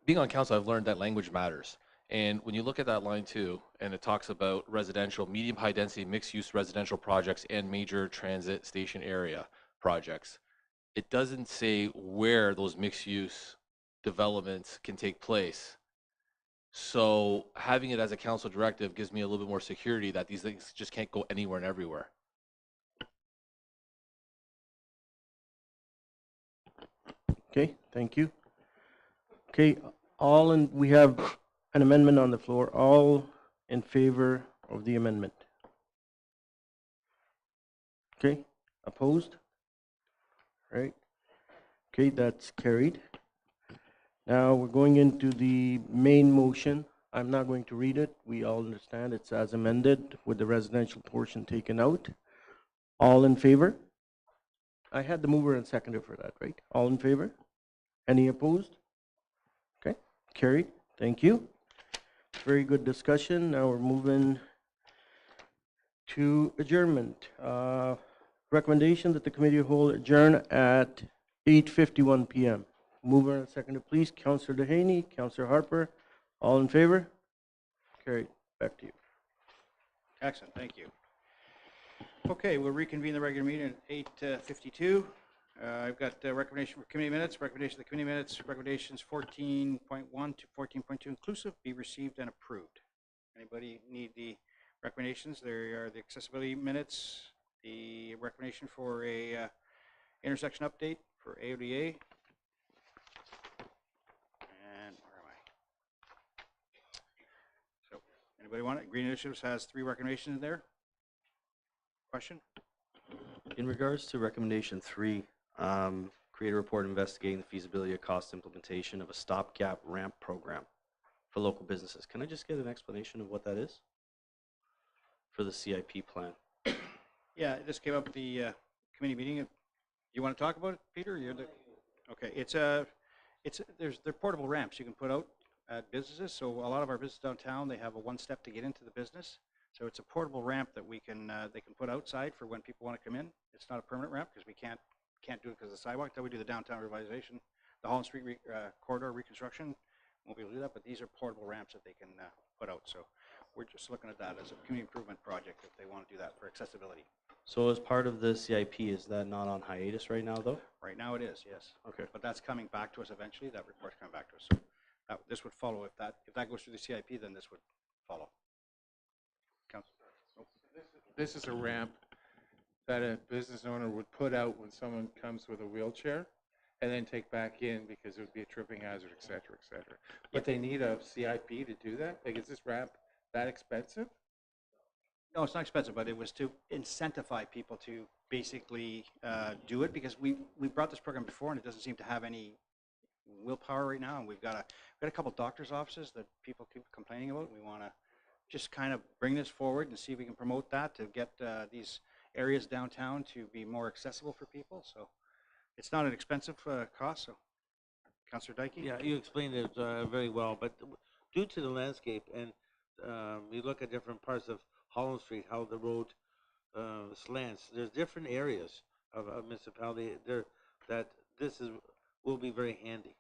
being on council, I've learned that language matters. And when you look at that line too, and it talks about residential, medium high density, mixed use residential projects and major transit station area projects, it doesn't say where those mixed use developments can take place. So having it as a council directive gives me a little bit more security that these things just can't go anywhere and everywhere. Okay, thank you. Okay, we have an amendment on the floor. All in favor of the amendment? Okay, opposed? Right. Okay, that's carried. Now we're going into the main motion. I'm not going to read it. We all understand it's as amended with the residential portion taken out. All in favor? I had the mover and seconder for that, right? All in favor? Any opposed? Okay, carried. Thank you. Very good discussion. Now we're moving to adjournment. Recommendation that the committee of whole adjourn at 8:51 p.m. Mover and seconder, please. Councillor Dehaney, Councillor Harper. All in favor? Carried. Back to you. Excellent, thank you. Okay, we'll reconvene the regular meeting at 8:52. I've got recommendation for committee minutes, recommendation of the committee minutes, recommendations 14.1 to 14.2 inclusive, be received and approved. Anybody need the recommendations? There are the accessibility minutes, the recommendation for a intersection update for AODA. And where am I? So, anybody want it? Green Initiatives has 3 recommendations there. Question? In regards to recommendation 3, create a report investigating the feasibility of cost implementation of a stopgap ramp program for local businesses. Can I just get an explanation of what that is for the CIP plan? Yeah, this came up at the committee meeting. You want to talk about it, Peter? You're the, okay, they're portable ramps you can put out at businesses. So a lot of our businesses downtown, they have a one step to get into the business. So it's a portable ramp that they can put outside for when people want to come in. It's not a permanent ramp because we can't do it because of the sidewalk. Until we do the downtown revitalization, the Holland Street corridor reconstruction, won't be able to do that. But these are portable ramps that they can put out. So we're just looking at that as a community improvement project if they want to do that for accessibility. So as part of the CIP, is that not on hiatus right now, though? Right now it is, yes. Okay. But that's coming back to us eventually. That report's coming back to us. So this would follow if that goes through the CIP, then this would follow. This is a ramp that a business owner would put out when someone comes with a wheelchair and then take back in because it would be a tripping hazard, et cetera, et cetera. But they need a CIP to do that? Like, is this ramp that expensive? No, it's not expensive, but it was to incentivize people to basically do it because we brought this program before and it doesn't seem to have any willpower right now. And we've got a couple doctors' offices that people keep complaining about. And we want to just kind of bring this forward and see if we can promote that to get these areas downtown to be more accessible for people. So it's not an expensive cost. So, Councillor Dykey? Yeah, you explained it very well, but due to the landscape and you look at different parts of Holland Street, how the road slants, there's different areas of municipality there that will be very handy.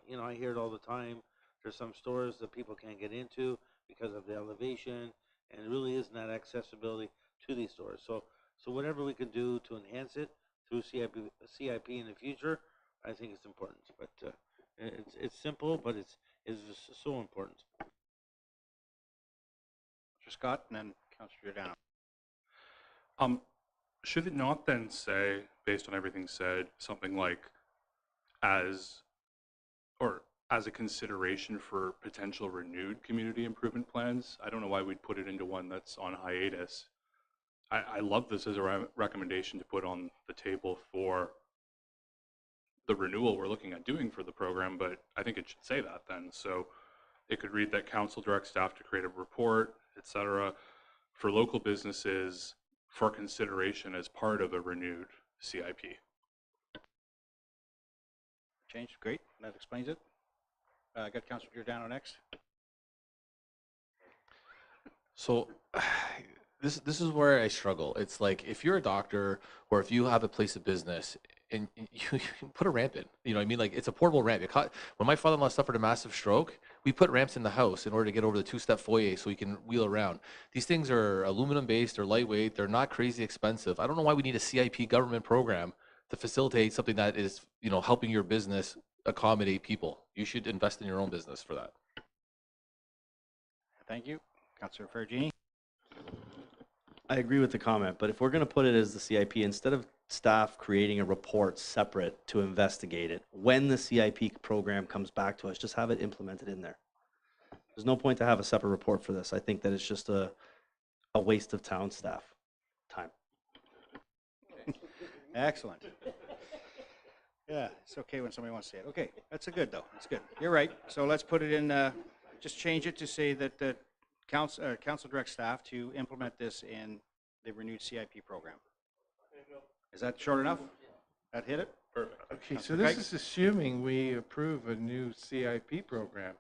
You know, I hear it all the time. There's some stores that people can't get into because of the elevation, and it really isn't that accessibility to these stores. So whatever we can do to enhance it through CIP in the future, I think it's important, but it's simple, but it's just so important. Mr. Scott, and then Councillor Giordano. Should it not then say, based on everything said, something like as a consideration for potential renewed community improvement plans? I don't know why we'd put it into one that's on hiatus. I love this as a recommendation to put on the table for the renewal we're looking at doing for the program, but I think it should say that then. So it could read that council directs staff to create a report, etc., for local businesses for consideration as part of a renewed CIP. Change, great, that explains it. I got Councillor Giordano next. So this is where I struggle. It's like if you're a doctor or if you have a place of business and you put a ramp in, you know what I mean? Like it's a portable ramp. When my father-in-law suffered a massive stroke, we put ramps in the house in order to get over the two-step foyer so he can wheel around. These things are aluminum based, they're lightweight, they're not crazy expensive. I don't know why we need a CIP government program to facilitate something that is, you know, helping your business accommodate people. You should invest in your own business for that. Thank you. Councillor Fergini. I agree with the comment, but if we're going to put it as the CIP, instead of staff creating a report separate to investigate it, when the CIP program comes back to us, just have it implemented in there. There's no point to have a separate report for this. I think that it's just a waste of town staff time. Excellent. Yeah, it's okay when somebody wants to say it. Okay, that's a good though. That's good. You're right. So let's put it in. Just change it to say that the council directs staff to implement this in the renewed CIP program. Is that short enough? That hit it? Perfect. Okay, so this is assuming we approve a new CIP program.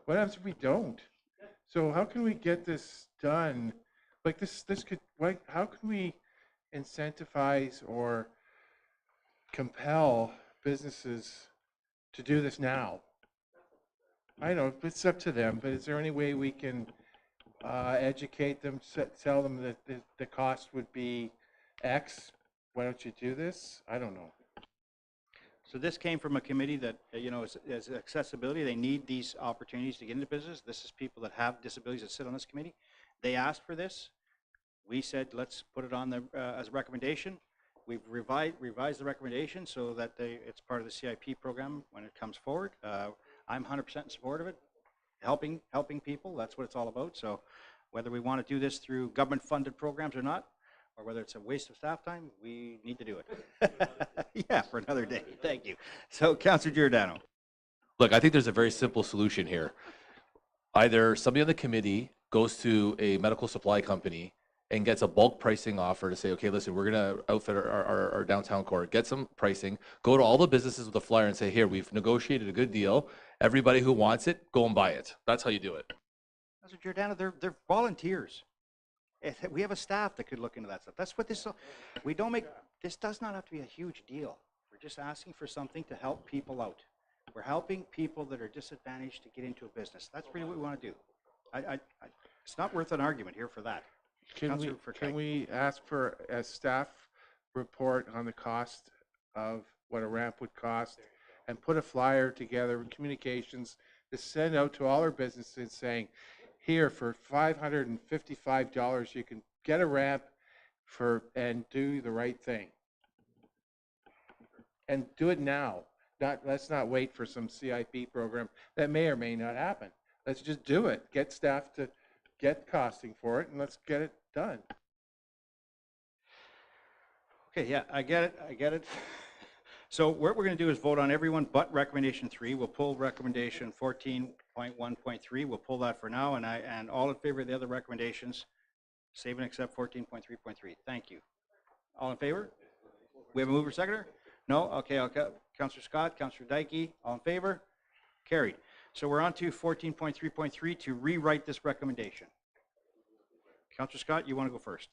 What happens if we don't? So how can we get this done? Like this could, like, how can we incentivize or compel businesses to do this now? I know it's up to them, but is there any way we can educate them, tell them that the cost would be X? Why don't you do this? I don't know. So this came from a committee that, you know, is accessibility. They need these opportunities to get into business. This is people that have disabilities that sit on this committee. They asked for this. We said, let's put it on the, as a recommendation. We've revised the recommendation so that it's part of the CIP program when it comes forward. I'm 100% in support of it. Helping people, that's what it's all about. So whether we want to do this through government-funded programs or not, or whether it's a waste of staff time, we need to do it. Yeah, for another day. Thank you. So, Councillor Giordano. Look, I think there's a very simple solution here. Either somebody on the committee goes to a medical supply company and gets a bulk pricing offer to say, okay, listen, we're going to outfit our downtown core, get some pricing, go to all the businesses with a flyer and say, here, we've negotiated a good deal. Everybody who wants it, go and buy it. That's how you do it. Councillor Giordano, they're volunteers. We have a staff that could look into that stuff. That's what this, we don't make, this does not have to be a huge deal. We're just asking for something to help people out. We're helping people that are disadvantaged to get into a business. That's really what we want to do. It's not worth an argument here for that. Can we ask for a staff report on the cost of what a ramp would cost and put a flyer together with communications to send out to all our businesses saying, here for $555 you can get a ramp and do the right thing. And do it now. Let's not wait for some CIP program that may or may not happen. Let's just do it. Get staff to get costing for it and let's get it done. Okay, yeah, I get it. So what we're going to do is vote on everyone but recommendation 3. We'll pull recommendation 14.1.3. We'll pull that for now, and all in favor of the other recommendations, save and accept 14.3.3. Thank you. All in favor? We have a mover seconder? No? Okay, Councillor Scott, Councillor Dykey, all in favor? Carried. So we're on to 14.3.3 to rewrite this recommendation. Councillor Scott, you want to go first?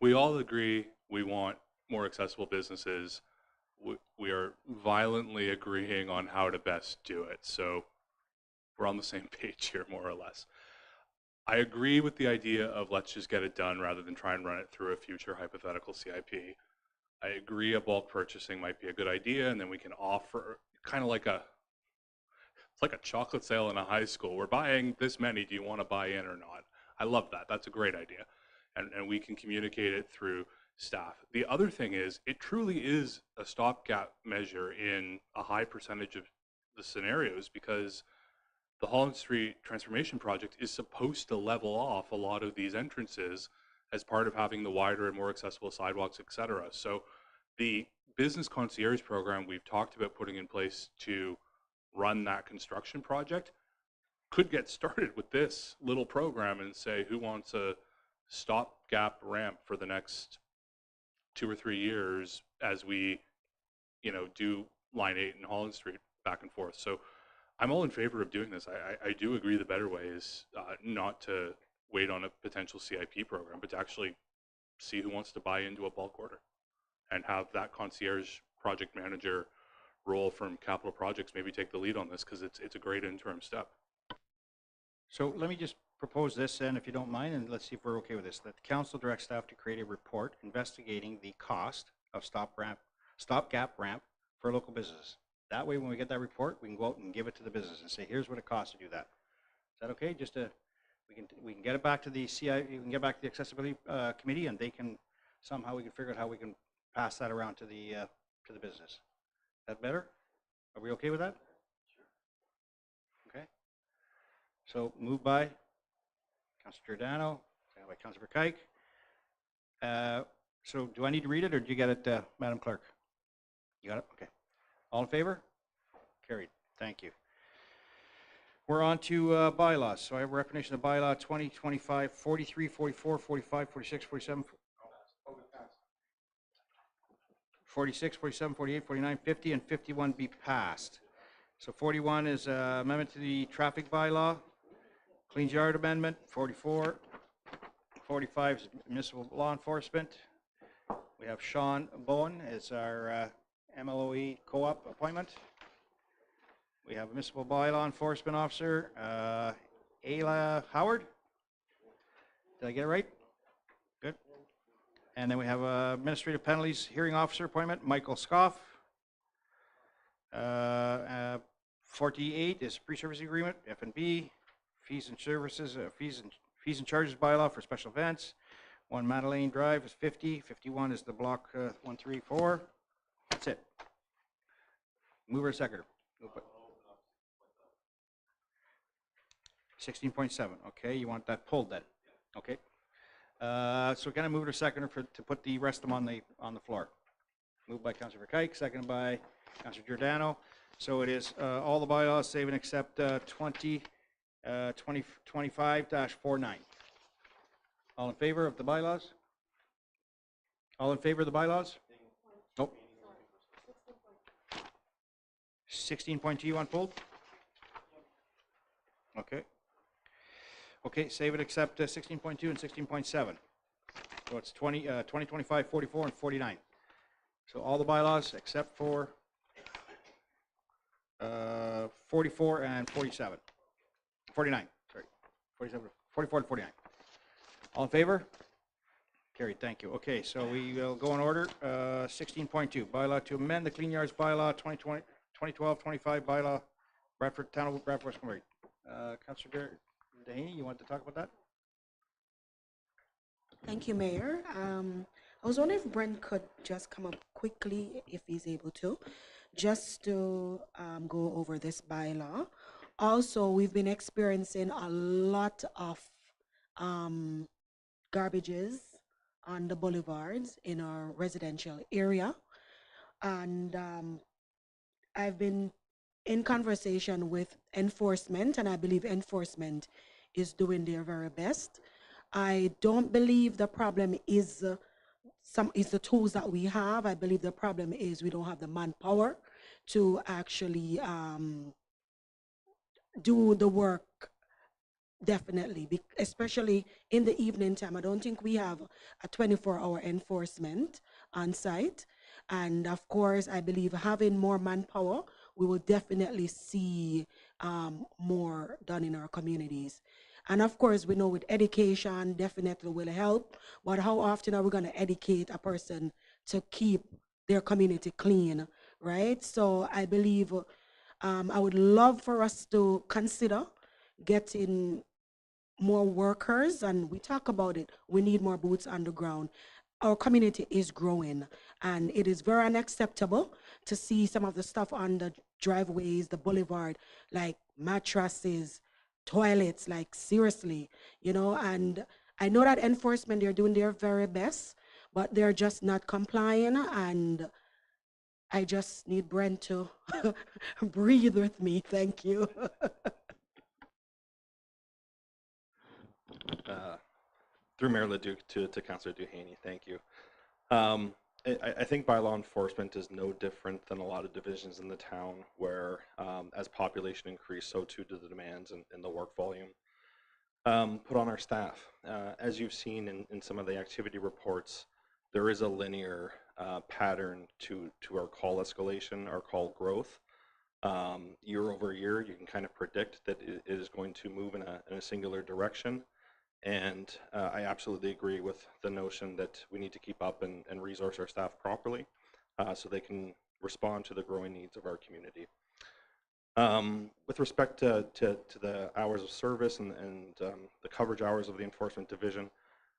We all agree we want more accessible businesses. We are violently agreeing on how to best do it. So we're on the same page here, more or less. I agree with the idea of let's just get it done rather than try and run it through a future hypothetical CIP. I agree a bulk purchasing might be a good idea, and then we can offer kind of like it's like a chocolate sale in a high school. We're buying this many. Do you want to buy in or not? I love that. That's a great idea. And we can communicate it through staff. The other thing is, it truly is a stopgap measure in a high percentage of the scenarios, because the Holland Street Transformation Project is supposed to level off a lot of these entrances as part of having the wider and more accessible sidewalks, et cetera. So the business concierge program we've talked about putting in place to run that construction project could get started with this little program and say, who wants a stopgap ramp for the next 2 or 3 years as we, do line 8 and Holland Street back and forth. So I'm all in favor of doing this. I do agree the better way is not to wait on a potential CIP program, but to actually see who wants to buy into a bulk order and have that concierge project manager role from capital projects maybe take the lead on this, because it's a great interim step. So let me just propose this then, if you don't mind, and let's see if we're okay with this. That the council directs staff to create a report investigating the cost of stopgap ramp for local businesses. That way, when we get that report, we can go out and give it to the business and say, here's what it costs to do that. Is that okay? Just we can get it back to the CI, we can get back to the accessibility committee, and they can somehow we can figure out how we can pass that around to the business. Is that better? Are we okay with that? Sure. Okay. So moved by Councilor Giordano, seconded by Councilor Kike. So do I need to read it, or do you get it, Madam Clerk? You got it? Okay. All in favor? Carried. Thank you. We're on to bylaws. So I have a recognition of bylaw 2025, 43, 44, 45, 46, 47, 46, 47, 48, 49, 50, and 51 be passed. So 41 is amendment to the traffic bylaw, Clean Yard Amendment, 44. 45 is municipal law enforcement. We have Sean Bowen as our MLOE co-op appointment. We have a municipal bylaw enforcement officer, Ayla Howard. Did I get it right? Good. And then we have administrative penalties hearing officer appointment, Michael Scoff. 48 is pre-service agreement, F&B, fees and services, fees and charges bylaw for special events. 1 Madeleine Drive is 50. 51 is the block 134. That's it. Mover seconder. 16.7. Okay, you want that pulled then? Okay. So can I move to seconder to put the rest of them on the floor? Moved by Councilor Kike, seconded by Councilor Giordano. So it is all the bylaws save and except 2025-49. All in favor of the bylaws? All in favor of the bylaws? Nope. 16.2 you want pulled? Okay. Okay, save and accept 16.2 and 16.7. So it's 2025, 44, and 49. So all the bylaws except for 44 and 47. 49, sorry. 47, 44 and 49. All in favor? Carried, thank you. Okay, so we will go in order. 16.2, bylaw to amend the Clean Yards Bylaw 2012-25 bylaw, Bradford, Town of Bradford, West Gwillimbury. Councilor Dehaney, you want to talk about that? Thank you, Mayor. I was wondering if Brent could just come up quickly, if he's able to, just to go over this bylaw. Also, we've been experiencing a lot of garbages on the boulevards in our residential area. And I've been in conversation with enforcement, and I believe enforcement is doing their very best. I don't believe the problem is the tools that we have. I believe the problem is we don't have the manpower to actually do the work, definitely, especially in the evening time. I don't think we have a 24-hour enforcement on site. And of course, I believe having more manpower, we will definitely see more done in our communities. And of course, we know with education definitely will help, but how often are we going to educate a person to keep their community clean, right? So I believe I would love for us to consider getting more workers, and we talk about it. We need more boots on the ground. Our community is growing, and it is very unacceptable to see some of the stuff on the driveways, the boulevard, like mattresses, toilets, like seriously, and I know that enforcement, they're doing their very best, but they're just not complying, and I just need Brent to breathe with me. Thank you. Through Mayor Leduc to Councillor Duhaney, thank you. I think bylaw enforcement is no different than a lot of divisions in the town where as population increase, so too do the demands and the work volume put on our staff. As you've seen in some of the activity reports, there is a linear pattern to our call escalation, our call growth. Year over year, you can kind of predict that it is going to move in a singular direction. And I absolutely agree with the notion that we need to keep up and resource our staff properly so they can respond to the growing needs of our community. With respect to the hours of service and the coverage hours of the Enforcement Division,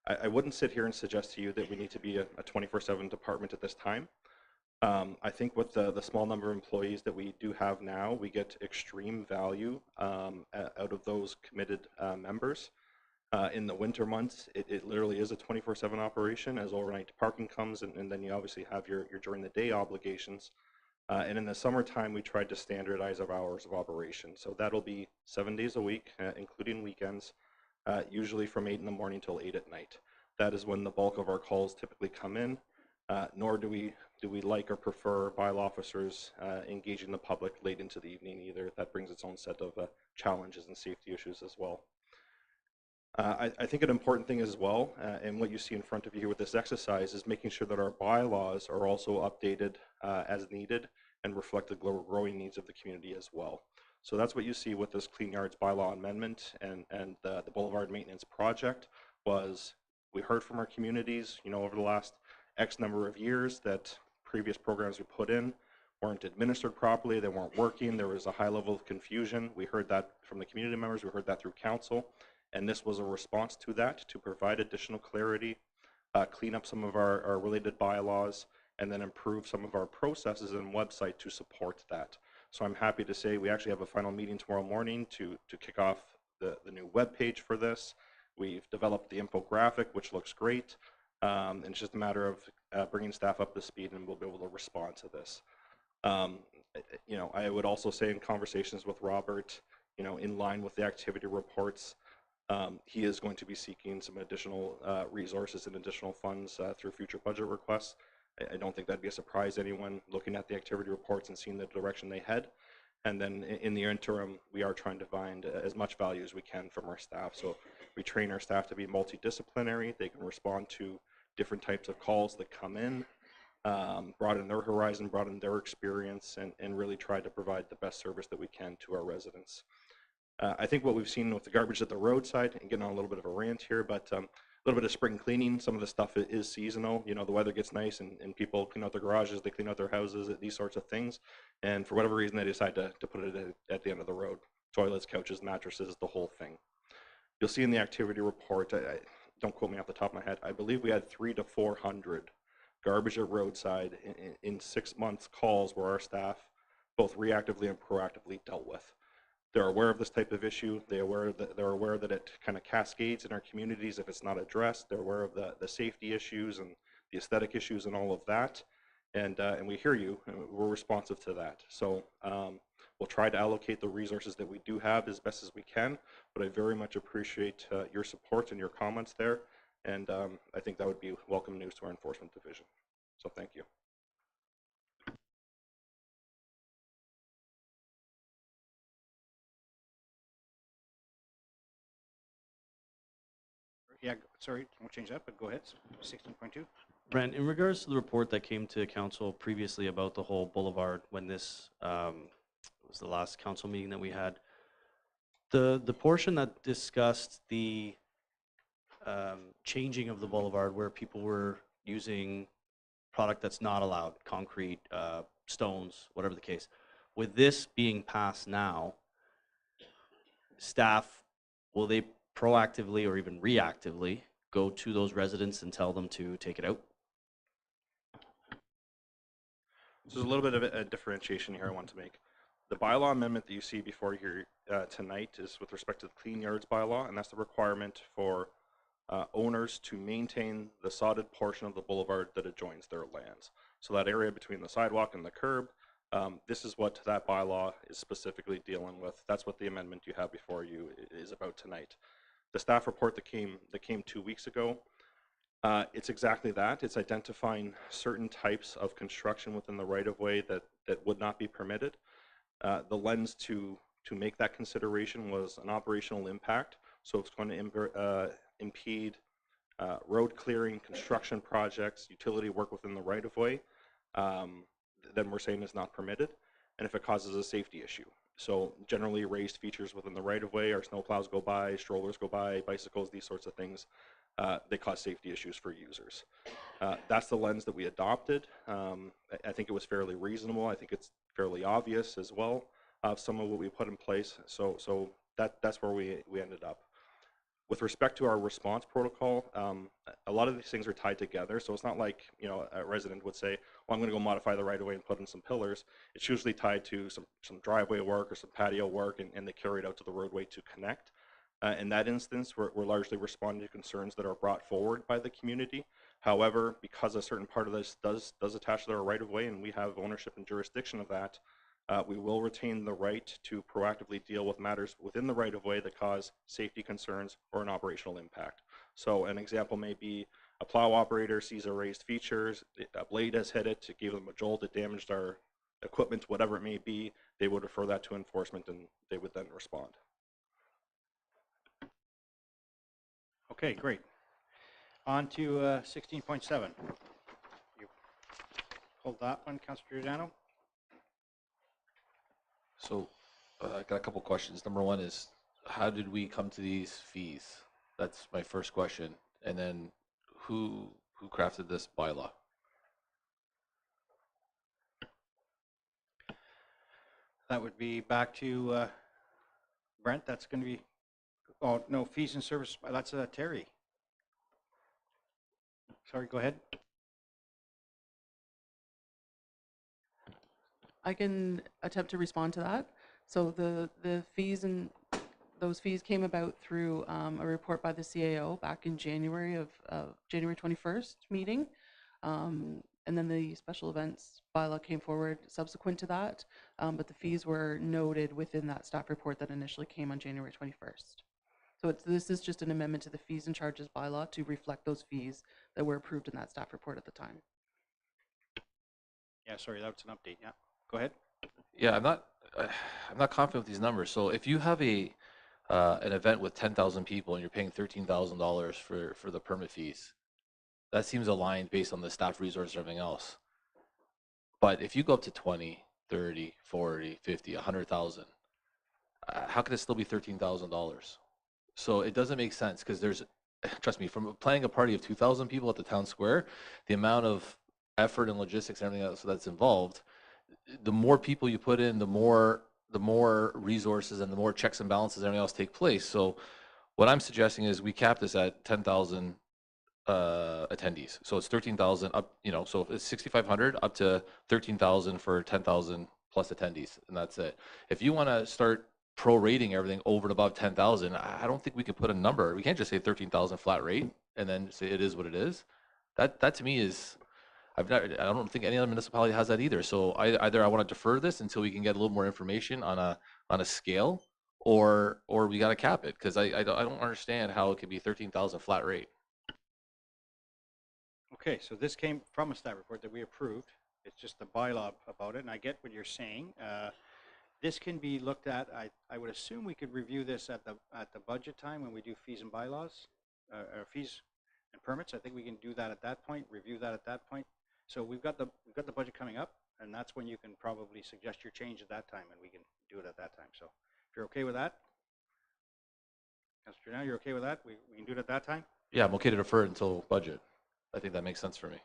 I wouldn't sit here and suggest to you that we need to be a 24/7 department at this time. I think with the small number of employees that we do have now, we get extreme value out of those committed members. In the winter months, it literally is a 24/7 operation as overnight parking comes, and then you obviously have your during the day obligations. And in the summertime, we tried to standardize our hours of operation. So that'll be 7 days a week, including weekends, usually from 8 in the morning till 8 at night. That is when the bulk of our calls typically come in, nor do we like or prefer bylaw officers engaging the public late into the evening either. That brings its own set of challenges and safety issues as well. I think an important thing as well, and what you see in front of you here with this exercise, is making sure that our bylaws are also updated as needed and reflect the growing needs of the community as well. So that's what you see with this Clean Yards bylaw amendment and the Boulevard Maintenance Project. Was we heard from our communities, over the last X number of years that previous programs we put in weren't administered properly, they weren't working, there was a high level of confusion. We heard that from the community members, we heard that through council. And this was a response to that, to provide additional clarity, clean up some of our related bylaws, and then improve some of our processes and website to support that. So I'm happy to say we actually have a final meeting tomorrow morning to kick off the new webpage for this. We've developed the infographic, which looks great. And it's just a matter of bringing staff up to speed, and we'll be able to respond to this. I would also say in conversations with Robert, in line with the activity reports, he is going to be seeking some additional resources and additional funds through future budget requests. I don't think that'd be a surprise to anyone looking at the activity reports and seeing the direction they head. And then in the interim, we are trying to find as much value as we can from our staff. So we train our staff to be multidisciplinary. They can respond to different types of calls that come in, broaden their horizon, broaden their experience, and really try to provide the best service that we can to our residents. I think what we've seen with the garbage at the roadside, and getting on a little bit of a rant here, but a little bit of spring cleaning. Some of the stuff is seasonal. The weather gets nice and people clean out their garages, they clean out their houses, these sorts of things. And for whatever reason, they decide to put it at the end of the road. Toilets, couches, mattresses, the whole thing. You'll see in the activity report, don't quote me off the top of my head, I believe we had 300 to 400 garbage at roadside in 6 months calls where our staff both reactively and proactively dealt with. They're aware of this type of issue. They're aware that it kind of cascades in our communities if it's not addressed. They're aware of the safety issues and the aesthetic issues and all of that. And we hear you, and we're responsive to that. So we'll try to allocate the resources that we do have as best as we can, but I very much appreciate your support and your comments there. And I think that would be welcome news to our enforcement division. So thank you. Yeah, sorry, won't change that, but go ahead. 16.2. Brent, in regards to the report that came to council previously about the whole boulevard, when this was the last council meeting that we had, the portion that discussed the changing of the boulevard where people were using product that's not allowed, concrete, stones, whatever the case. With this being passed now, staff, will they proactively or even reactively go to those residents and tell them to take it out? So there's a little bit of a differentiation here I want to make. The bylaw amendment that you see before you here tonight is with respect to the Clean Yards bylaw, and that's the requirement for owners to maintain the sodded portion of the boulevard that adjoins their lands. So that area between the sidewalk and the curb, this is what that bylaw is specifically dealing with. That's what the amendment you have before you is about tonight. The staff report that came 2 weeks ago, it's exactly that. It's identifying certain types of construction within the right-of-way that would not be permitted. The lens to make that consideration was an operational impact. So it's going to impede road clearing, construction projects, utility work within the right-of-way. Then we're saying is not permitted. And if it causes a safety issue. So generally raised features within the right-of-way, our snowplows go by, strollers go by, bicycles, these sorts of things, they cause safety issues for users. That's the lens that we adopted. I think it was fairly reasonable. I think it's fairly obvious as well of some of what we put in place. So that's where we ended up. With respect to our response protocol, a lot of these things are tied together. So it's not like, you know, a resident would say, well, I'm going to go modify the right of way and put in some pillars. It's usually tied to some driveway work or some patio work, and they carry it out to the roadway to connect. In that instance, we're largely responding to concerns that are brought forward by the community. However, because a certain part of this does attach to their right of way, and we have ownership and jurisdiction of that, we will retain the right to proactively deal with matters within the right-of-way that cause safety concerns or an operational impact. So an example may be a plow operator sees a raised features, a blade has hit it, it gave them a jolt, it damaged our equipment, whatever it may be, they would refer that to enforcement and they would then respond. Okay, great. On to 16.7. You pulled that one, Councillor Giordano? So I got a couple questions. Number one is, how did we come to these fees? That's my first question. And then who crafted this bylaw? That would be back to Brent. That's going to be, oh, no, fees and service. That's Terry. Sorry, go ahead. I can attempt to respond to that. So the fees and those fees came about through a report by the CAO back in January of January 21st meeting. And then the special events bylaw came forward subsequent to that. But the fees were noted within that staff report that initially came on January 21st. So this is just an amendment to the fees and charges bylaw to reflect those fees that were approved in that staff report at the time. Yeah, sorry, that's an update. Yeah, go ahead. Yeah, I'm not confident with these numbers. So if you have an event with 10,000 people and you're paying $13,000 for the permit fees, that seems aligned based on the staff resource and everything else. But if you go up to 20, 30, 40, 50, 100,000, how can it still be $13,000? So it doesn't make sense because there's, trust me, from planning a party of 2,000 people at the town square, the amount of effort and logistics and everything else that's involved, the more people you put in, the more resources and the more checks and balances and everything else take place. So what I'm suggesting is we cap this at 10,000 attendees. So it's 13,000 up, you know, so if it's 6,500 up to 13,000 for 10,000 plus attendees, and that's it. If you want to start prorating everything over and above 10,000, I don't think we can put a number. We can't just say 13,000 flat rate and then say it is what it is. That to me is, I don't think any other municipality has that either. So either I want to defer this until we can get a little more information on a scale, or we got to cap it, because I don't understand how it could be 13,000 flat rate. Okay, so this came from a staff report that we approved. It's just the bylaw about it, and I get what you're saying. This can be looked at. I would assume we could review this at the budget time when we do fees and bylaws, or fees and permits. I think we can do that at that point. Review that at that point. So we've got the budget coming up, and that's when you can probably suggest your change at that time, and we can do it at that time. So if you're okay with that, Councilor, now you're okay with that? We can do it at that time. Yeah, I'm okay to defer it until budget. I think that makes sense for me.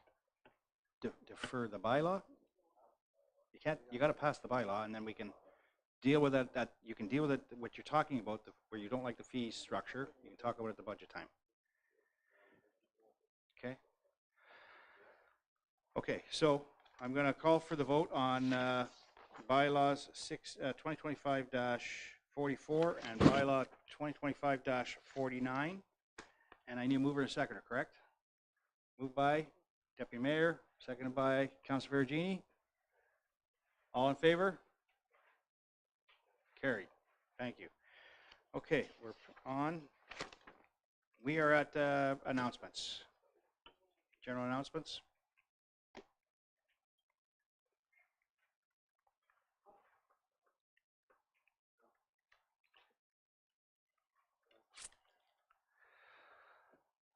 defer the bylaw? You can't, you got to pass the bylaw, and then we can deal with it, that you can deal with it, what you're talking about, where you don't like the fee structure, you can talk about it at the budget time. Okay? Okay, so I'm going to call for the vote on bylaws 2025-44 and bylaw 2025-49. And I need a mover and a seconder, correct? Moved by Deputy Mayor, seconded by Councilor Vergini. All in favor? Carried. Thank you. Okay, we're on. We are at announcements. General announcements.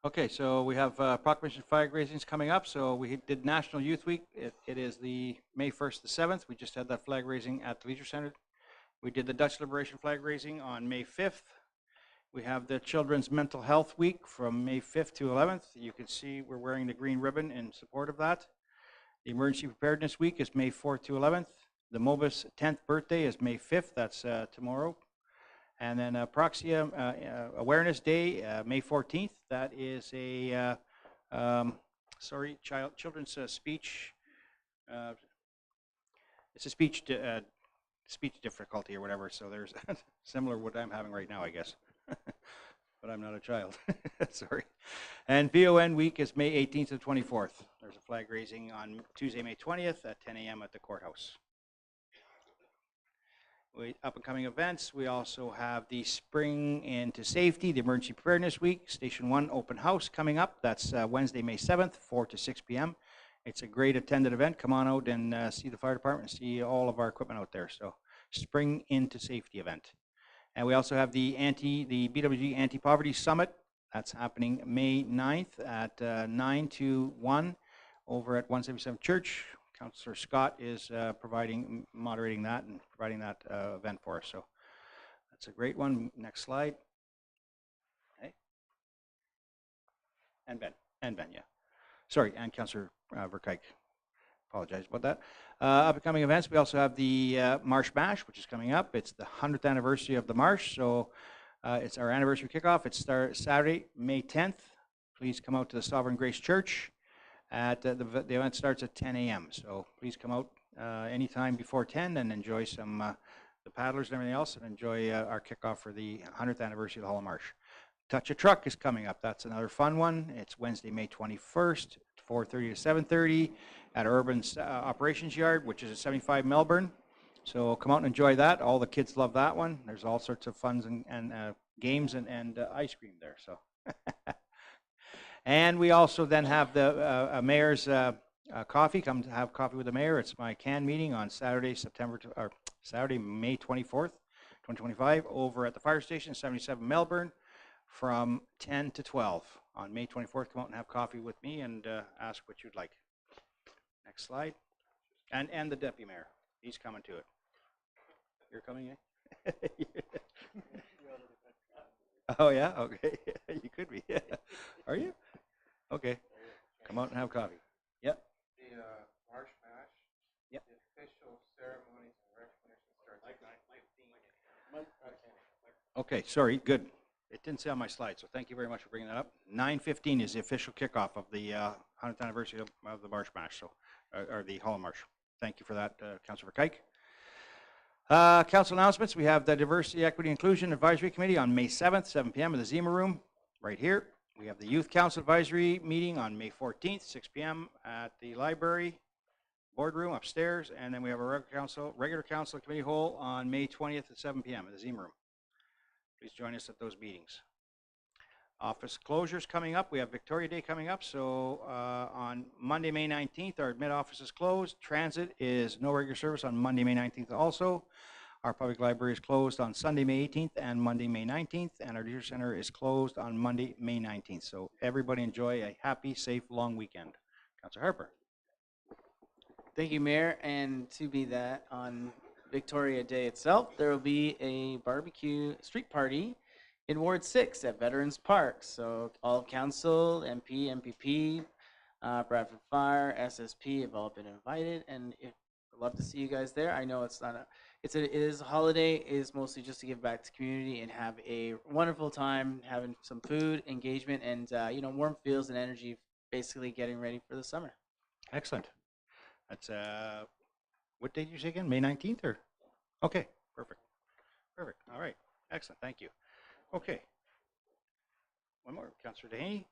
Okay, so we have proclamation flag raisings coming up. So we did National Youth Week. It is the May 1st to 7th. We just had that flag raising at the Leisure Center. We did the Dutch Liberation flag raising on May 5th. We have the Children's Mental Health Week from May 5th to 11th. You can see we're wearing the green ribbon in support of that. The Emergency Preparedness Week is May 4th to 11th. The MOBIS 10th birthday is May 5th. That's tomorrow. And then Proxia Awareness Day, May 14th. That is a, children's speech. It's a speech difficulty or whatever. So there's similar to what I'm having right now, I guess. But I'm not a child. Sorry. And VON Week is May 18th to 24th. There's a flag raising on Tuesday, May 20th at 10 a.m. at the courthouse. Up and coming events, we also have the Spring into Safety, the Emergency Preparedness Week, Station 1 open house coming up. That's Wednesday, May 7th, 4 to 6 p.m. It's a great attended event. Come on out and see the fire department, see all of our equipment out there. So Spring into Safety event. And we also have the BWG Anti-Poverty Summit. That's happening May 9th at 9 to 1 over at 177 Church. Councillor Scott is moderating that and providing that event for us. So that's a great one. Next slide. Okay. And Ben, yeah. Sorry, and Councillor Verkijk. Apologize about that. Upcoming events, we also have the Marsh Bash, which is coming up. It's the 100th anniversary of the Marsh, so it's our anniversary kickoff. It's Saturday, May 10th. Please come out to the Sovereign Grace Church. The event starts at 10 a.m. So please come out anytime before 10 and enjoy some the paddlers and everything else, and enjoy our kickoff for the 100th anniversary of the Hall of Marsh. Touch a Truck is coming up. That's another fun one. It's Wednesday, May 21st, 4:30 to 7:30 at Urban Operations Yard, which is at 75 Melbourne. So come out and enjoy that. All the kids love that one. There's all sorts of funs and games and ice cream there. So. And we also then have the mayor's coffee. Come to have coffee with the mayor. It's my CAN meeting on Saturday, May 24th, 2025, over at the fire station, 77 Melbourne, from 10 to 12. On May 24th, come out and have coffee with me and ask what you'd like. Next slide. And the deputy mayor. He's coming to it. You're coming, eh? Oh, yeah? Okay. You could be. Are you? Okay. Come out and have coffee. Yep. The Marsh Mash. Yep. The official ceremonies and recognition starts at 9:15. Okay, sorry. Good. It didn't say on my slide, so thank you very much for bringing that up. 9:15 is the official kickoff of the 100th anniversary of the Marsh Mash, so or the Hall of Marsh. Thank you for that, Councillor Verkijk. Council announcements. We have the Diversity, Equity, Inclusion Advisory Committee on May 7th, 7 p.m. in the Zima Room, right here. We have the Youth Council Advisory meeting on May 14th, 6 p.m. at the library boardroom upstairs, and then we have a regular council committee hall on May 20th at 7 p.m. in the Zima Room. Please join us at those meetings. Office closures coming up. We have Victoria Day coming up, so on Monday, May 19th, our admit office is closed. Transit is no regular service on Monday, May 19th also. Our public library is closed on Sunday, May 18th and Monday, May 19th, and our leisure center is closed on Monday, May 19th. So everybody enjoy a happy, safe, long weekend. Councillor Harper. Thank you, Mayor. And to be that, on Victoria Day itself, there will be a barbecue street party in Ward 6 at Veterans Park. So all council, MP, MPP, Bradford Fire, SSP have all been invited, and if I'd love to see you guys there. I know it's not a, it is a holiday. It is mostly just to give back to the community and have a wonderful time, having some food, engagement, and warm feels and energy. Basically, getting ready for the summer. Excellent. That's what date did you say again? May 19th or? Okay, perfect. Perfect. All right. Excellent. Thank you. Okay. One more, Councillor Dehaney.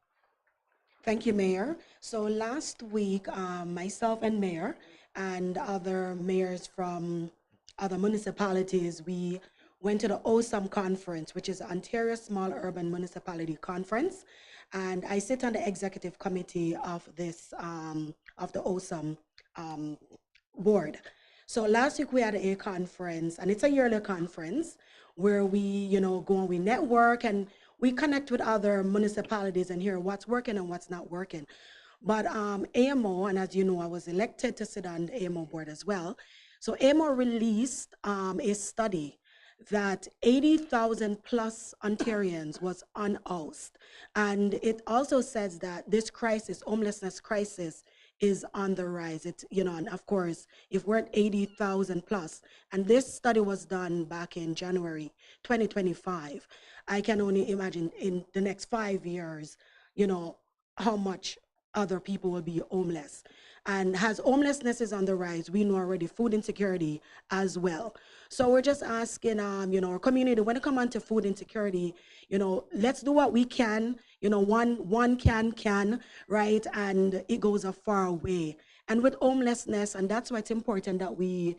Thank you, Mayor. So last week, myself and Mayor and other mayors from other municipalities, we went to the OSAM conference, which is Ontario Small Urban Municipality Conference. And I sit on the executive committee of this, of the OSAM board. So last week we had a conference, and it's a yearly conference where we, go and we network and we connect with other municipalities and hear what's working and what's not working. But AMO, and as you know, I was elected to sit on the AMO board as well. So AMO released a study that 80,000 plus Ontarians was unhoused. And it also says that this crisis, homelessness crisis, is on the rise. It's, and of course, if we're at 80,000 plus, and this study was done back in January 2025, I can only imagine in the next 5 years, how much other people will be homeless. And as homelessness is on the rise, we know already food insecurity as well. So we're just asking, our community, when it comes on to food insecurity, let's do what we can. One can, right? And it goes a far way. And with homelessness, and that's why it's important that we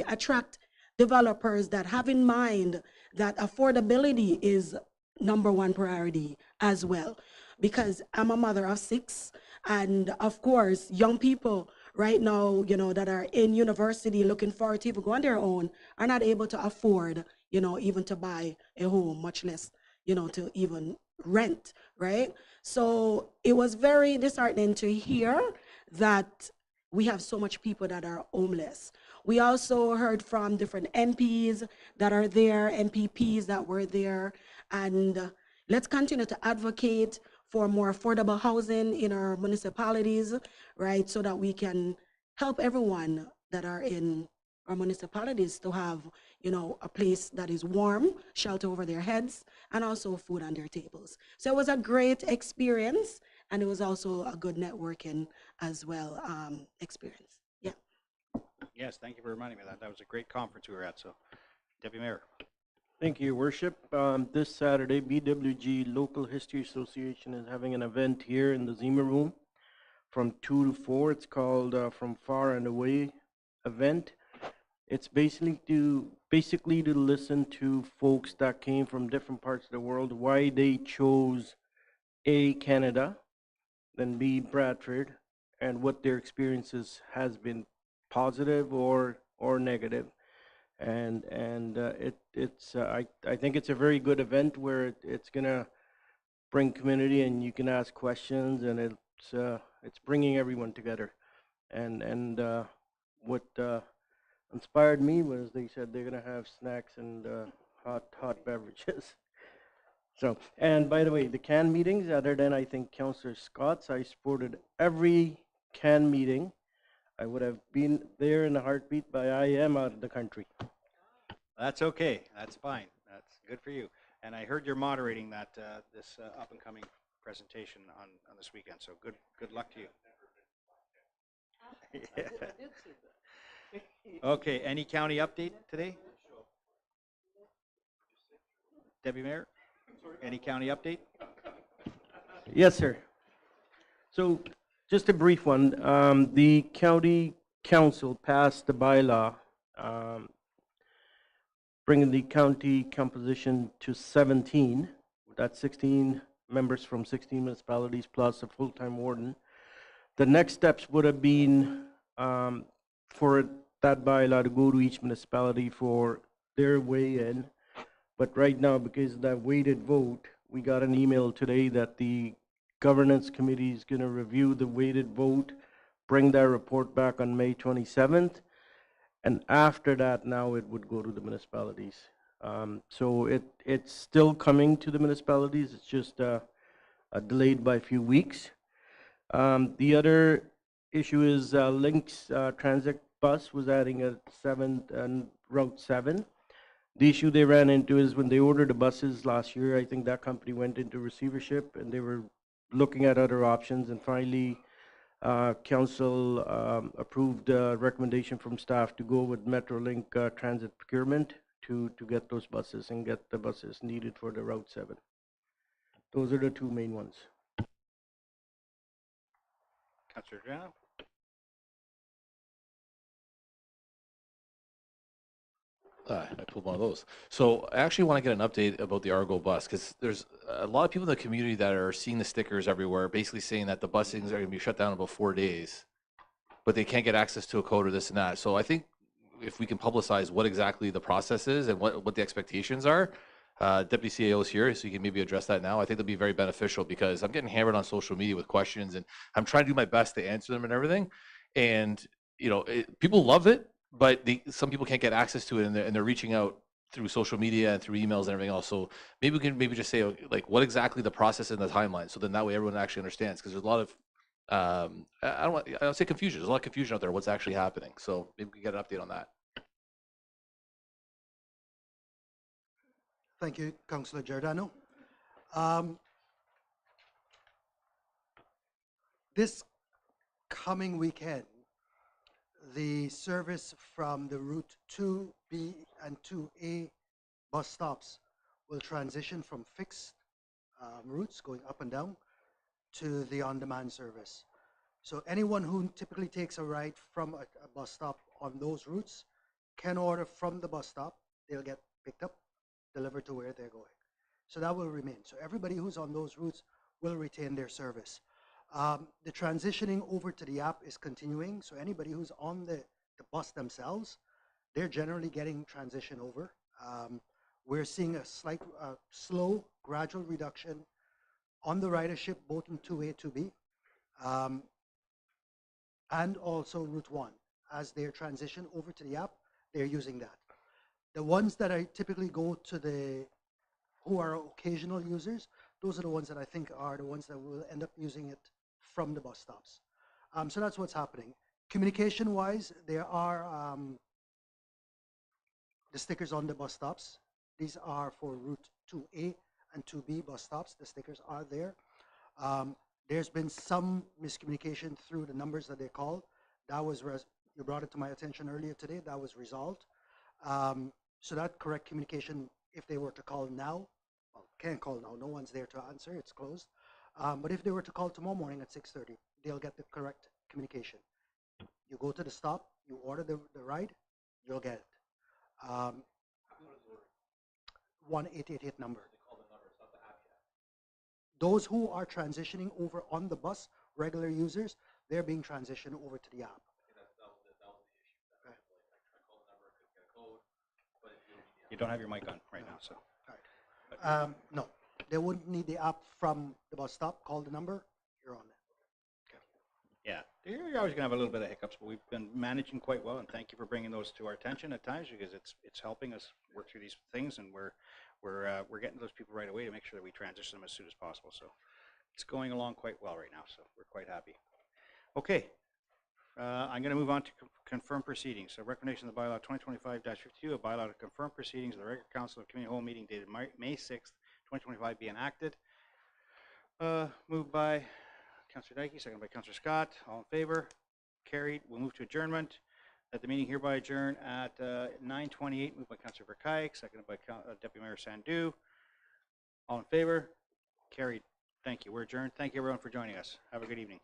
attract developers that have in mind that affordability is #1 priority as well. Because I'm a mother of 6, and of course, young people right now, that are in university looking forward to even go on their own are not able to afford, even to buy a home, much less, to even rent, right? So it was very disheartening to hear that we have so much people that are homeless. We also heard from different MPs that are there, MPPs that were there, and let's continue to advocate for more affordable housing in our municipalities, right? So that we can help everyone that are in our municipalities to have, a place that is warm, shelter over their heads, and also food on their tables. So it was a great experience, and it was also a good networking as well experience. Yeah. Yes, thank you for reminding me of that. That was a great conference we were at. So, Deputy Mayor. Thank you, Your Worship. This Saturday, BWG Local History Association is having an event here in the Zima Room from 2 to 4. It's called From Far and Away event. It's basically to listen to folks that came from different parts of the world, why they chose A, Canada, then B, Bradford, and what their experiences has been, positive or negative. And I think it's a very good event where it's gonna bring community and you can ask questions, and it's bringing everyone together. And what inspired me was they said they're gonna have snacks and hot beverages. So, and by the way, the CAN meetings, other than I think Councillor Scott's, I supported every CAN meeting. I would have been there in a heartbeat, but I am out of the country. That's okay. That's fine. That's good for you. And I heard you're moderating that this up and coming presentation on this weekend. So good luck to you. Yeah. Okay. Any county update today? Deputy Mayor. Any county update? Yes, sir. So, just a brief one. The county council passed the bylaw bringing the county composition to 17. That's 16 members from 16 municipalities plus a full-time warden. The next steps would have been for that bylaw to go to each municipality for their weigh-in. But right now, because of that weighted vote, we got an email today that the governance committee is going to review the weighted vote, bring their report back on May 27th, and after that, now it would go to the municipalities. So it's still coming to the municipalities. It's just delayed by a few weeks. The other issue is Lynx Transit Bus was adding a Route 7. The issue they ran into is when they ordered the buses last year, I think that company went into receivership and they were looking at other options, and finally council approved a recommendation from staff to go with Metrolink Transit Procurement to get those buses and get the buses needed for the Route 7. Those are the two main ones. Councillor Giordano? I pulled one of those. So I actually want to get an update about the Argo bus, because there's a lot of people in the community that are seeing the stickers everywhere, basically saying that the busings are going to be shut down in about 4 days, but they can't get access to a code or this and that. So I think if we can publicize what exactly the process is and what the expectations are, Deputy CAO is here, so you can maybe address that now. I think that'd be very beneficial, because I'm getting hammered on social media with questions, and I'm trying to do my best to answer them and everything. And you know, people love it, but some people can't get access to it, and they're reaching out through social media and through emails and everything else. So maybe we can just say like what exactly the process and the timeline, so then that way everyone actually understands, because there's a lot of I don't say confusion. There's a lot of confusion out there. What's actually happening? So maybe we can get an update on that. Thank you, Councillor Giordano. This coming weekend, the service from the Route 2B and 2A bus stops will transition from fixed routes going up and down to the on-demand service. So anyone who typically takes a ride from a bus stop on those routes can order from the bus stop. They'll get picked up, delivered to where they're going. So that will remain. So everybody who's on those routes will retain their service. The transitioning over to the app is continuing. So anybody who's on the bus themselves, they're generally getting transition over. We're seeing a slight, slow, gradual reduction on the ridership, both in 2A, 2B, and also Route 1. As they transition over to the app, they're using that. The ones that I typically go to who are occasional users, those are the ones that I think are the ones that will end up using it from the bus stops. So that's what's happening. Communication-wise, there are the stickers on the bus stops. These are for Route 2A and 2B bus stops. The stickers are there. There's been some miscommunication through the numbers that they call. That was, you brought it to my attention earlier today, that was resolved. So that correct communication, if they were to call now, well, can't call now, no one's there to answer, it's closed. But if they were to call tomorrow morning at 6:30, they'll get the correct communication. You go to the stop, you order the ride, you'll get it. 1888 number. Those who are transitioning over on the bus, regular users, they're being transitioned over to the app. You don't have your mic on right now, so. All right. No, they wouldn't need the app from the bus stop. Call the number, you're on it. Okay. Yeah, you're always going to have a little bit of hiccups, but we've been managing quite well, and thank you for bringing those to our attention at times, because it's helping us work through these things, and we're getting those people right away to make sure that we transition them as soon as possible. So it's going along quite well right now, so we're quite happy. Okay. I'm going to move on to confirm proceedings. So recommendation of the bylaw 2025-52, a bylaw to confirm proceedings of the regular council of committee whole meeting dated May 6th, 2025 be enacted. Moved by Councillor Dyke, seconded by Councillor Scott. All in favor? Carried. We'll move to adjournment. That the meeting hereby adjourn at 9:28. Moved by Councillor Verkaik, seconded by Deputy Mayor Sandu. All in favor? Carried. Thank you. We're adjourned. Thank you everyone for joining us. Have a good evening.